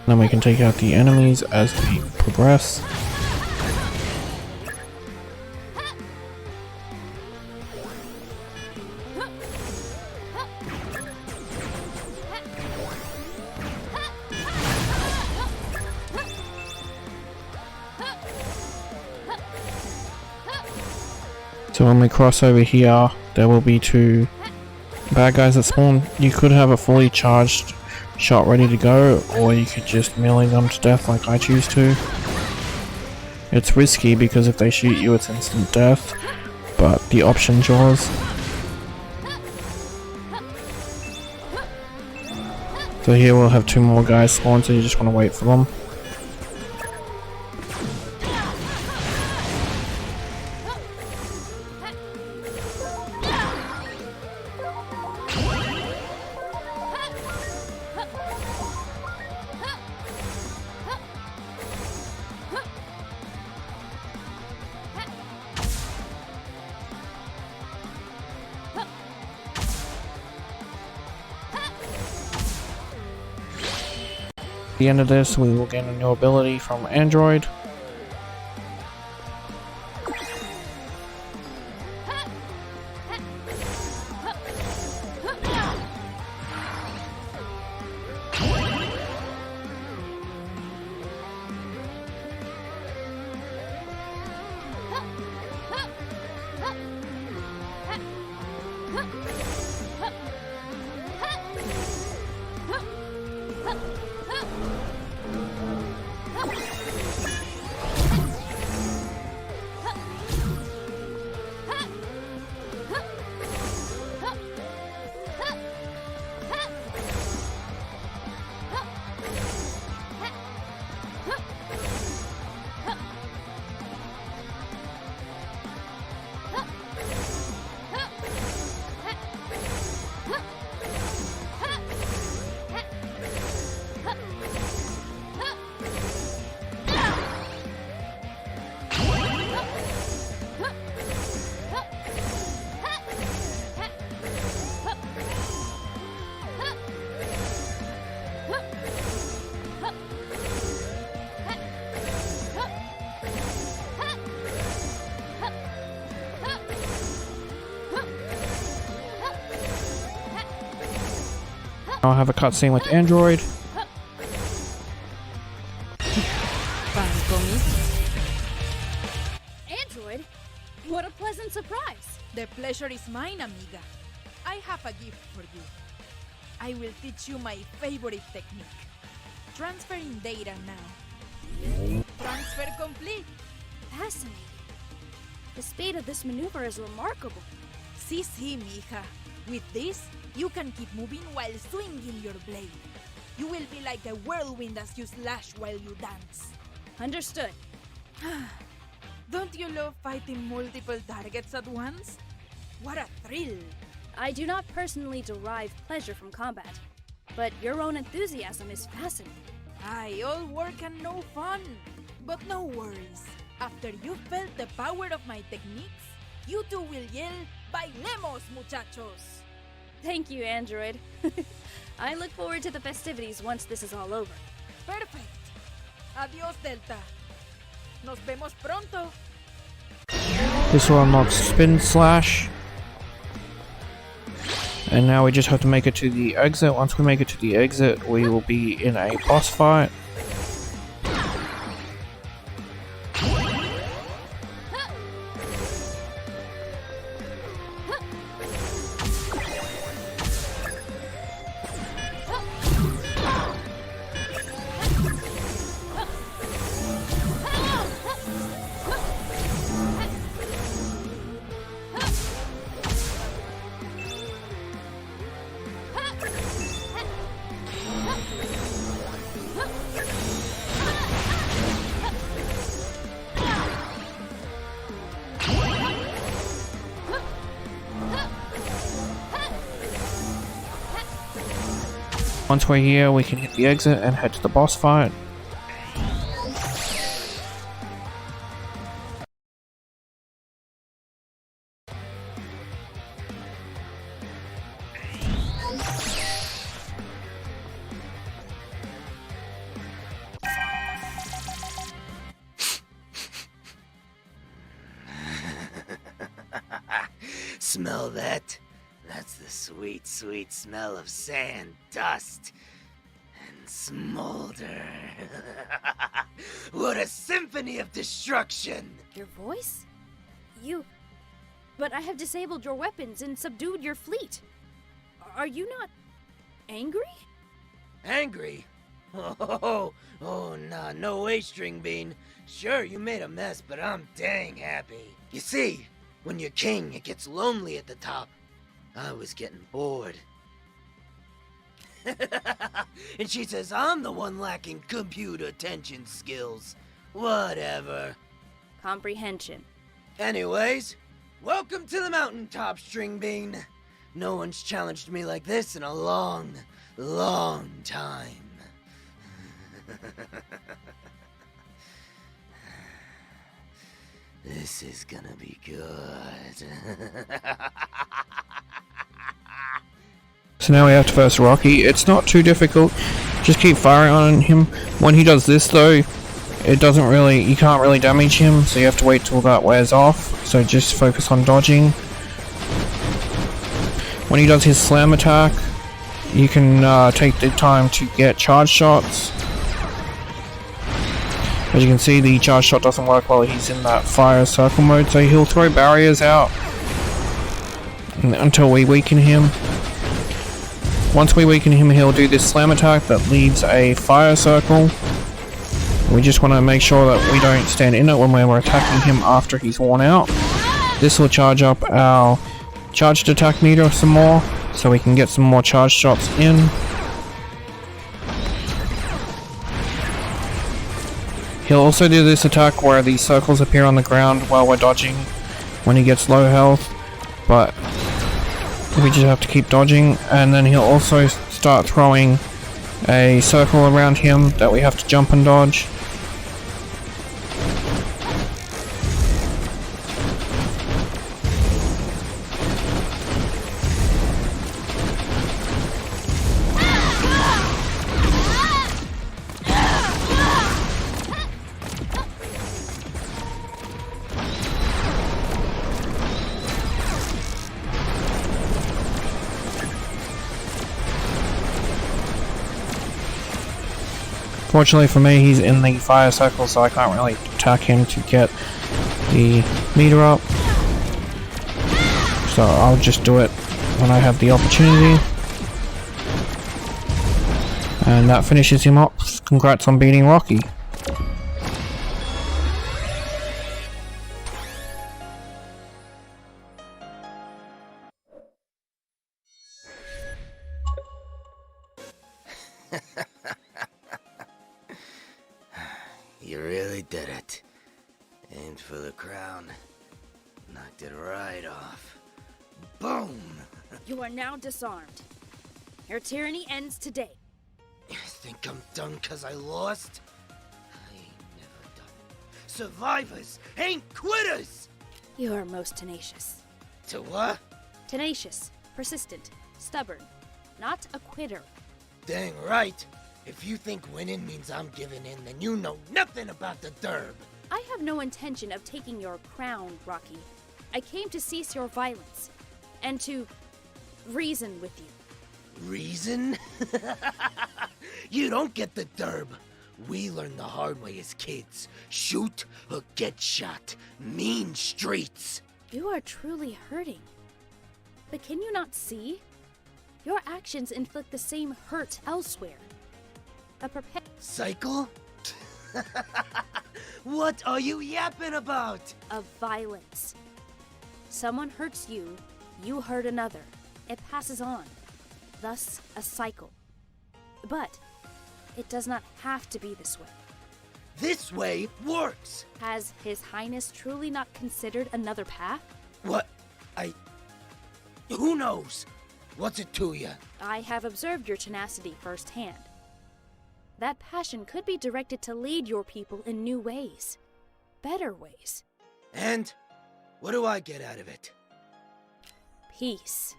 Then we can take out the enemies as we progress. So when we cross over here, there will be 2 bad guys that spawn. You could have a fully charged shot ready to go, or you could just melee them to death like I choose to. It's risky because if they shoot you it's instant death, but the option's yours. So here we'll have 2 more guys spawn, so you just want to wait for them. At the end of this, we will gain a new ability from Android. I'll have a cutscene with Android. Android? What a pleasant surprise! The pleasure is mine, amiga. I have a gift for you. I will teach you my favorite technique. Transferring data now. Transfer complete. Fascinating. The speed of this maneuver is remarkable. Sí, mija. With this, you can keep moving while swinging your blade. You will be like a whirlwind as you slash while you dance. Understood. Don't you love fighting multiple targets at once? What a thrill! I do not personally derive pleasure from combat, but your own enthusiasm is fascinating. Aye, all work and no fun. But no worries. After you felt the power of my techniques, you two will yell, "Bailemos, muchachos!" Thank you, Android. I look forward to the festivities once this is all over. Perfect. Adiós, Delta. Nos vemos pronto. This will unlock Spin Slash. And now we just have to make it to the exit. Once we make it to the exit, we will be in a boss fight. Once we're here, we can hit the exit and head to the boss fight. Smell that? That's the sweet, sweet smell of sand, dust, and smolder. What a symphony of destruction! Your voice? But I have disabled your weapons and subdued your fleet. Are you not angry? Angry? Nah, no way, String Bean. Sure, you made a mess, but I'm dang happy. You see, when you're king, it gets lonely at the top. I was getting bored. And she says I'm the one lacking computer attention skills. Whatever. Comprehension. Anyways, welcome to the mountaintop, String Bean. No one's challenged me like this in a long, long time. This is gonna be good. So now we have to face Rocky. It's not too difficult. Just keep firing on him. When he does this though, you can't really damage him, so you have to wait till that wears off. So just focus on dodging. When he does his slam attack, you can take the time to get charge shots. As you can see, the charge shot doesn't work while he's in that fire circle mode, so he'll throw barriers out until we weaken him. Once we weaken him, he'll do this slam attack that leaves a fire circle. We just want to make sure that we don't stand in it when we're attacking him after he's worn out. This will charge up our charged attack meter some more, so we can get some more charge shots in. He'll also do this attack where the circles appear on the ground while we're dodging when he gets low health, but we just have to keep dodging. And then he'll also start throwing a circle around him that we have to jump and dodge. Fortunately for me, he's in the fire circle, so I can't really attack him to get the meter up. So I'll just do it when I have the opportunity. And that finishes him up. Congrats on beating Rocky. You really did it. Aimed for the crown. Knocked it right off. Boom! You are now disarmed. Your tyranny ends today. You think I'm done cause I lost? I ain't never done. Survivors ain't quitters! You are most tenacious. To what? Tenacious, persistent, stubborn, not a quitter. Dang right. If you think winning means I'm giving in, then you know nothing about the Durb. I have no intention of taking your crown, Rocky. I came to cease your violence, and to reason with you. Reason? You don't get the Durb. We learned the hard way as kids. Shoot or get shot. Mean streets. You are truly hurting. But can you not see? Your actions inflict the same hurt elsewhere. A cycle? What are you yapping about? Of violence. Someone hurts you, you hurt another. It passes on. Thus, a cycle. But it does not have to be this way. This way works. Has His Highness truly not considered another path? What? Who knows? What's it to you? I have observed your tenacity firsthand. That passion could be directed to lead your people in new ways. Better ways. And? What do I get out of it? Peace.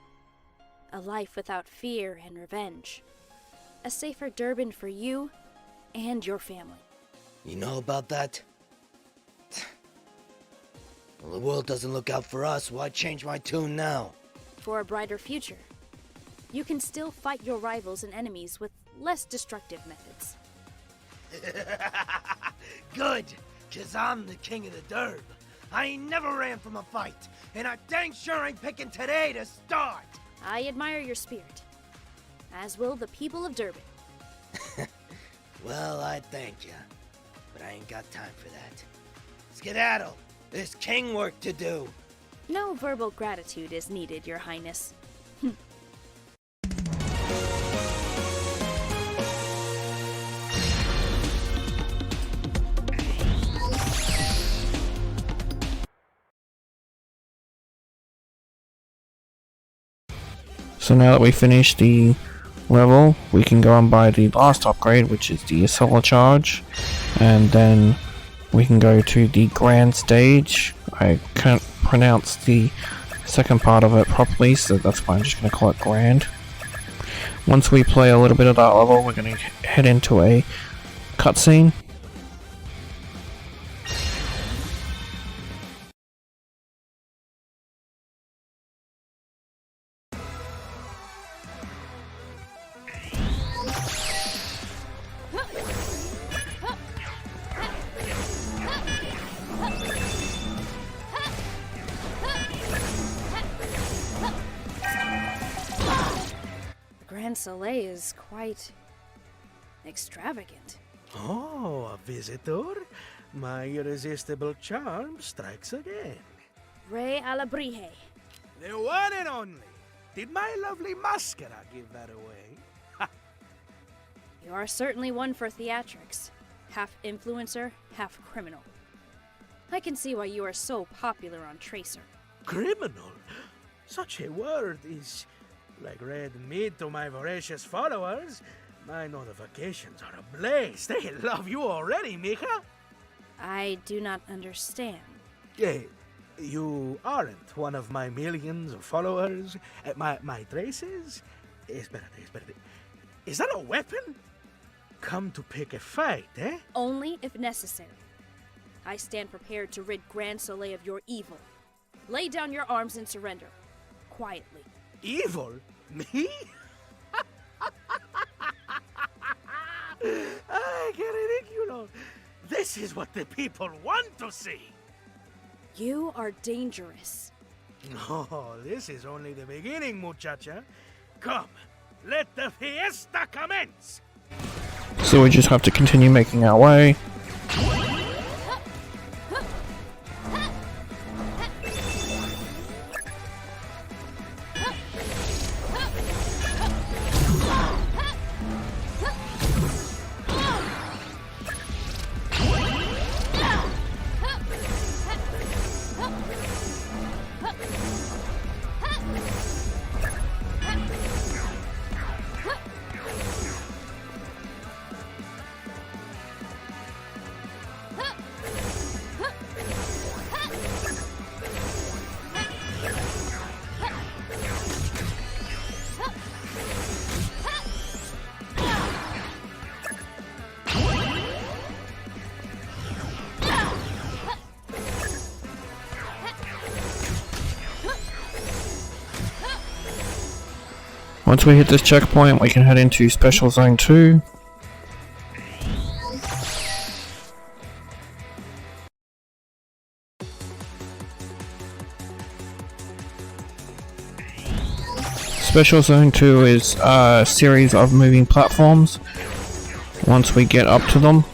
A life without fear and revenge. A safer Durbin for you and your family. You know about that? Well, the world doesn't look out for us. Why change my tune now? For a brighter future. You can still fight your rivals and enemies with less destructive methods. Good, 'cause I'm the king of the Durb. I ain't never ran from a fight, and I dang sure ain't picking today to start. I admire your spirit, as will the people of Durbin. Well, I thank you, but I ain't got time for that. Skedaddle! There's king work to do! No verbal gratitude is needed, Your Highness. So now that we finished the level, we can go and buy the last upgrade, which is the Solar Charge, and then we can go to the Grand Stage. I can't pronounce the second part of it properly, so that's why I'm just going to call it Grand. Once we play a little bit of that level, we're going to head into a cutscene. Grand Soleil is quite extravagant. Oh, a visitor? My irresistible charm strikes again. Rey Alabrije. The one and only. Did my lovely mascara give that away? You are certainly one for theatrics. Half influencer, half criminal. I can see why you are so popular on Tracer. Criminal? Such a word is like red meat to my voracious followers. My notifications are ablaze. They love you already, mija. I do not understand. You aren't one of my millions of followers. My traces? Espérate. Is that a weapon? Come to pick a fight, eh? Only if necessary. I stand prepared to rid Grand Soleil of your evil. Lay down your arms and surrender. Quietly. Evil? Me? Ay, qué ridículo. This is what the people want to see. You are dangerous. No, this is only the beginning, muchacha. Come, let the fiesta commence. So we just have to continue making our way. Once we hit this checkpoint, we can head into Special Zone 2. Special Zone 2 is a series of moving platforms. Once we get up to them,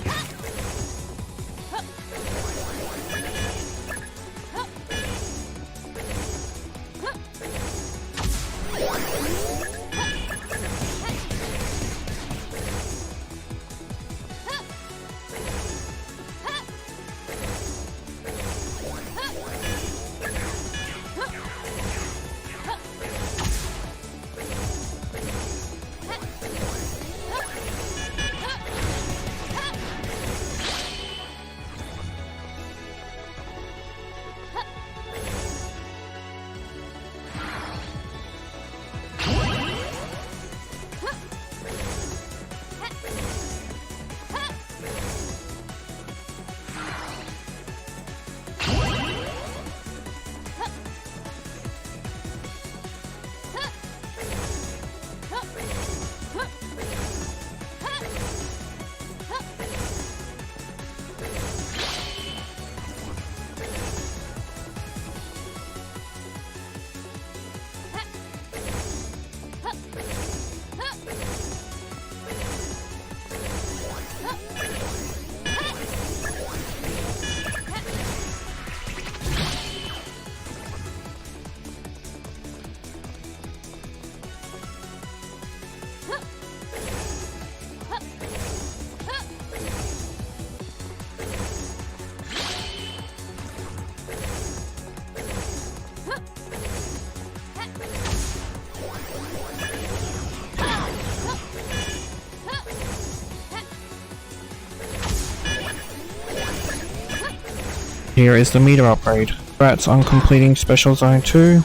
Here is the meter upgrade. Congrats on completing Special Zone 2.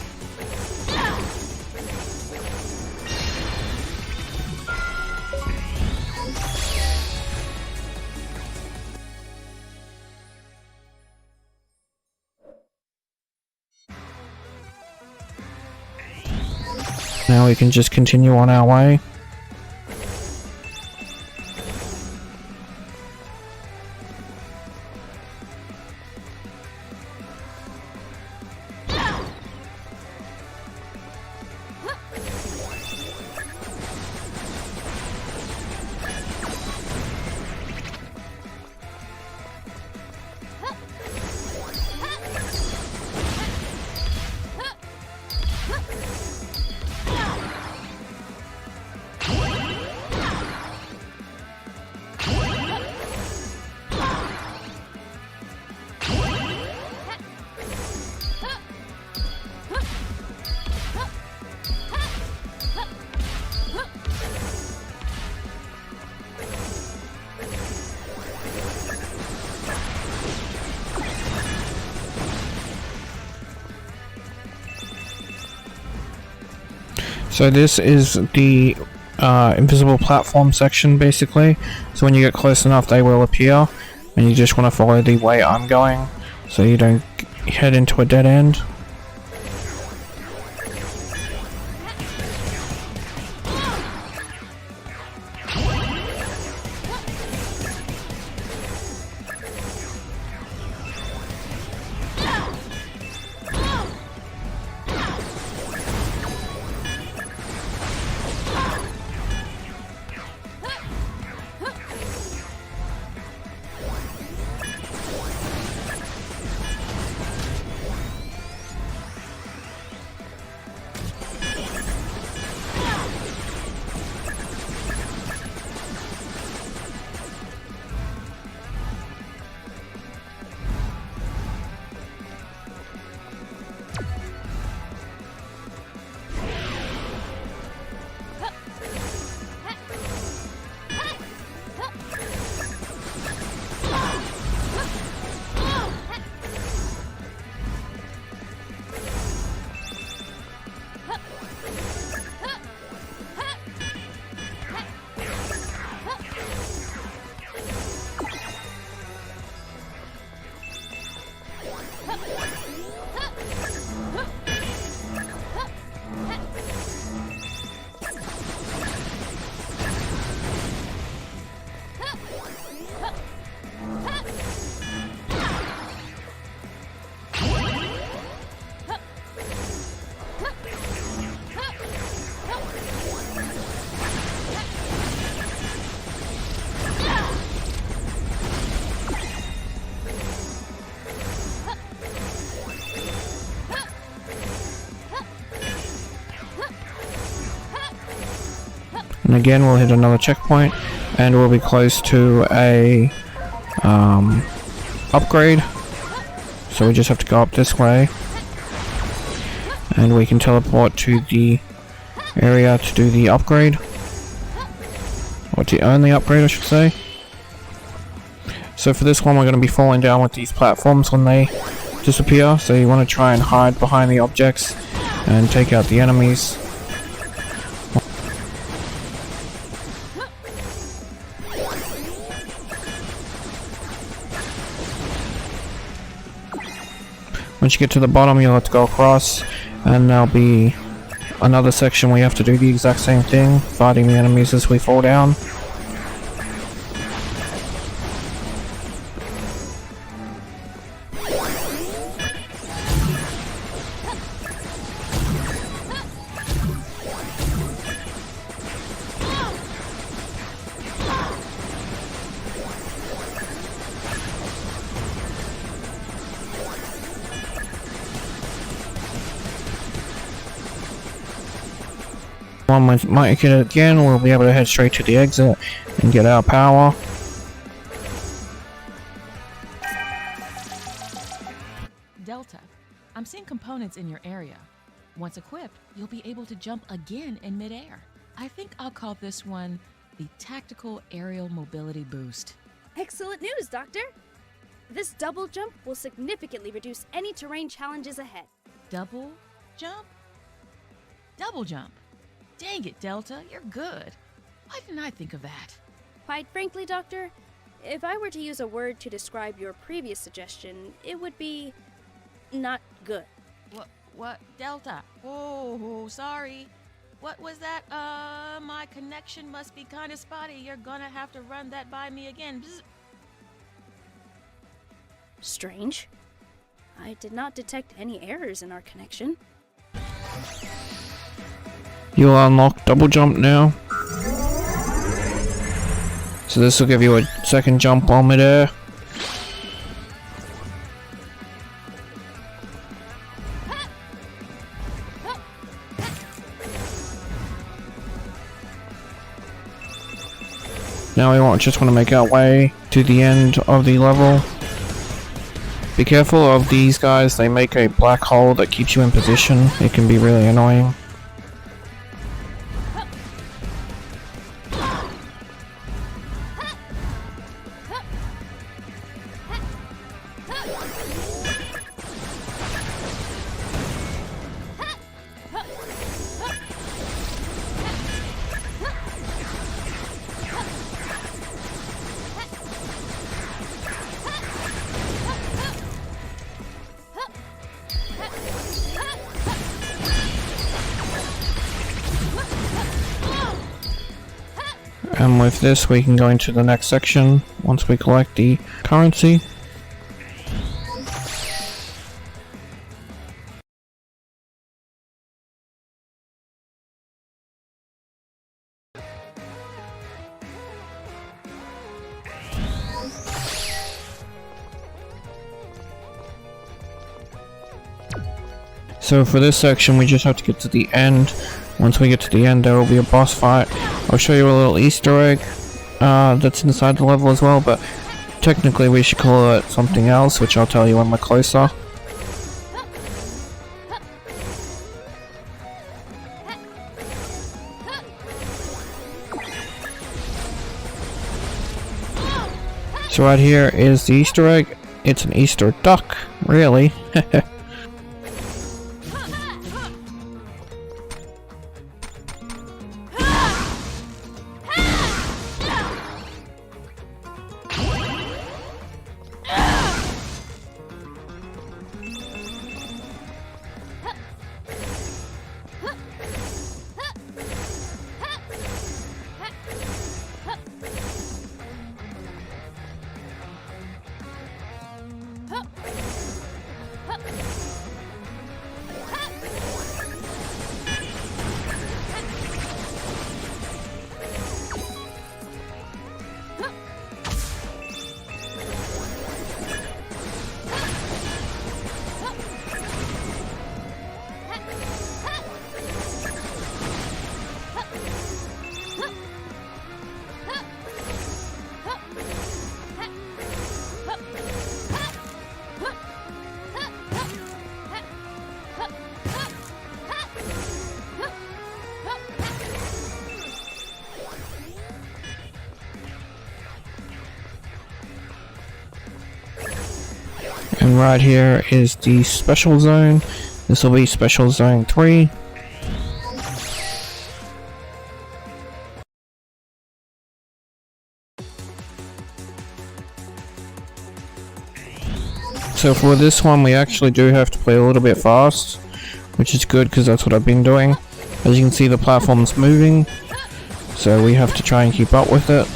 Now we can just continue on our way. So this is the invisible platform section, basically. So when you get close enough, they will appear, and you just want to follow the way I'm going, so you don't head into a dead end. And again, we'll hit another checkpoint, and we'll be close to a upgrade. So we just have to go up this way, and we can teleport to the area to do the upgrade, or to earn the upgrade, I should say. So for this one, we're going to be falling down with these platforms when they disappear. So you want to try and hide behind the objects and take out the enemies. Once you get to the bottom, you'll have to go across, and there'll be another section where you have to do the exact same thing, fighting the enemies as we fall down. One might get it again, we'll be able to head straight to the exit and get our power. Delta, I'm seeing components in your area. Once equipped, you'll be able to jump again in midair. I think I'll call this one the Tactical Aerial Mobility Boost. Excellent news, Doctor. This double jump will significantly reduce any terrain challenges ahead. Double jump? Double jump. Dang it, Delta, you're good. Why didn't I think of that? Quite frankly, Doctor, if I were to use a word to describe your previous suggestion, it would be not good. What? Delta? Oh, sorry. What was that? My connection must be kind of spotty. You're gonna have to run that by me again. Bzz. Strange. I did not detect any errors in our connection. You'll unlock double jump now. So this will give you a second jump while midair. Now we just want to make our way to the end of the level. Be careful of these guys, they make a black hole that keeps you in position. It can be really annoying. And with this we can go into the next section once we collect the currency. So for this section we just have to get to the end. Once we get to the end there will be a boss fight. I'll show you a little Easter egg that's inside the level as well, but technically we should call it something else, which I'll tell you when we're closer. So right here is the Easter egg. It's an Easter duck, really. And right here is the special zone. This will be special zone 3. So for this one we actually do have to play a little bit fast, which is good because that's what I've been doing. As you can see the platform's moving, so we have to try and keep up with it.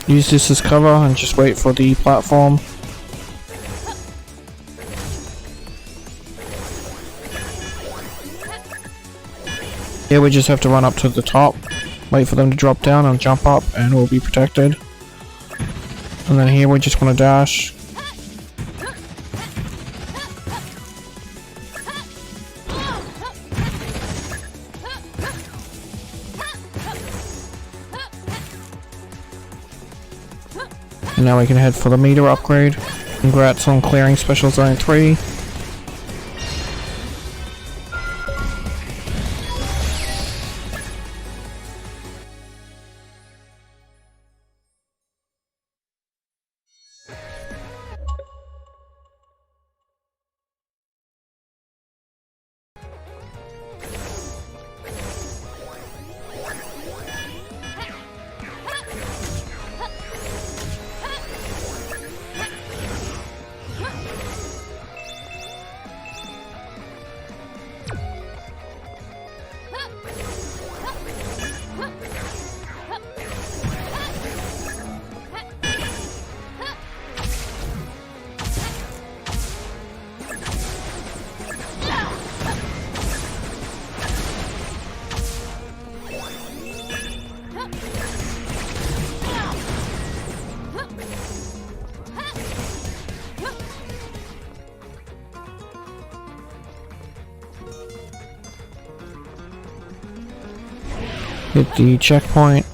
use this as cover and just wait for the platform. Here we just have to run up to the top, wait for them to drop down and jump up, and we'll be protected. And then here we just want to dash. And now we can head for the meter upgrade. Congrats on clearing Special Zone 3. Hit the checkpoint,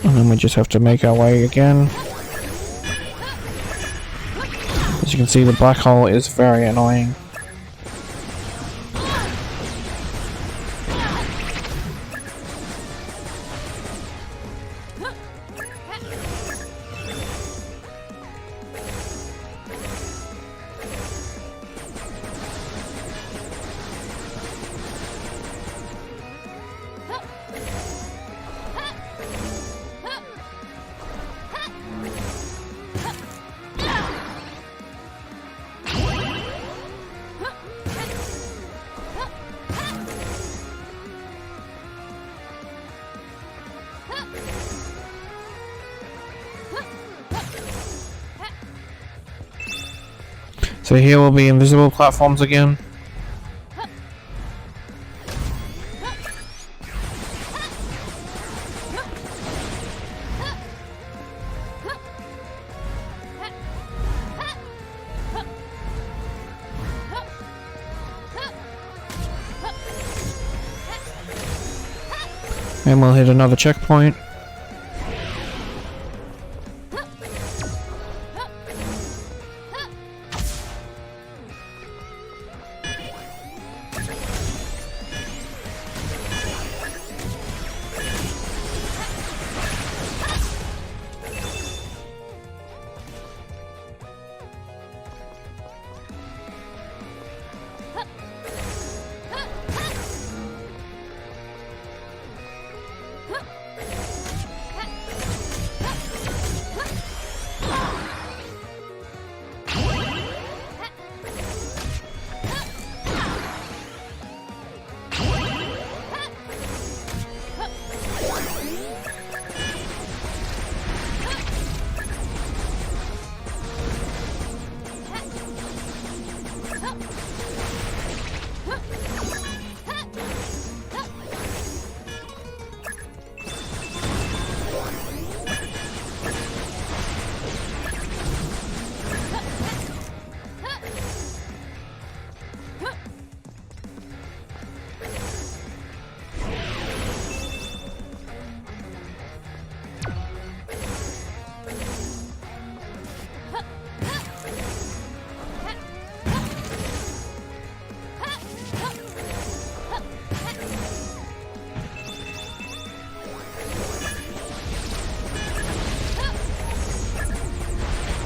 and then we just have to make our way again. As you can see, the black hole is very annoying. So here will be invisible platforms again. And we'll hit another checkpoint.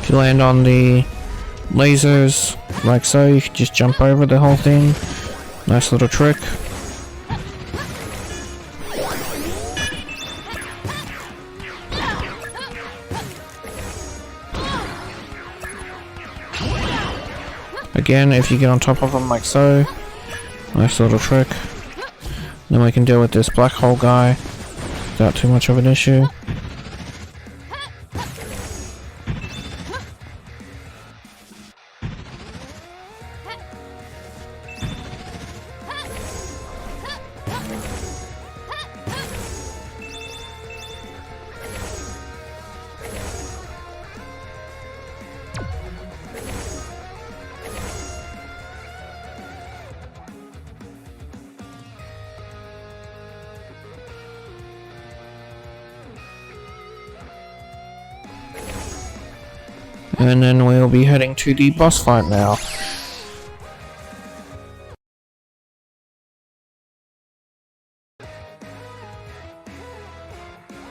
If you land on the lasers, like so, you can just jump over the whole thing. Nice little trick. Again, if you get on top of them like so, nice little trick. Then we can deal with this black hole guy without too much of an issue. And then we'll be heading to the boss fight now.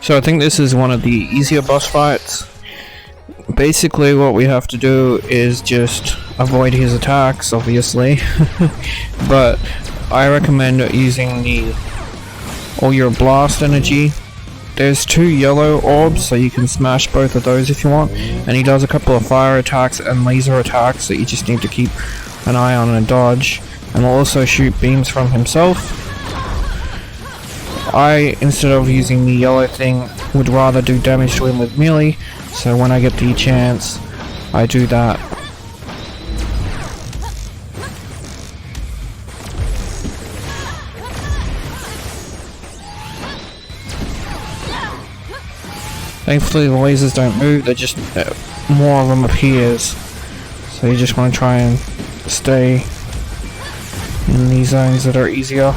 So I think this is one of the easier boss fights. Basically what we have to do is just avoid his attacks, obviously. But I recommend using all your blast energy. There's 2 yellow orbs, so you can smash both of those if you want. And he does a couple of fire attacks and laser attacks that you just need to keep an eye on and dodge. And will also shoot beams from himself. I, instead of using the yellow thing, would rather do damage to him with melee. So when I get the chance, I do that. Thankfully the lasers don't move, they're just more of them appears. So you just want to try and stay in these zones that are easier.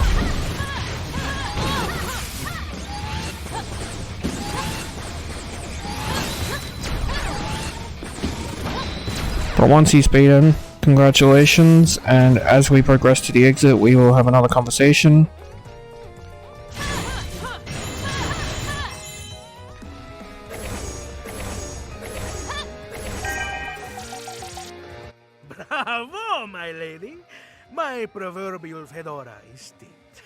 But once he's beaten, congratulations, and as we progress to the exit we will have another conversation. Bravo, my lady! My proverbial fedora is steeped.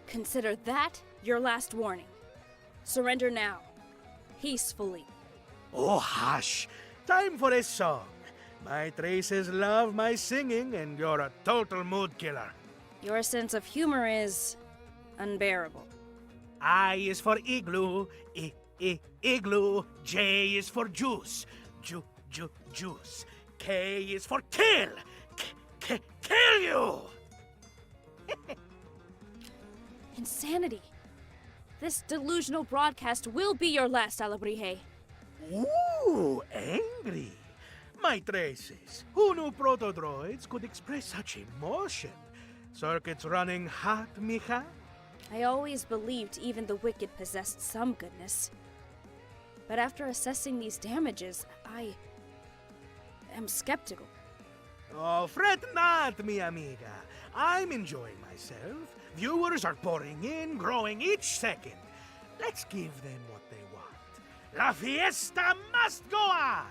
Consider that your last warning. Surrender now. Peacefully. Oh, hush! Time for a song. My traces love my singing, and you're a total mood killer. Your sense of humor is unbearable. I is for igloo, igloo. J is for juice, juice. K is for kill, kill you! Insanity. This delusional broadcast will be your last, Alabrije. Ooh, angry. My traces. Who knew protodroids could express such emotion? Circuits running hot, mija? I always believed even the wicked possessed some goodness. But after assessing these damages, I am skeptical. Oh, fret not, mi amiga. I'm enjoying myself. Viewers are pouring in, growing each second. Let's give them what they want. La fiesta must go on!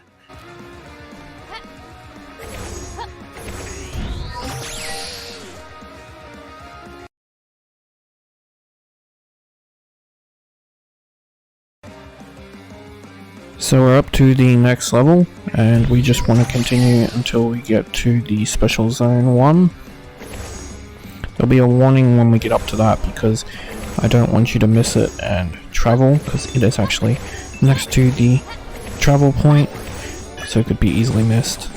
So we're up to the next level, and we just want to continue until we get to the Special Zone 1. There'll be a warning when we get up to that, because I don't want you to miss it and travel, because it is actually next to the travel point, so it could be easily missed.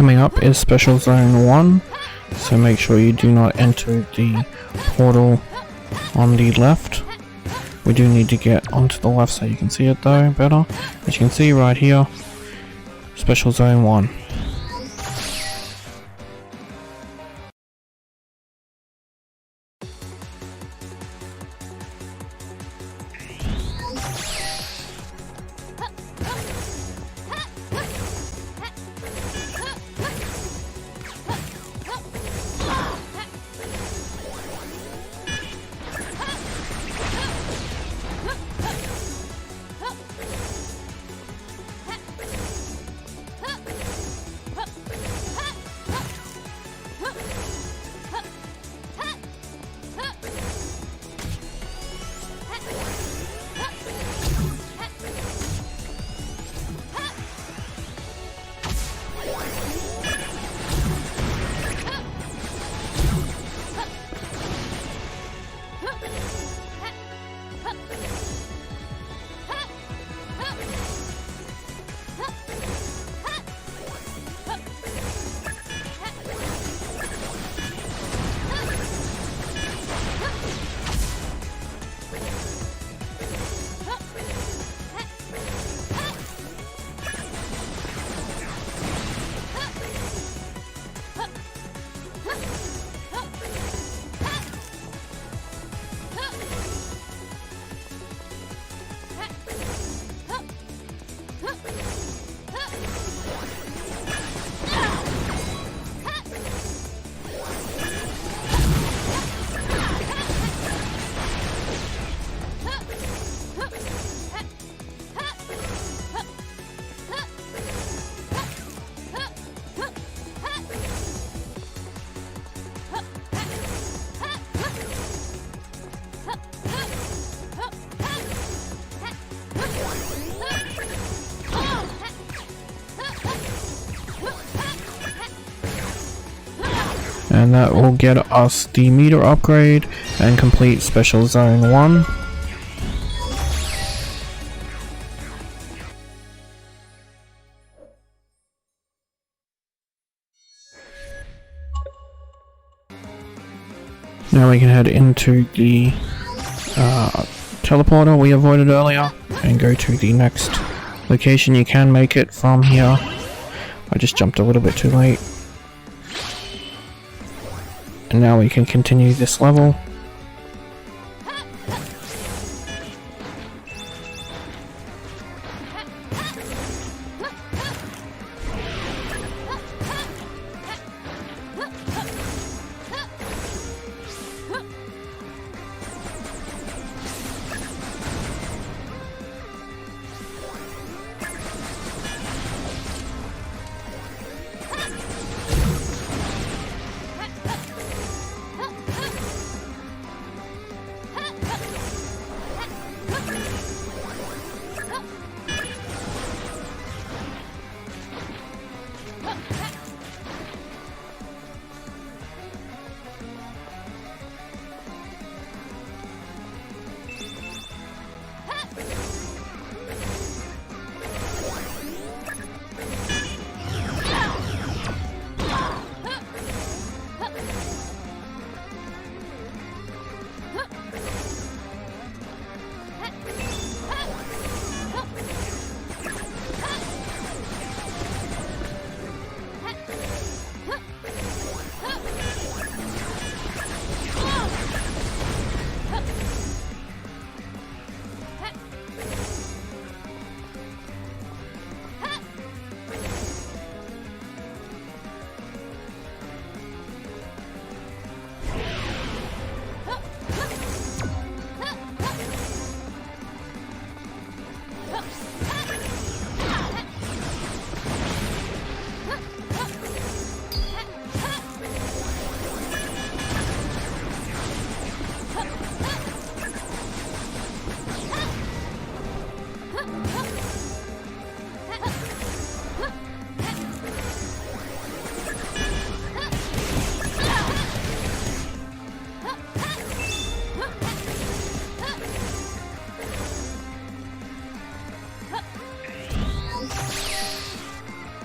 Coming up is Special Zone 1, so make sure you do not enter the portal on the left. We do need to get onto the left so you can see it though better. As you can see right here, Special Zone 1. and that will get us the meter upgrade and complete Special Zone 1. Now we can head into the teleporter we avoided earlier and go to the next location. You can make it from here. I just jumped a little bit too late. And now we can continue this level.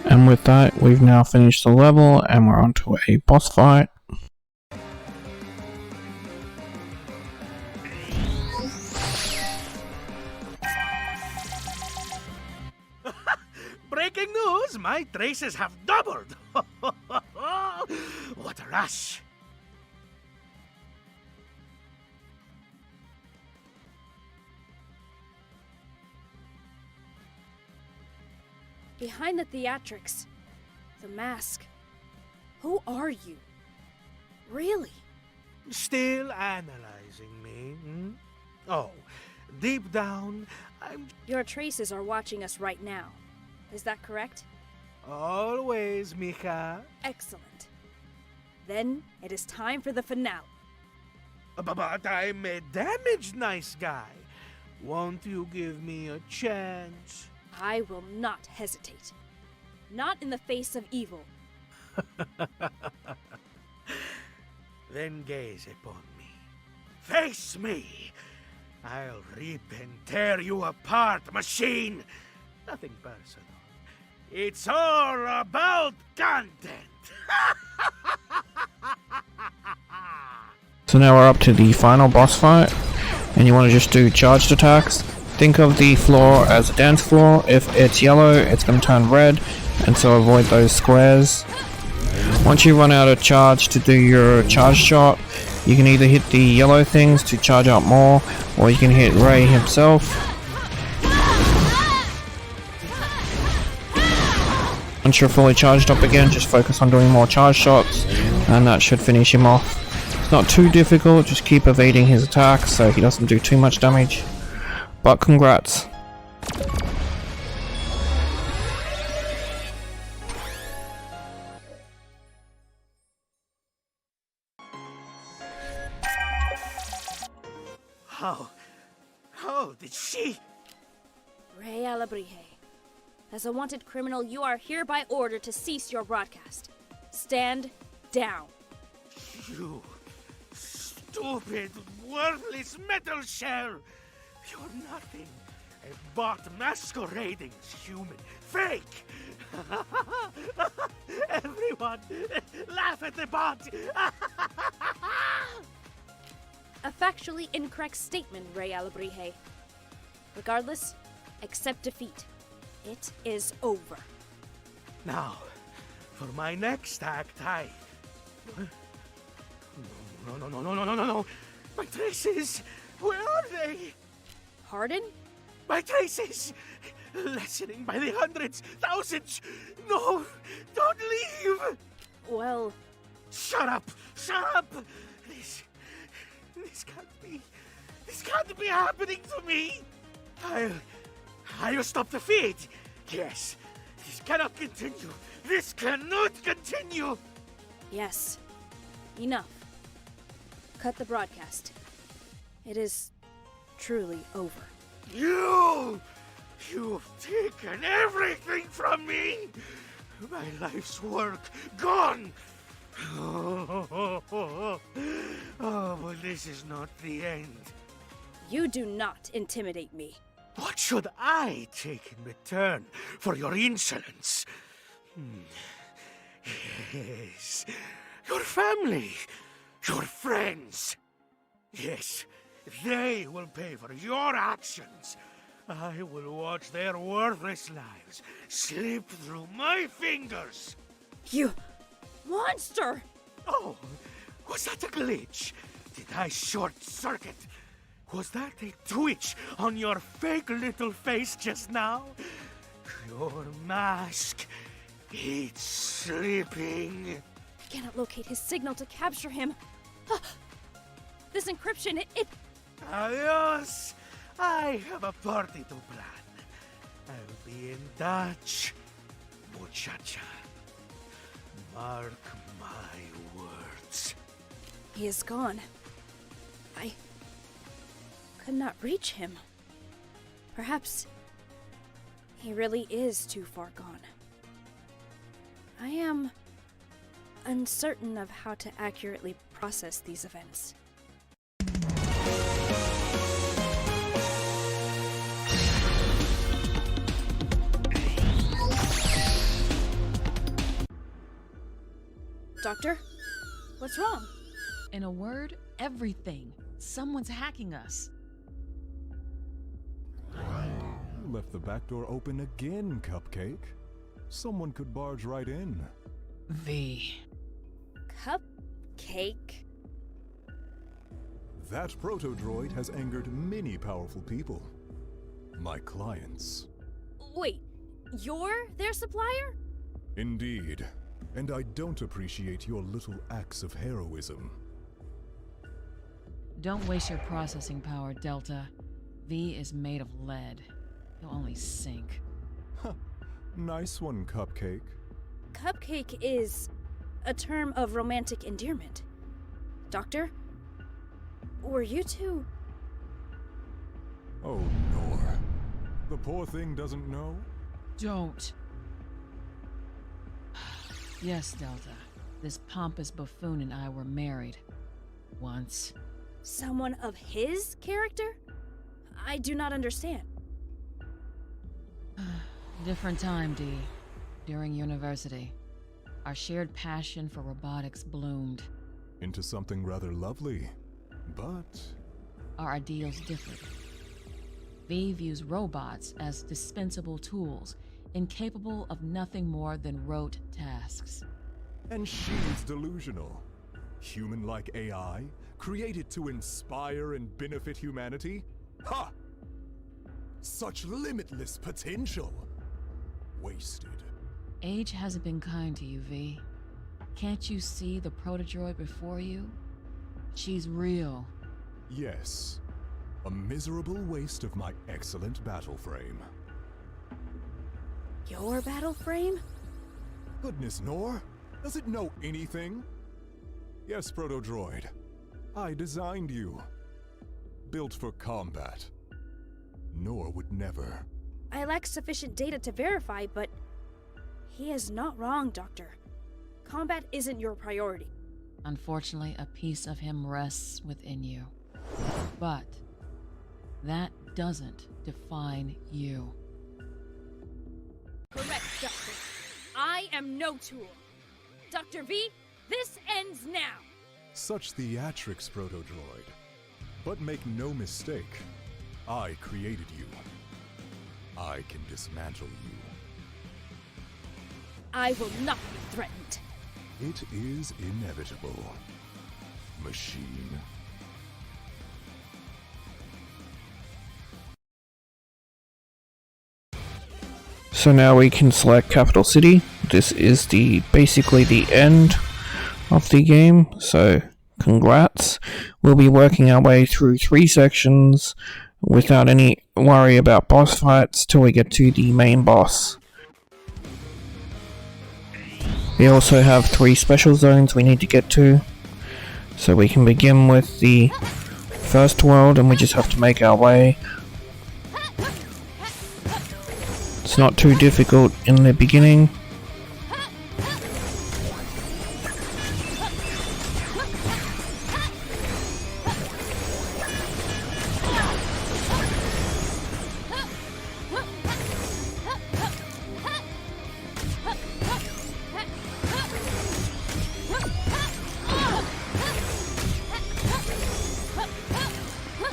And with that, we've now finished the level and we're on to a boss fight. Breaking news! My traces have doubled! What a rush! Behind the theatrics, the mask. Who are you? Really? Still analyzing me, hmm? Oh, deep down, I'm Your traces are watching us right now. Is that correct? always, mija. Excellent. Then it is time for the finale. But I'm a damaged nice guy. Won't you give me a chance? I will not hesitate. Not in the face of evil. Then gaze upon me. Face me! I'll rip and tear you apart, machine! Nothing personal. It's all about content! So now we're up to the final boss fight, and you want to just do charged attacks. Think of the floor as a dance floor. If it's yellow, it's going to turn red, and so avoid those squares. Once you run out of charge to do your charge shot, you can either hit the yellow things to charge up more, or you can hit Ray himself. Once you're fully charged up again, just focus on doing more charge shots, and that should finish him off. It's not too difficult, just keep evading his attacks so he doesn't do too much damage. But congrats. How did she? Ray Alabrije. As a wanted criminal, you are hereby ordered to cease your broadcast. Stand down. You stupid, worthless metal shell! You're nothing. A bot masquerading as human. Fake! Everyone, laugh at the bot! A factually incorrect statement, Ray Alabrije. Regardless, accept defeat. It is over. Now, for my next act, I... No. My traces! Where are they? Pardon? My traces! Lessening by the hundreds, thousands! No! Don't leave! Well, Shut up! Shut up! This can't be happening to me! I'll stop the feed! Yes! This cannot continue! This cannot continue! yes. Enough. Cut the broadcast. It is truly over. You've taken everything from me! My life's work gone! Oh, but this is not the end. You do not intimidate me. What should I take in return for your insolence? Yes, your family, your friends. Yes, they will pay for your actions. I will watch their worthless lives slip through my fingers. You monster! Oh, was that a glitch? Did I short circuit? Was that a twitch on your fake little face just now? Your mask, it's slipping. I cannot locate his signal to capture him. Ah, this encryption, it... Adios! I have a party to plan. I'll be in touch, muchacha. Mark my words. He is gone. I could not reach him. Perhaps he really is too far gone. I am uncertain of how to accurately process these events. Doctor? What's wrong? In a word, everything. Someone's hacking us. You left the back door open again, Cupcake. Someone could barge right in. V. Cupcake? That Protodroid has angered many powerful people. My clients. Wait, you're their supplier? Indeed. And I don't appreciate your little acts of heroism. Don't waste your processing power, Delta. V is made of lead. He'll only sink. Nice one, Cupcake. Cupcake is a term of romantic endearment. Doctor? Were you two... Oh, Nor. The poor thing doesn't know? Don't. Yes, Delta. This pompous buffoon and I were married. Once. someone of his character? I do not understand. Different time, Dee. During university. Our shared passion for robotics bloomed. Into something rather lovely, but... Our ideals differed. V views robots as dispensable tools, incapable of nothing more than rote tasks. And she's delusional. Human-like AI, created to inspire and benefit humanity? Ha! Such limitless potential! Wasted. Age hasn't been kind to you, V. Can't you see the Protodroid before you? She's real. Yes. A miserable waste of my excellent battle frame. Your battle frame? Goodness, Nor! Does it know anything? Yes, Protodroid. I designed you. Built for combat. Nor would never. I lack sufficient data to verify, but he is not wrong, Doctor. Combat isn't your priority. Unfortunately, a piece of him rests within you. But that doesn't define you. Correct, Doctor. I am no tool. Dr. V, this ends now. Such theatrics, Protodroid. But make no mistake, I created you. I can dismantle you. I will not be threatened. It is inevitable, machine. So now we can select Capital City. This is basically the end of the game, so congrats. We'll be working our way through 3 sections without any worry about boss fights till we get to the main boss. We also have 3 special zones we need to get to, so we can begin with the first world and we just have to make our way. It's not too difficult in the beginning.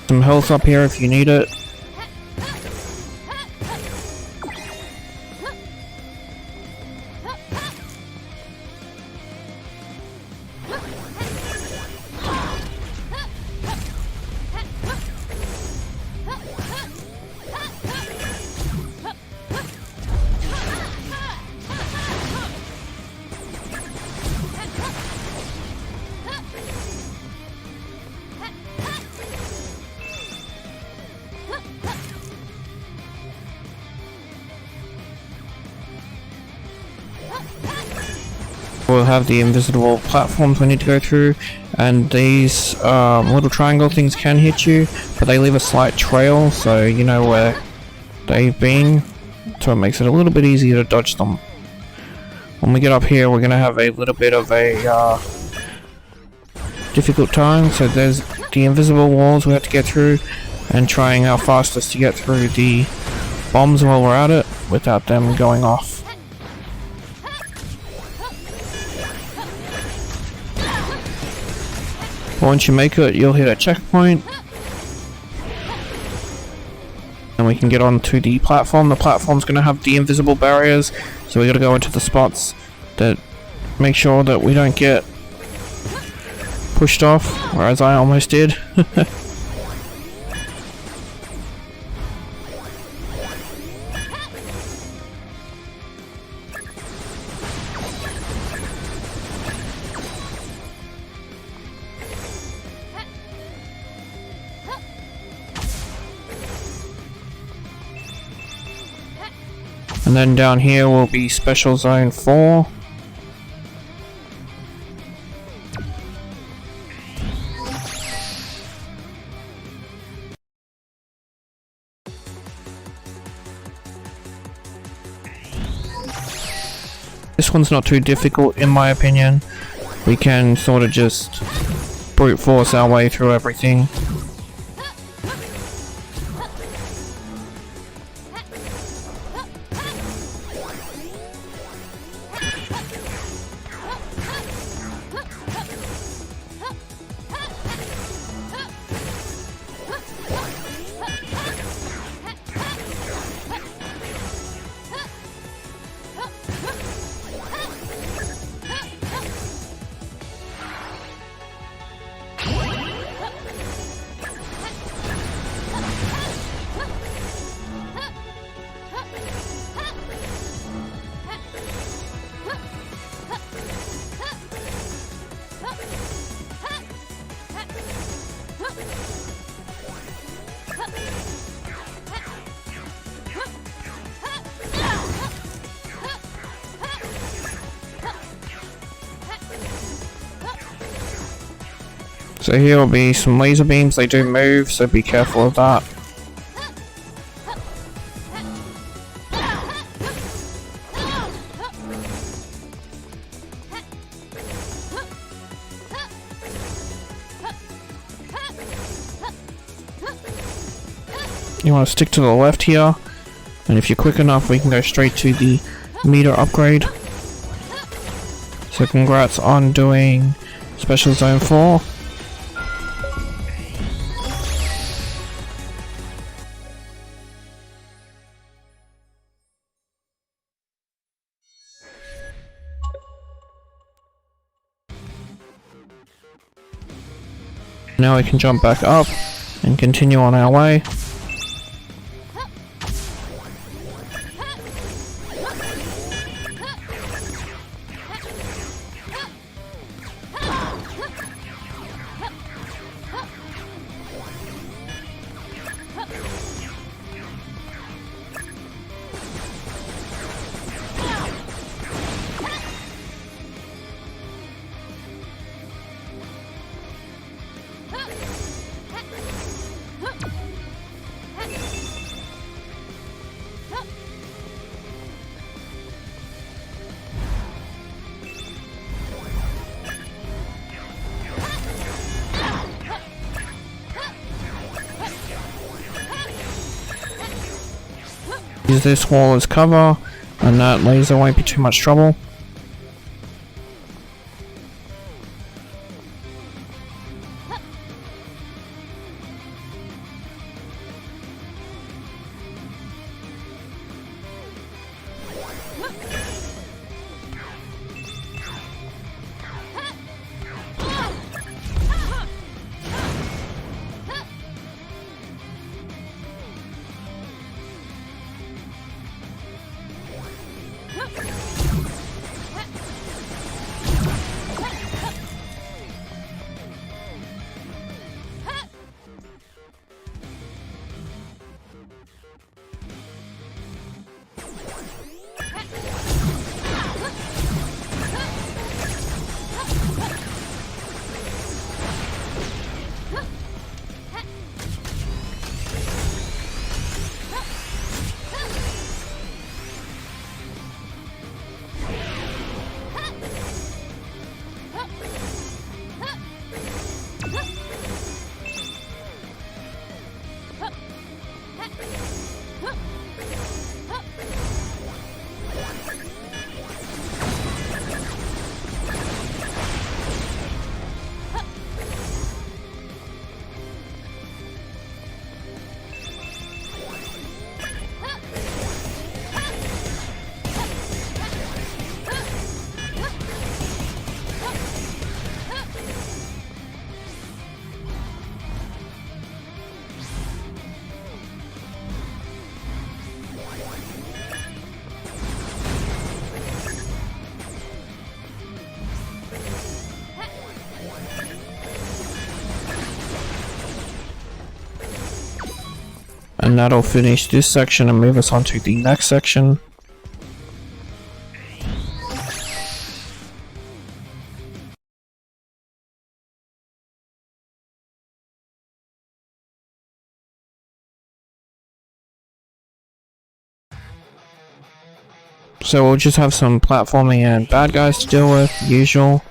Some health up here if you need it. We'll have the invisible platforms we need to go through, and these little triangle things can hit you, but they leave a slight trail so you know where they've been, so it makes it a little bit easier to dodge them. When we get up here we're going to have a little bit of a difficult time, so there's the invisible walls we have to get through, and trying our fastest to get through the bombs while we're at it without them going off. Once you make it, you'll hit a checkpoint, and we can get onto the platform. The platform's going to have the invisible barriers, so we got to go into the spots that make sure that we don't get pushed off, whereas I almost did. And then down here will be Special Zone 4. This one's not too difficult in my opinion. We can sort of just brute force our way through everything. So here will be some laser beams, they do move, so be careful of that. You want to stick to the left here, and if you're quick enough we can go straight to the meter upgrade. So congrats on doing Special Zone 4. Now we can jump back up and continue on our way. Use this wall as cover, and that laser won't be too much trouble. And that'll finish this section and move us on to the next section. So we'll just have some platforming and bad guys to deal with, usual.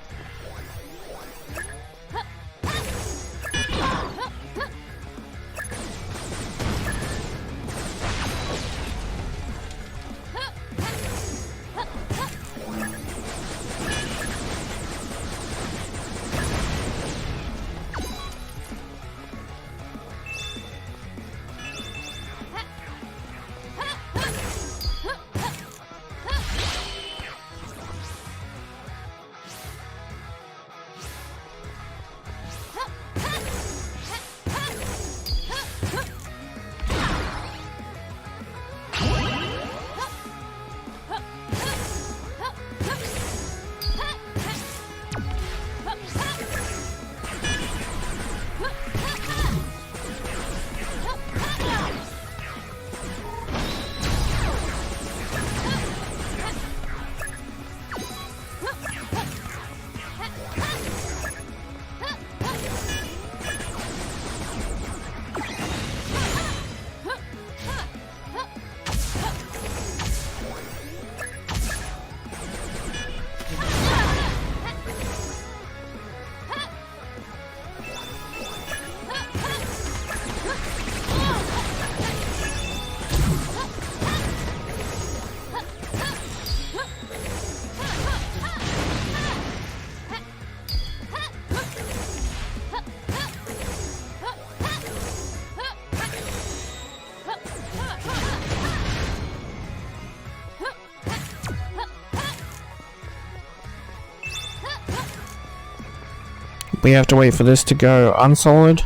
we have to wait for this to go unsolid.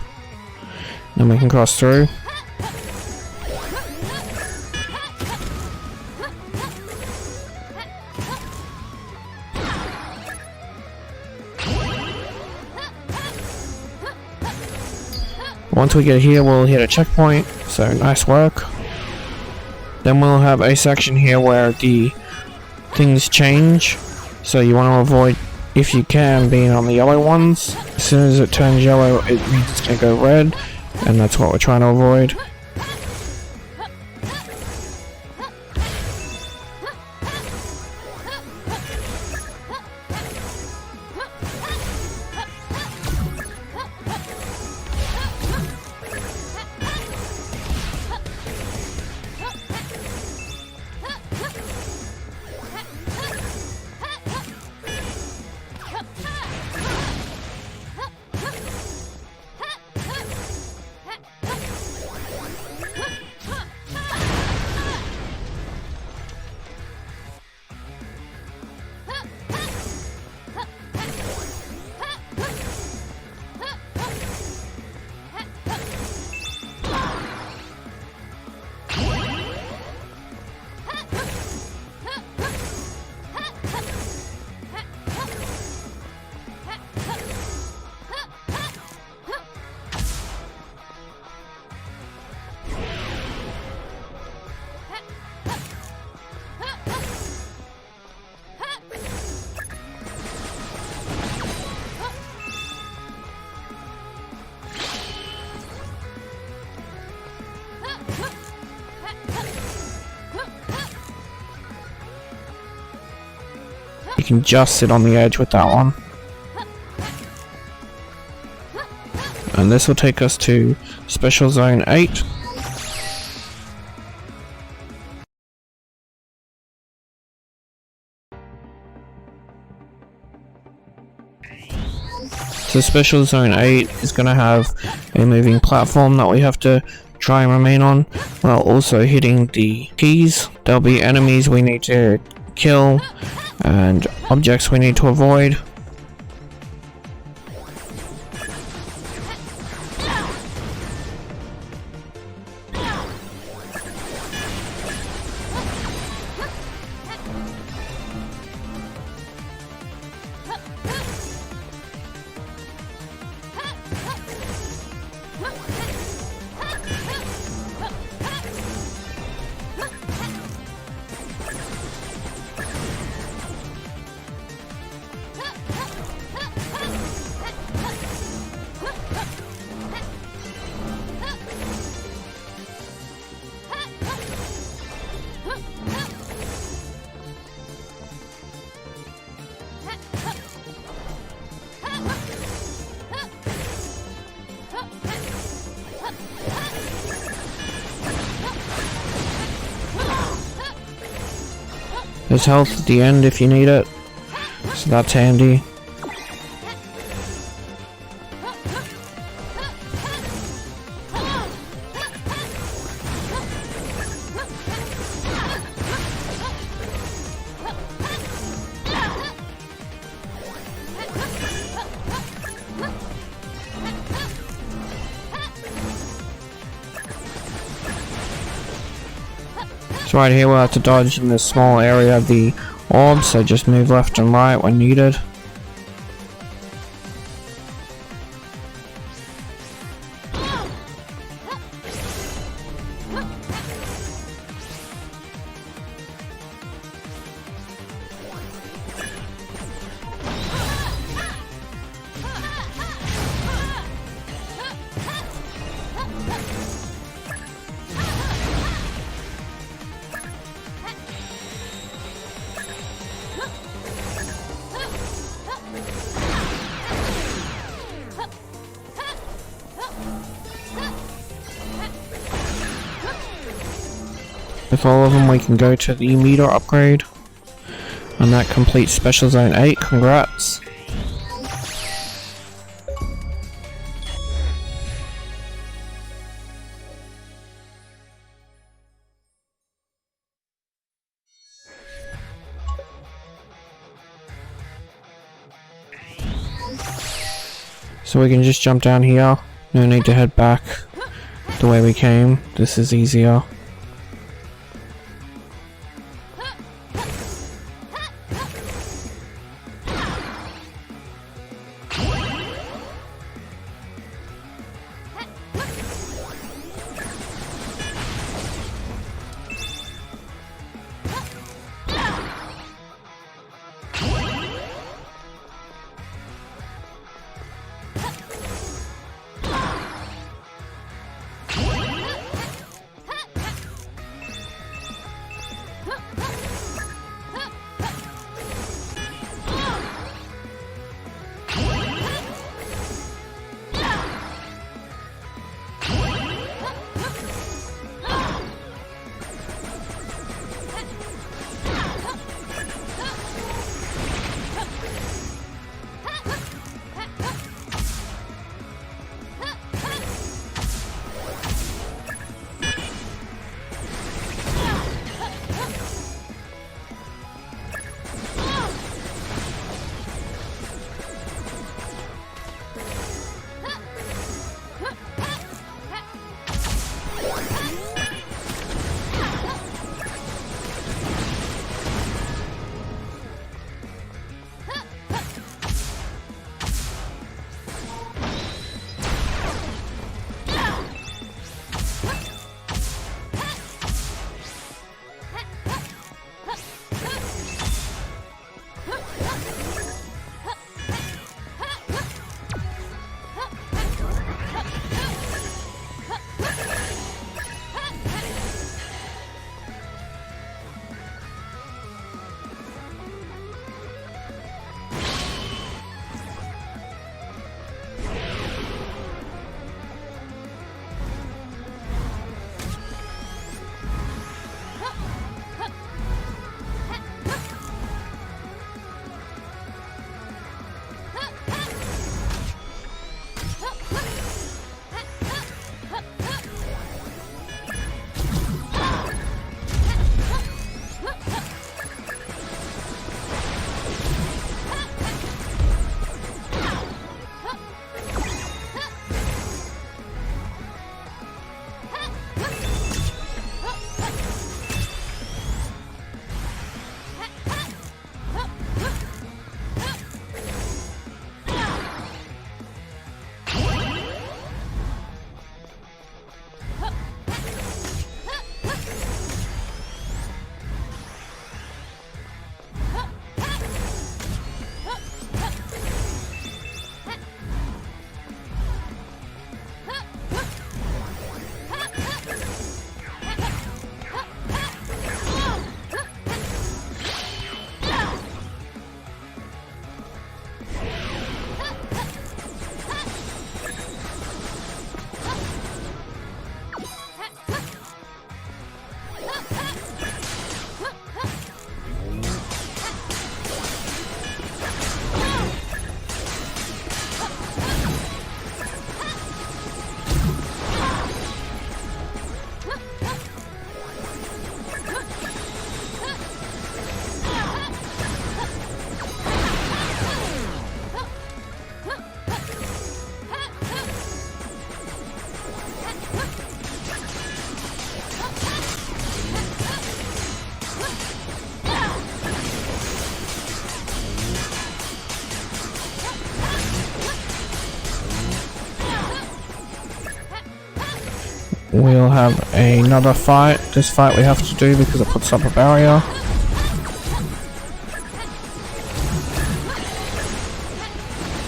Then we can cross through. Once we get here, we'll hit a checkpoint, so nice work. Then we'll have a section here where the things change, so you want to avoid, if you can, being on the yellow ones. As soon as it turns yellow, it means it's going to go red, and that's what we're trying to avoid. You can just sit on the edge with that one. And this will take us to Special Zone 8. So Special Zone 8 is going to have a moving platform that we have to try and remain on, while also hitting the keys. There'll be enemies we need to kill, and objects we need to avoid. There's health at the end if you need it, so that's handy. So right here we'll have to dodge in this small area of the orb, so just move left and right when needed. With all of them we can go to the meter upgrade, and that completes Special Zone 8, congrats. So we can just jump down here. No need to head back the way we came. This is easier. We'll have another fight. This fight we have to do because it puts up a barrier.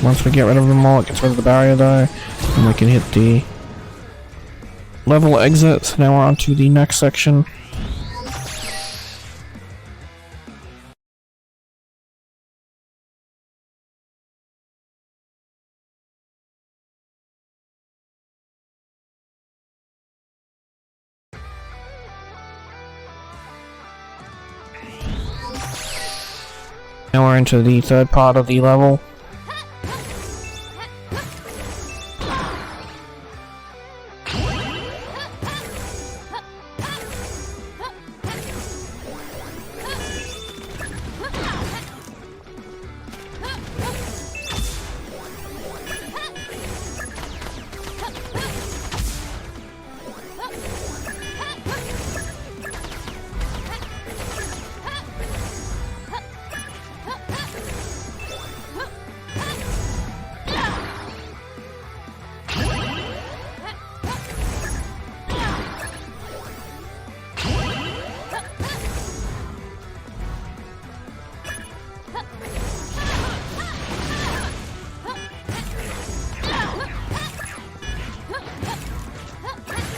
Once we get rid of them all, it gets rid of the barrier though, and we can hit the level exit. So now we're on to the next section. Now we're into the third part of the level.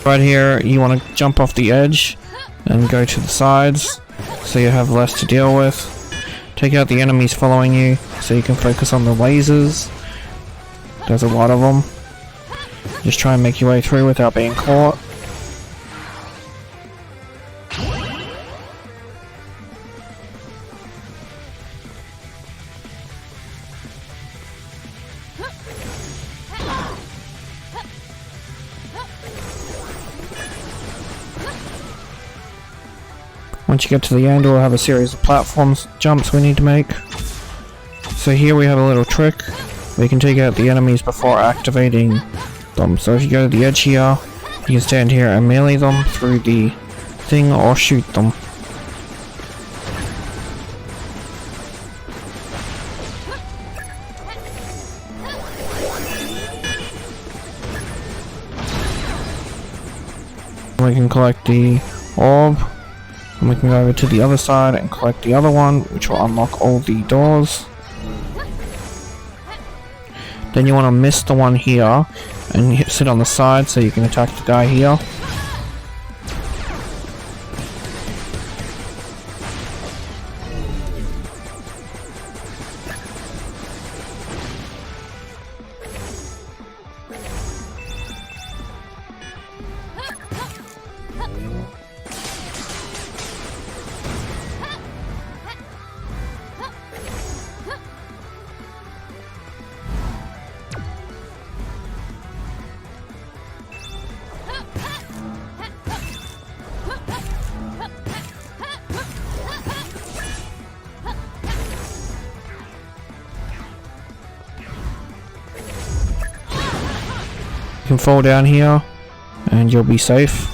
Right here, you want to jump off the edge and go to the sides so you have less to deal with. Take out the enemies following you so you can focus on the lasers. There's a lot of them. Just try and make your way through without being caught. Once you get to the end, we'll have a series of platforms jumps we need to make. So here we have a little trick. We can take out the enemies before activating them. So if you go to the edge here, you can stand here and melee them through the thing or shoot them. We can collect the orb. And we can go over to the other side and collect the other one, which will unlock all the doors. Then you want to miss the one here and sit on the side so you can attack the guy here. You can fall down here and you'll be safe.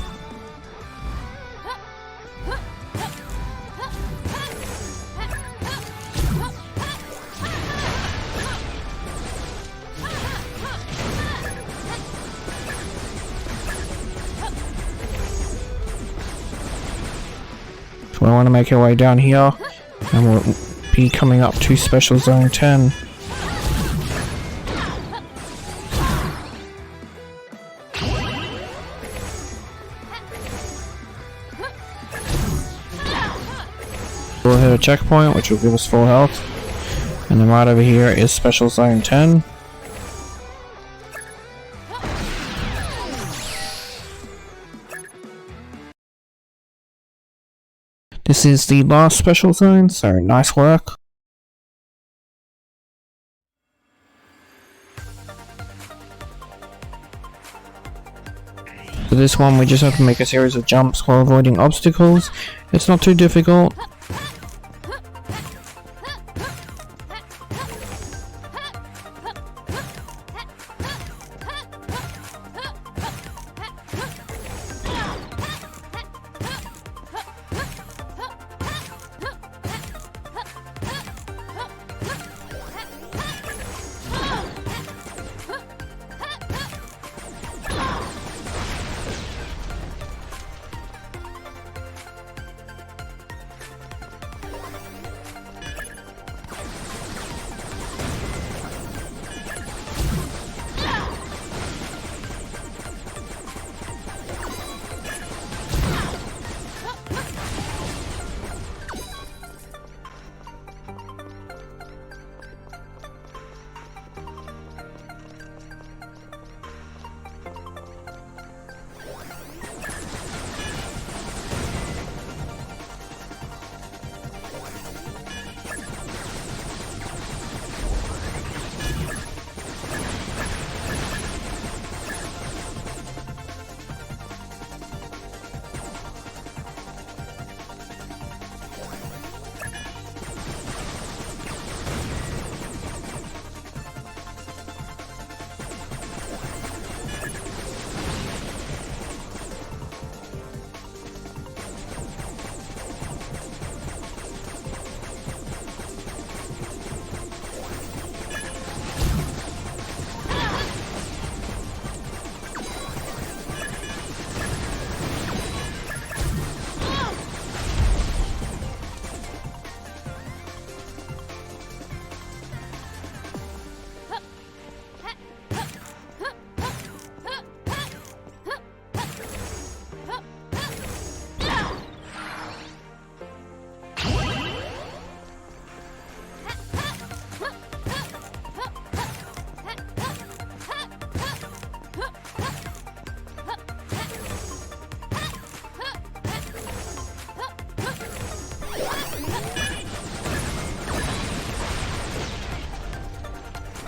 So we want to make our way down here and we'll be coming up to Special Zone 10. We'll hit a checkpoint which will give us full health, and then right over here is Special Zone 10. This is the last special zone, so nice work. For this one we just have to make a series of jumps while avoiding obstacles. It's not too difficult.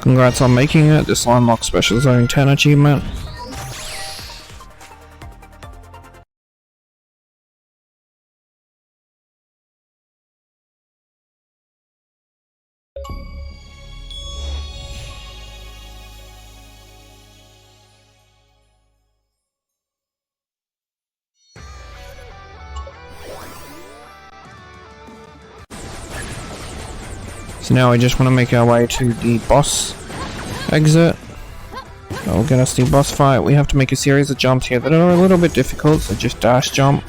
Congrats on making it. This will unlock Special Zone 10 achievement. So now we just want to make our way to the boss exit. That will get us the boss fight. We have to make a series of jumps here that are a little bit difficult, so just dash jump.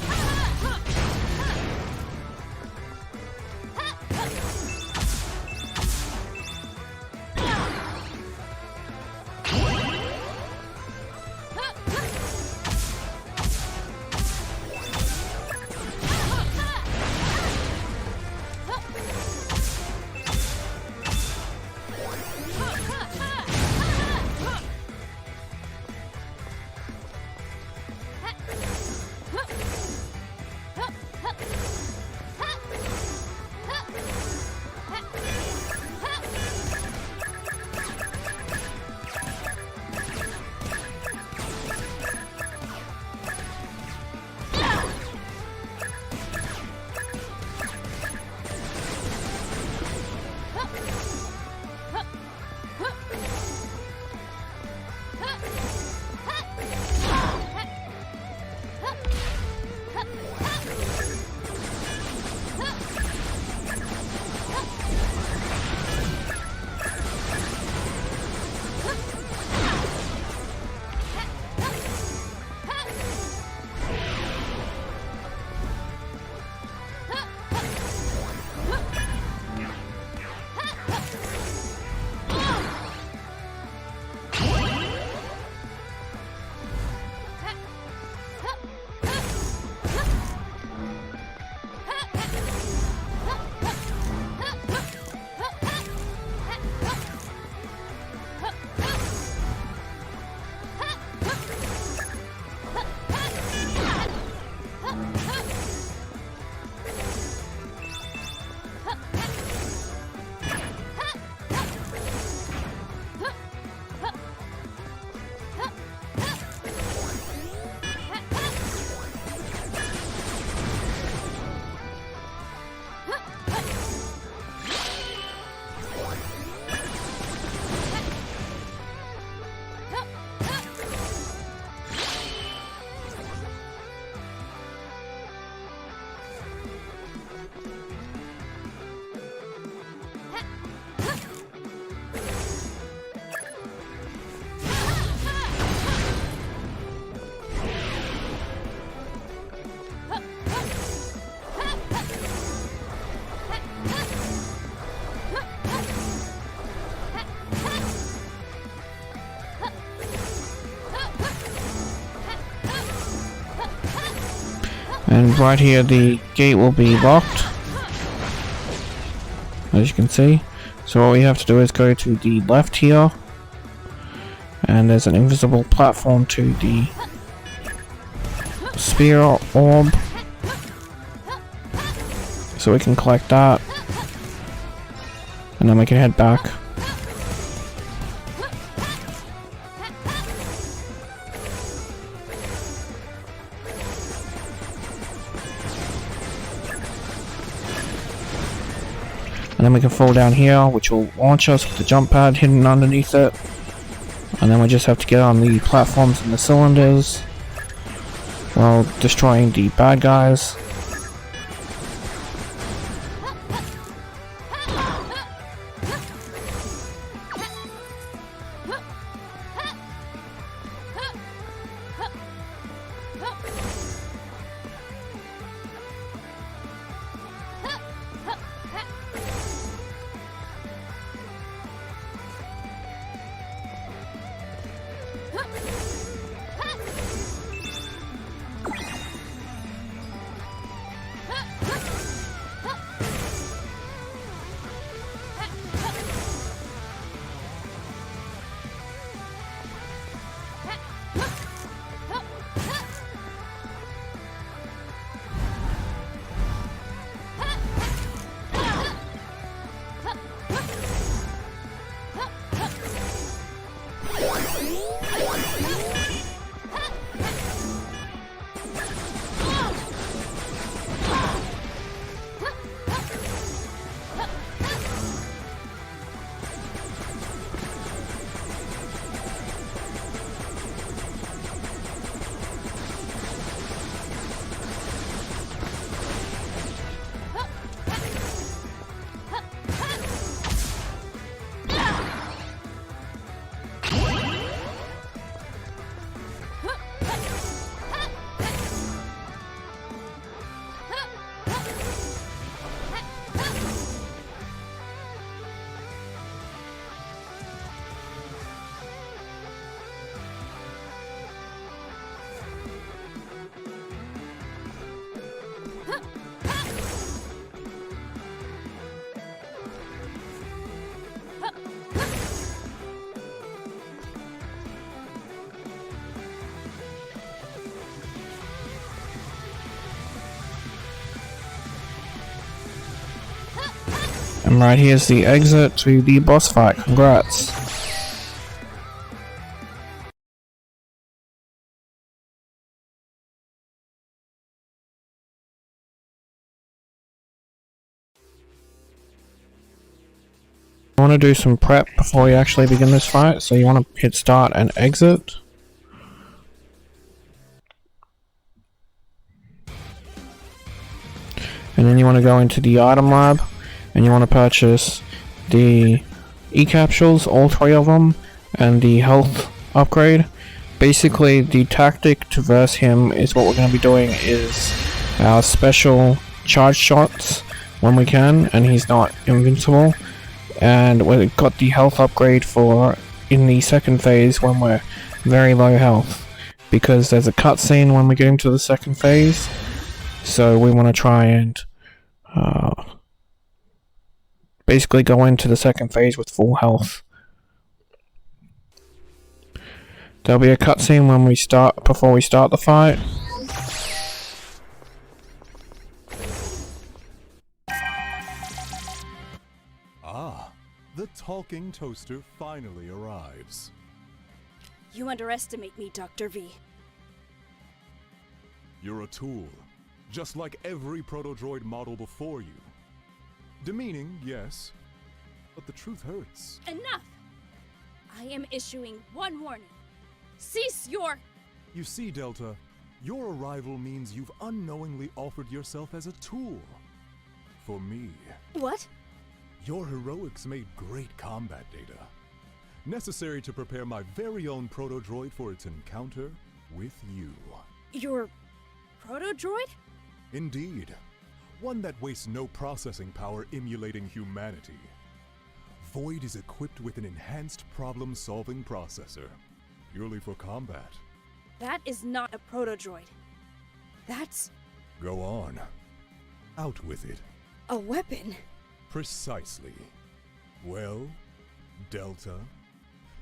And right here the gate will be locked, as you can see. So all we have to do is go to the left here, and there's an invisible platform to the spear orb, so we can collect that, and then we can head back. And then we can fall down here, which will launch us with the jump pad hidden underneath it. And then we just have to get on the platforms and the cylinders while destroying the bad guys. And right here's the exit to the boss fight. Congrats. You want to do some prep before you actually begin this fight, so you want to hit start and exit. And then you want to go into the item lab, and you want to purchase the E-capsules, all 3 of them, and the health upgrade. Basically, the tactic to verse him is what we're going to be doing is our special charge shots when we can, and he's not invincible. And we've got the health upgrade for in the second phase when we're very low health, because there's a cutscene when we get into the second phase, so we want to try and basically go into the second phase with full health. There'll be a cutscene when we start, before we start the fight. Ah, the talking toaster finally arrives. You underestimate me, Dr. V. You're a tool, just like every Protodroid model before you. Demeaning, yes, but the truth hurts. Enough! I am issuing one warning. Cease your... You see, Delta, your arrival means you've unknowingly offered yourself as a tool. For me. What? Your heroics made great combat data, necessary to prepare my very own Protodroid for its encounter with you. Your Protodroid? Indeed. One that wastes no processing power emulating humanity. Void is equipped with an enhanced problem-solving processor, purely for combat. That is not a Protodroid. That's... Go on. Out with it. a weapon? Precisely. Well, Delta,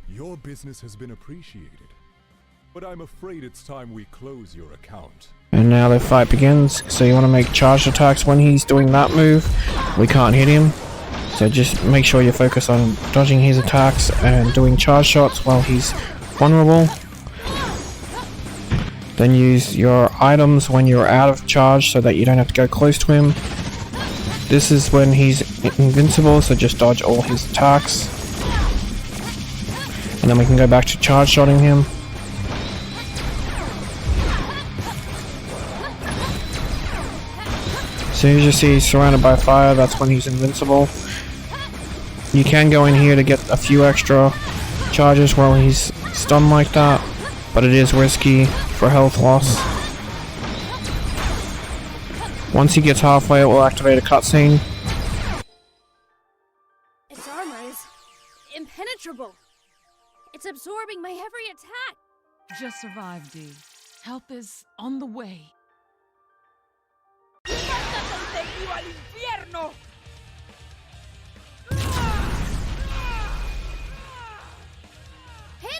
your business has been appreciated, but I'm afraid it's time we close your account. And now the fight begins, so you want to make charged attacks when he's doing that move. We can't hit him, so just make sure you focus on dodging his attacks and doing charge shots while he's vulnerable. Then use your items when you're out of charge so that you don't have to go close to him. This is when he's invincible, so just dodge all his attacks. And then we can go back to charge shotting him. As soon as you see he's surrounded by fire, that's when he's invincible. You can go in here to get a few extra charges while he's stunned like that, but it is risky for health loss. Once he gets halfway, it will activate a cutscene. Its armor is impenetrable. It's absorbing my every attack. Just survive, D. Help is on the way.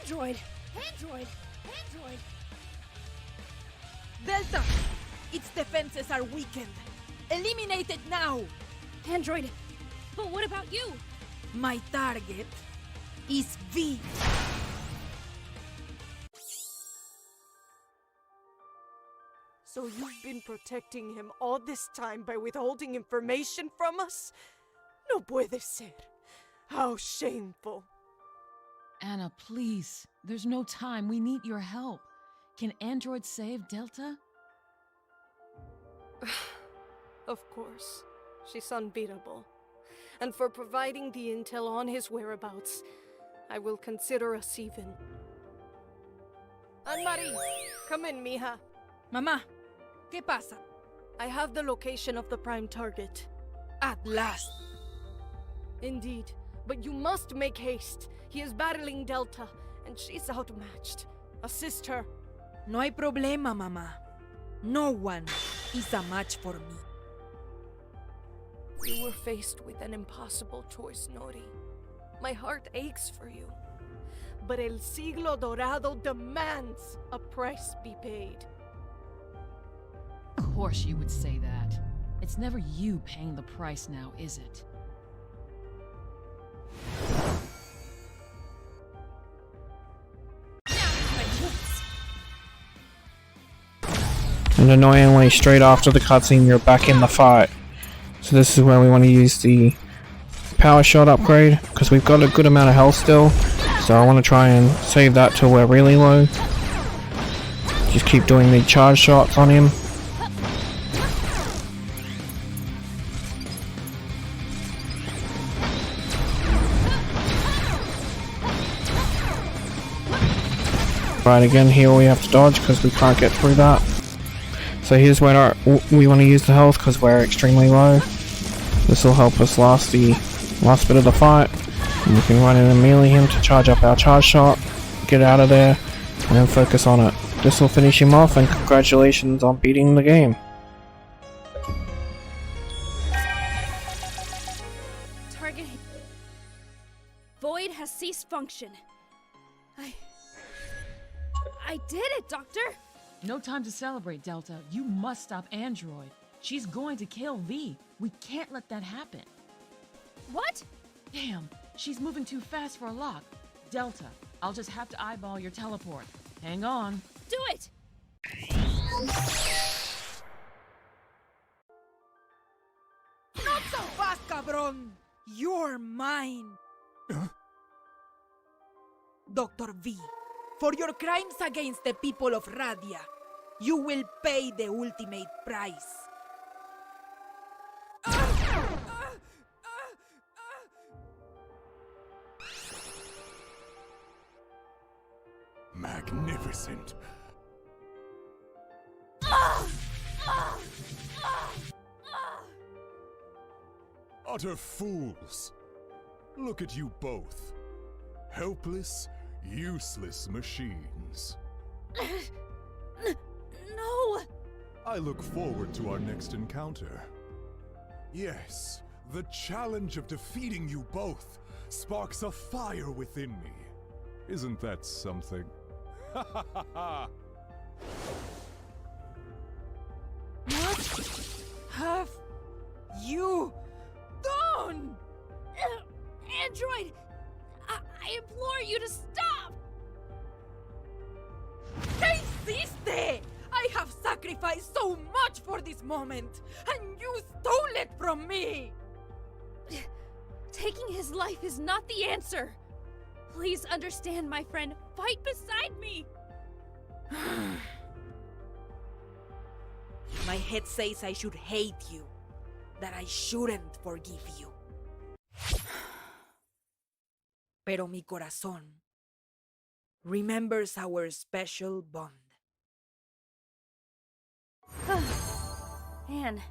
Android! Android! Android! Delta! Its defenses are weakened. Eliminate it now! Android! But what about you? My target is V. So you've been protecting him all this time by withholding information from us? No puede ser. How shameful. Anna, please. There's no time. We need your help. Can Android save Delta? Of course. She's unbeatable. And for providing the intel on his whereabouts, I will consider us even. Anne-Marie, come in, mija. Mamá, ¿qué pasa? I have the location of the prime target. At last. Indeed, but you must make haste. He is battling Delta, and she's outmatched. Assist her. No hay problema, mamá. No one is a match for me. You were faced with an impossible choice, Nori. My heart aches for you. But El Siglo Dorado demands a price be paid. Of course you would say that. It's never you paying the price now, is it? And annoyingly, straight after the cutscene, you're back in the fight. So this is where we want to use the power shot upgrade, because we've got a good amount of health still. So I want to try and save that till we're really low. Just keep doing the charge shots on him. Right, again here we have to dodge because we can't get through that. So here's where we want to use the health because we're extremely low. This will help us last the last bit of the fight. And we can run in and melee him to charge up our charge shot, get out of there, and then focus on it. This will finish him off, and congratulations on beating the game. Target. Void has ceased function. I did it, Doctor! No time to celebrate, Delta. You must stop Android. She's going to kill V. We can't let that happen. What? Damn, she's moving too fast for a lock. Delta, I'll just have to eyeball your teleport. Hang on. Do it! Not so fast, cabron! You're mine! Dr. V, for your crimes against the people of Radia, you will pay the ultimate price. Magnificent. Utter fools. Look at you both. Helpless, useless machines. No! I look forward to our next encounter. Yes, the challenge of defeating you both sparks a fire within me. Isn't that something? Ha ha ha ha! What have you done? Android! I implore you to stop! ¿Qué hiciste? I have sacrificed so much for this moment, and you stole it from me! Taking his life is not the answer. Please understand, my friend. Fight beside me! My head says I should hate you, that I shouldn't forgive you. Pero mi corazón remembers our special bond. Anne.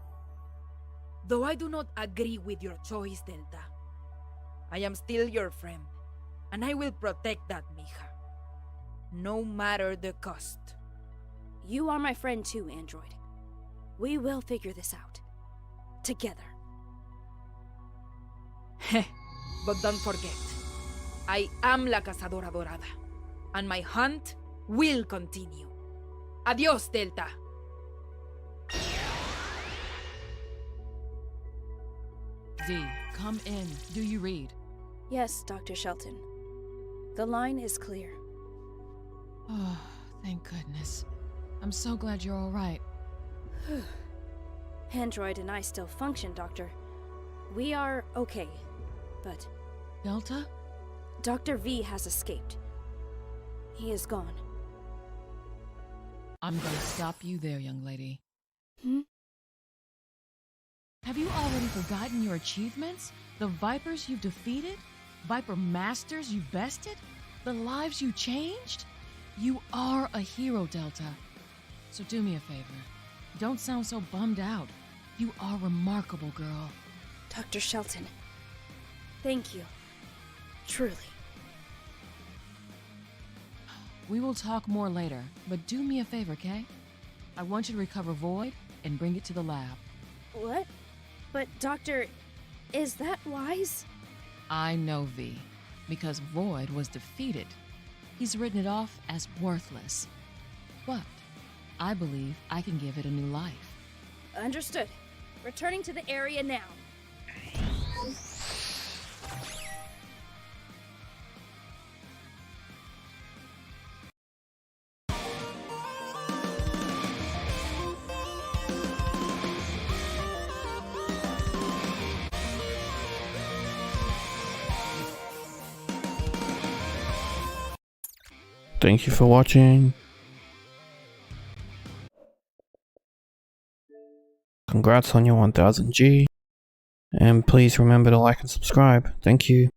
Though I do not agree with your choice, Delta, I am still your friend, and I will protect that, mija. No matter the cost. You are my friend too, Android. We will figure this out. Together. But don't forget, I am la Cazadora Dorada, and my hunt will continue. Adios, Delta. V, come in. Do you read? Yes, Dr. Shelton. The line is clear. Oh, thank goodness. I'm so glad you're all right. Android and I still function, Doctor. We are okay, but... Delta? Dr. V has escaped. He is gone. I'm gonna stop you there, young lady. Hmm? Have you already forgotten your achievements? The Vipers you've defeated? Viper Masters you bested? The lives you changed? You are a hero, Delta. So do me a favor. Don't sound so bummed out. You are remarkable, girl. Dr. Shelton. Thank you. Truly. We will talk more later, but do me a favor, okay? I want you to recover Void, and bring it to the lab. What? But, Doctor, is that wise? I know, V, because Void was defeated. He's written it off as worthless. But I believe I can give it a new life. Understood. Returning to the area now. Thank you for watching. Congrats on your 1000 G. And please remember to like and subscribe. Thank you.